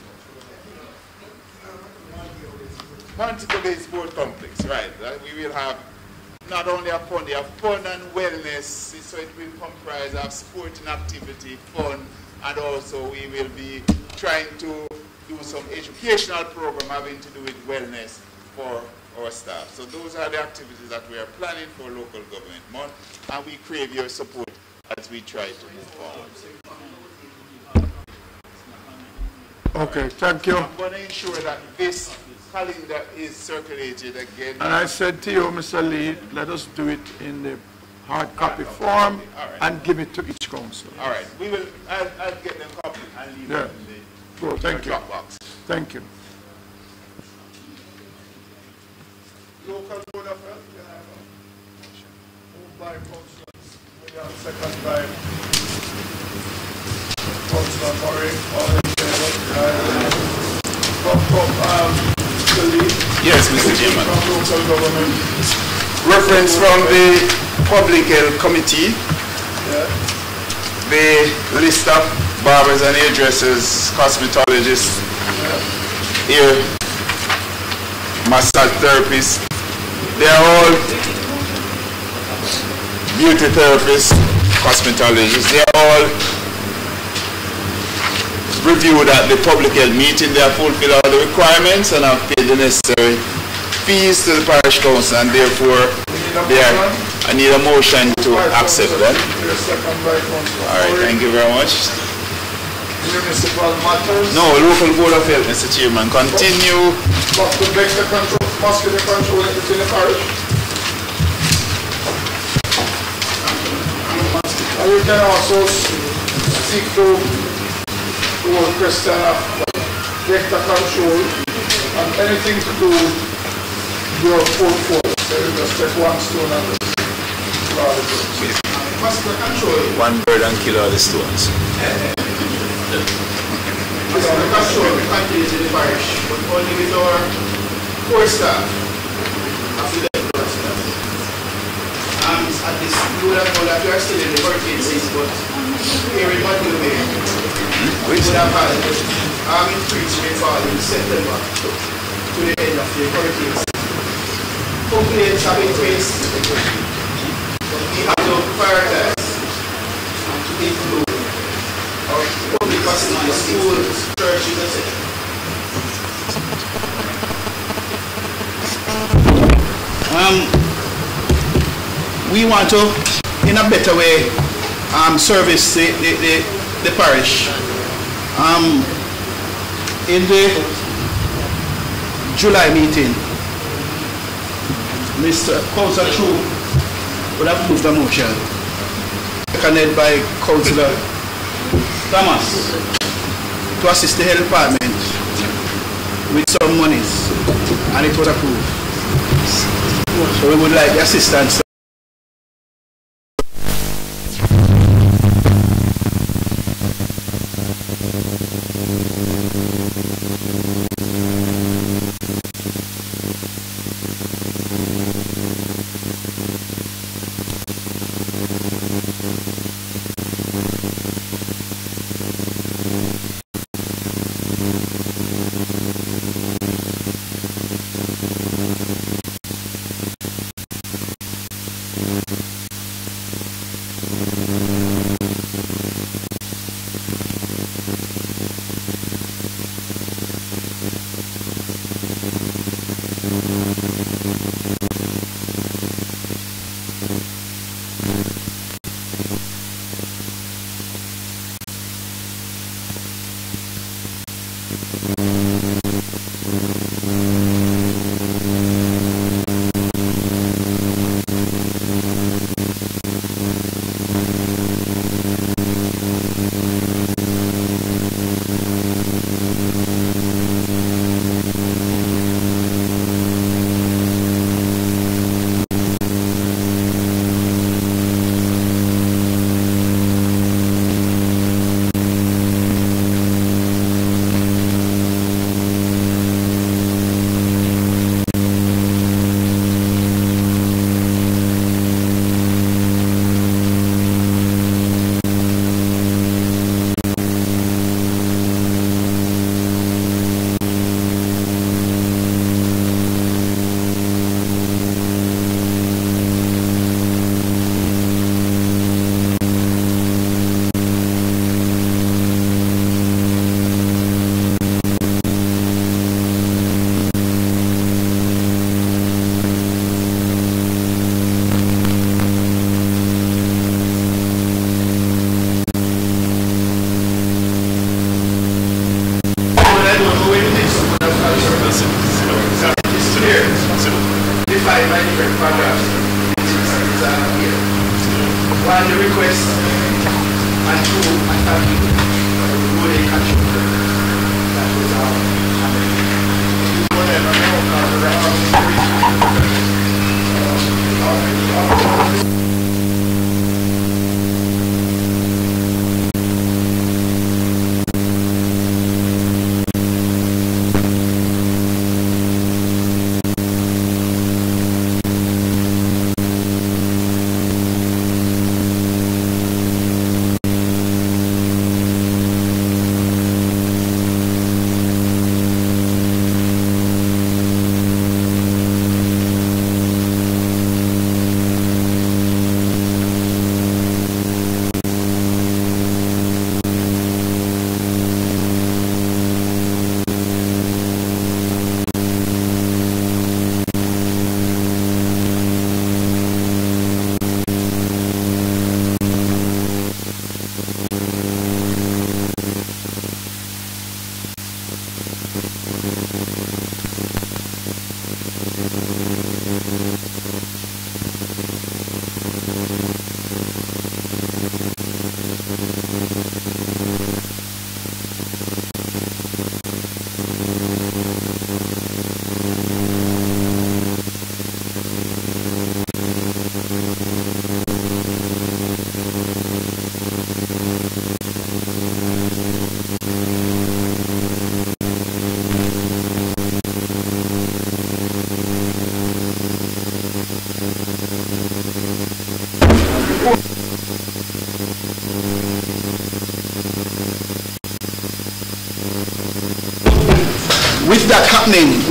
Municipal Sport Complex, right. We will have not only a fun day, a fun and wellness, so it will comprise of sporting activity, fun, and also we will be trying to do some educational program having to do with wellness for our staff. So those are the activities that we are planning for local government month, and we crave your support as we try to move forward. Okay, thank you. I'm going to ensure that this calendar is circulated again. And I said to you, Mr. Lee, let us do it in the hard copy form and give it to each council. All right, we will. I'll get them copy and leave it in the Good, thank you. Dropbox. Thank you. Local Board of Health, can I have a moved by Councillor, second by Councillor Murray, all in favor? Yes, Mr. Chairman. From local government. Reference from the Public Health Committee, the list of barbers and hairdressers, cosmetologists, ear massage therapists, they are all beauty therapists, cosmetologists, they are all reviewed at the public health meeting. They have fulfilled all the requirements and have paid the necessary fees to the parish council, and therefore I need a motion to accept that. All right, thank you very much. Municipal matters. No, local board of health, Mr. Chairman. Continue. Mosquito control within the parish. And you can also seek to question of vector control and anything to do with your portfolio. So you just take one stone and kill all the stones. Mosquito control. One bird and kill all the stones. Mosquito control continues in the parish, but only with our core staff. At this, you would have known that we are still in the hurricane season, but here in Montego Bay, we would have had increased rainfall in September to the end of the hurricane season. Complaints have increased, but we have to prioritize and to include our public facilities, schools, churches, etc. We want to, in a better way, service the parish. In the July meeting, Mr. Councillor Chu would have moved a motion, seconded by Councillor Thomas, to assist the health department with some monies, and it was approved. So we would like the assistance.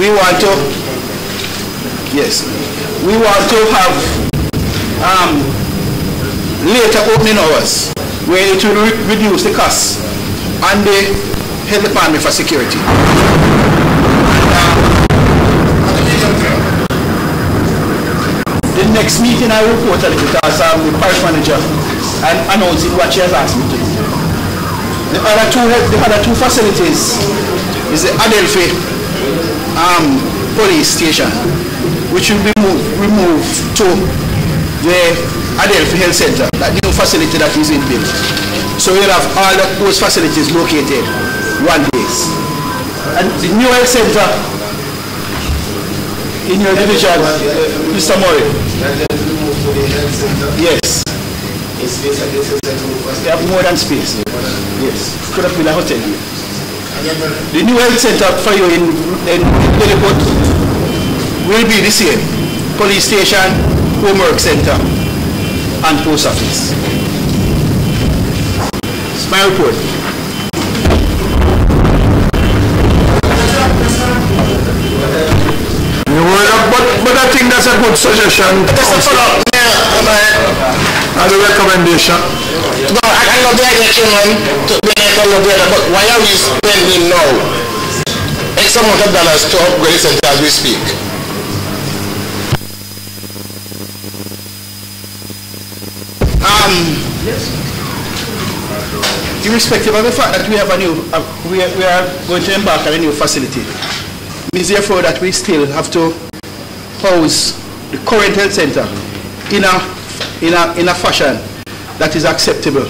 we want to, yes, we want to have later opening hours where it will reduce the costs and the health department for security. The next meeting I will report on it because the parish manager and announcing what she has asked me to do. The other two facilities is the Adelphi police station, which will be removed to the Adelphi Health Center, that new facility that is being built. So we'll have all those facilities located one place. And the new health center in your division, Mr. Murray. Yes. They have more than space. Yes. Could have been a hotel here. The new health center for you in Lilliput will be the same. Police station, homework center, and post office. It's my report. But I think that's a good suggestion. Just a follow-up. And the recommendation. No, I love the idea, Chairman, to be but why are we spending now X amount of dollars to upgrade the center as we speak? Irrespective of the fact that we have a new, we are going to embark on a new facility, means therefore that we still have to house the current health center in a fashion that is acceptable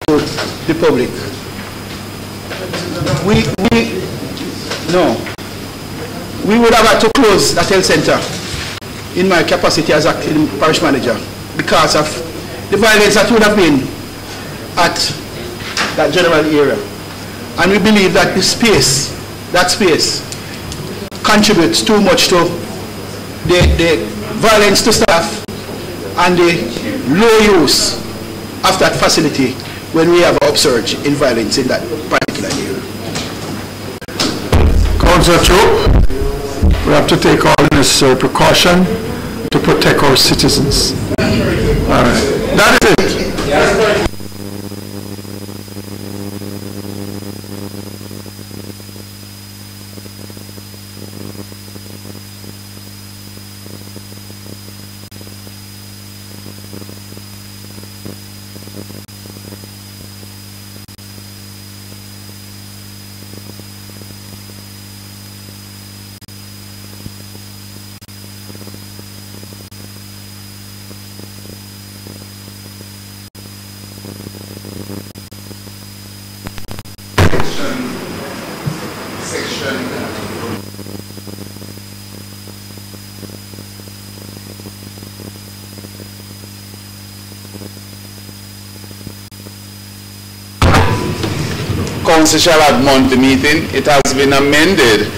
to the public. We would have had to close that health center in my capacity as acting parish manager because of the violence that would have been at that general area. And we believe that the space, that space, contributes too much to the violence to staff and the low use of that facility when we have an upsurge in violence in that particular area. Councillor Troop, we have to take all necessary precaution to protect our citizens. All right. That is it. Council shall have monthly meeting. It has been amended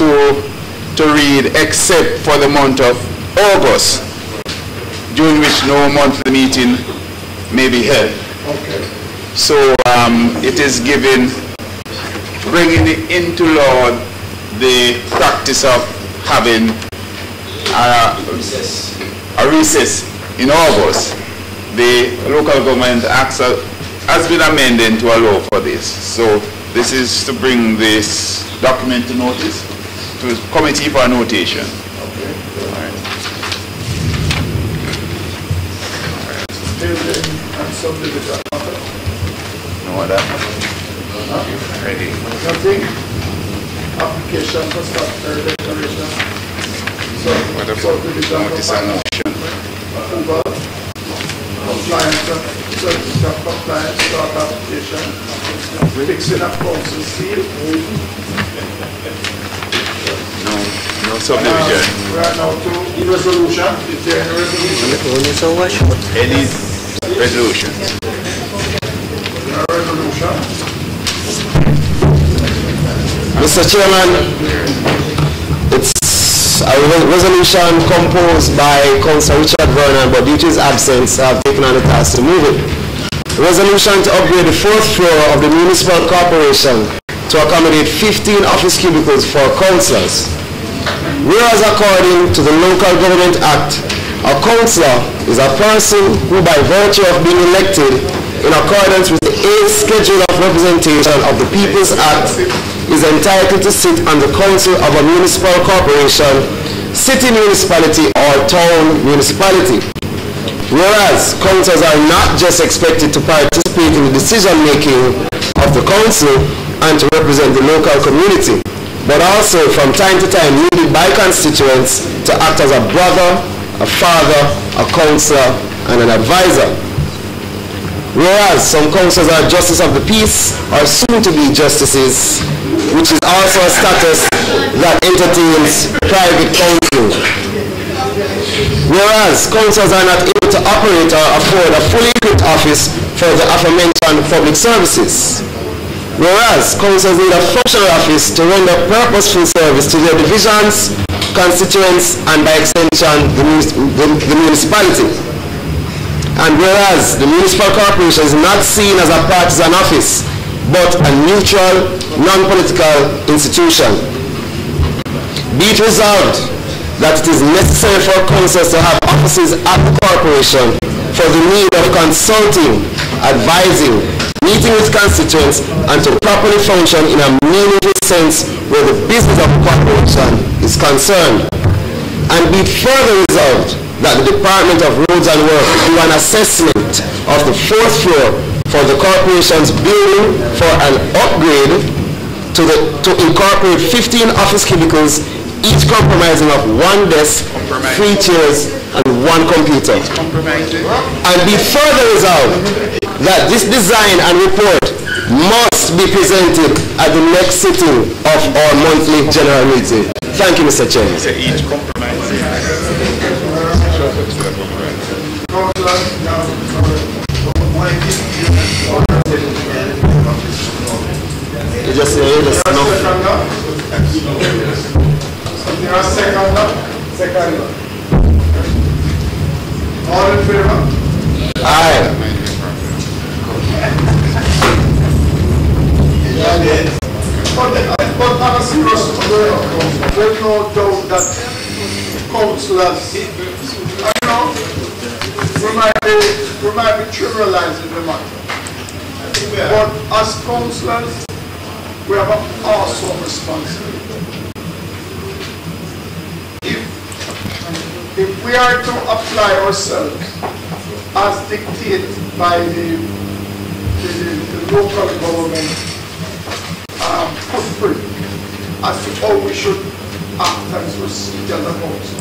to read except for the month of August, during which no monthly meeting may be held. Okay. So it is bringing into law the practice of having a recess in August. The local government acts has been amended to allow for this. So this is to bring this document to notice, to the committee for notation. Okay. All right. No other? Ready. Nothing? Application for statutory declaration. What about notice and motion? Approval. Compliance, certificate of compliance, start application. Fixing of council seal. No subdivision. We are now to the resolution. Is there any resolution? Any resolution? Resolution. Mr. Chairman, it's a resolution composed by Councillor Richard Vernon, but due to his absence, I have taken on the task to move it. Resolution to upgrade the 4th floor of the Municipal Corporation to accommodate 15 office cubicles for councillors. Whereas according to the Local Government Act, a councillor is a person who by virtue of being elected in accordance with the 8th Schedule of Representation of the People's Act is entitled to sit on the council of a municipal corporation, city municipality or town municipality. Whereas councillors are not just expected to participate in the decision making of the council and to represent the local community, but also from time to time needed by constituents to act as a brother, a father, a councillor, and an advisor. Whereas some councillors are justice of the peace or soon to be justices, which is also a status that entertains private counsel. Whereas councillors are not able to operate or afford a fully equipped office for the aforementioned public services. Whereas councillors need a functional office to render purposeful service to their divisions, constituents, and by extension the municipality. And whereas the municipal corporation is not seen as a partisan office, but a neutral, non-political institution. Be it resolved that it is necessary for councillors to have offices at the corporation for the need of consulting, advising, meeting with constituents, and to properly function in a meaningful sense where the business of the corporation is concerned. And be it further resolved that the Department of Roads and Works do an assessment of the 4th floor for the corporation's building for an upgrade to incorporate 15 office cubicles, each comprising of 1 desk, 3 chairs, and 1 computer. And be further resolved that this design and report must be presented at the next sitting of our monthly general meeting. Thank you, Mr. Chairman. Each compromising. You just say, you just know. There are second. All in favor? Aye. But on a serious note, there's no doubt that councillors, we might be trivializing the matter. But as councillors, we have an awesome responsibility. If we are to apply ourselves as dictated by the local government footprint as to how we should act and proceed as a council,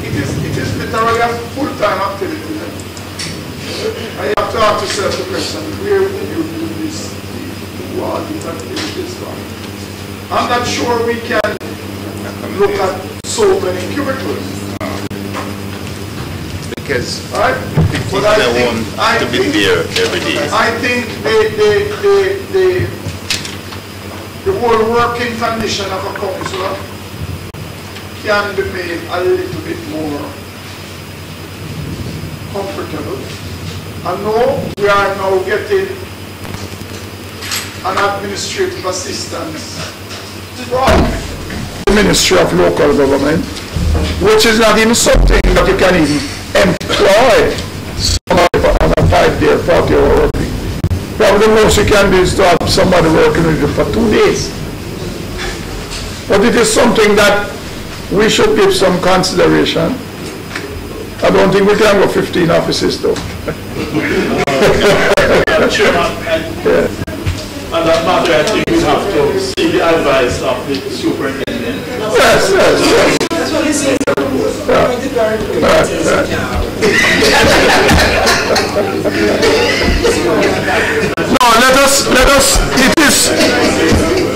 it is literally a full-time activity. And you have to ask yourself the question, where would you do this, do all these activities from? I'm not sure we can look at so many cubicles. Because right? people want to be there every day. I think the whole working condition of a councillor can be made a little bit more comfortable. I know we are now getting an administrative assistance from the Ministry of Local Government, which is not even something that you can even employ somebody on a 5-day, 40-hour work week. Probably the most you can do is to have somebody working with you for 2 days. But it is something that we should give some consideration. I don't think we can go 15 offices though. Chairman, on that matter, I think we have to see the advice of the superintendent. Yes. That's what he says. No, let us, it is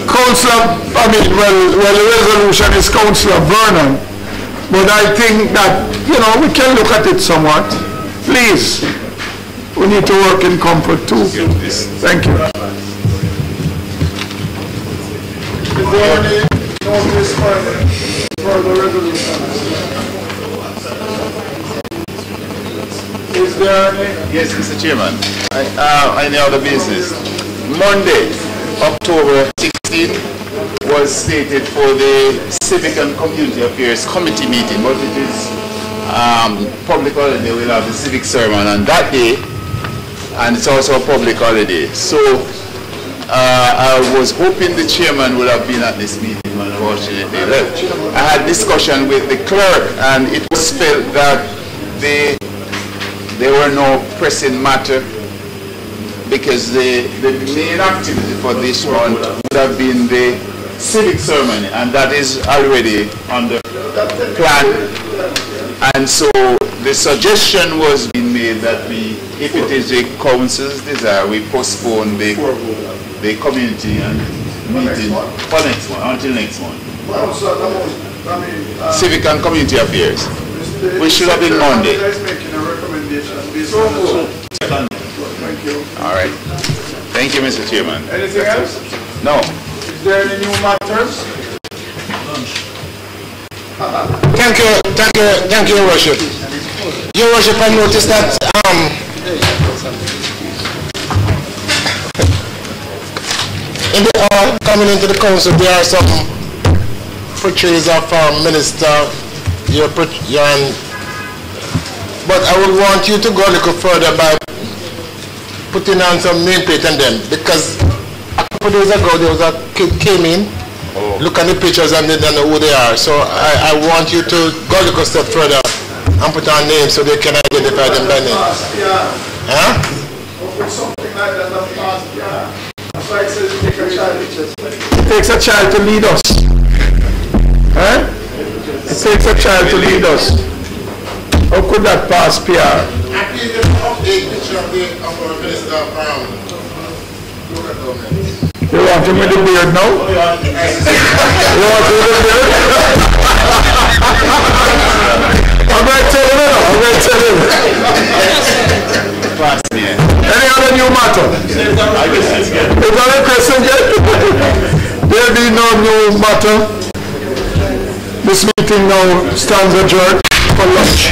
Councillor, the resolution is Councillor Vernon, but I think that, we can look at it somewhat. Please, we need to work in comfort too. Thank you. Is there any notice for the resolution? Is there any? Yes, Mr. Chairman. Any other business? Monday, October 16th, was stated for the Civic and Community Affairs Committee meeting, but it is public holiday. We'll have the civic sermon on that day, and it's also a public holiday. So I was hoping the chairman would have been at this meeting, but unfortunately he left. I had discussion with the clerk, and it was felt that there were no pressing matter, because the main activity for this month would have been the civic ceremony, and that is already on the plan. And so the suggestion was being made that we, if it is the council's desire, we postpone the community and meeting for next month, until next month. Civic and Community Affairs. We should have been Monday. Thank you. All right. Thank you, Mr. Chairman. Anything else? No. Is there any new matters? Thank you, Your Worship. Your Worship, I noticed that in the coming into the council, there are some portraits of Minister. But I would want you to go a little further by putting on some nameplate on them, because a couple of days ago there was a kid came in, look at the pictures and they don't know who they are. So I want you to go a little step further and put on names so they can identify them by name. Huh? Something like that, that's why it says it takes a child to lead us. Huh? It takes a child to lead us. How could that pass PR? I please update picture of our minister of You want him with the beard now? You want him with the beard? I'm going to tell him now. I'm going to tell him. Any other new matter? Is that a question yet? There be no new matter. This meeting now stands adjourned for lunch.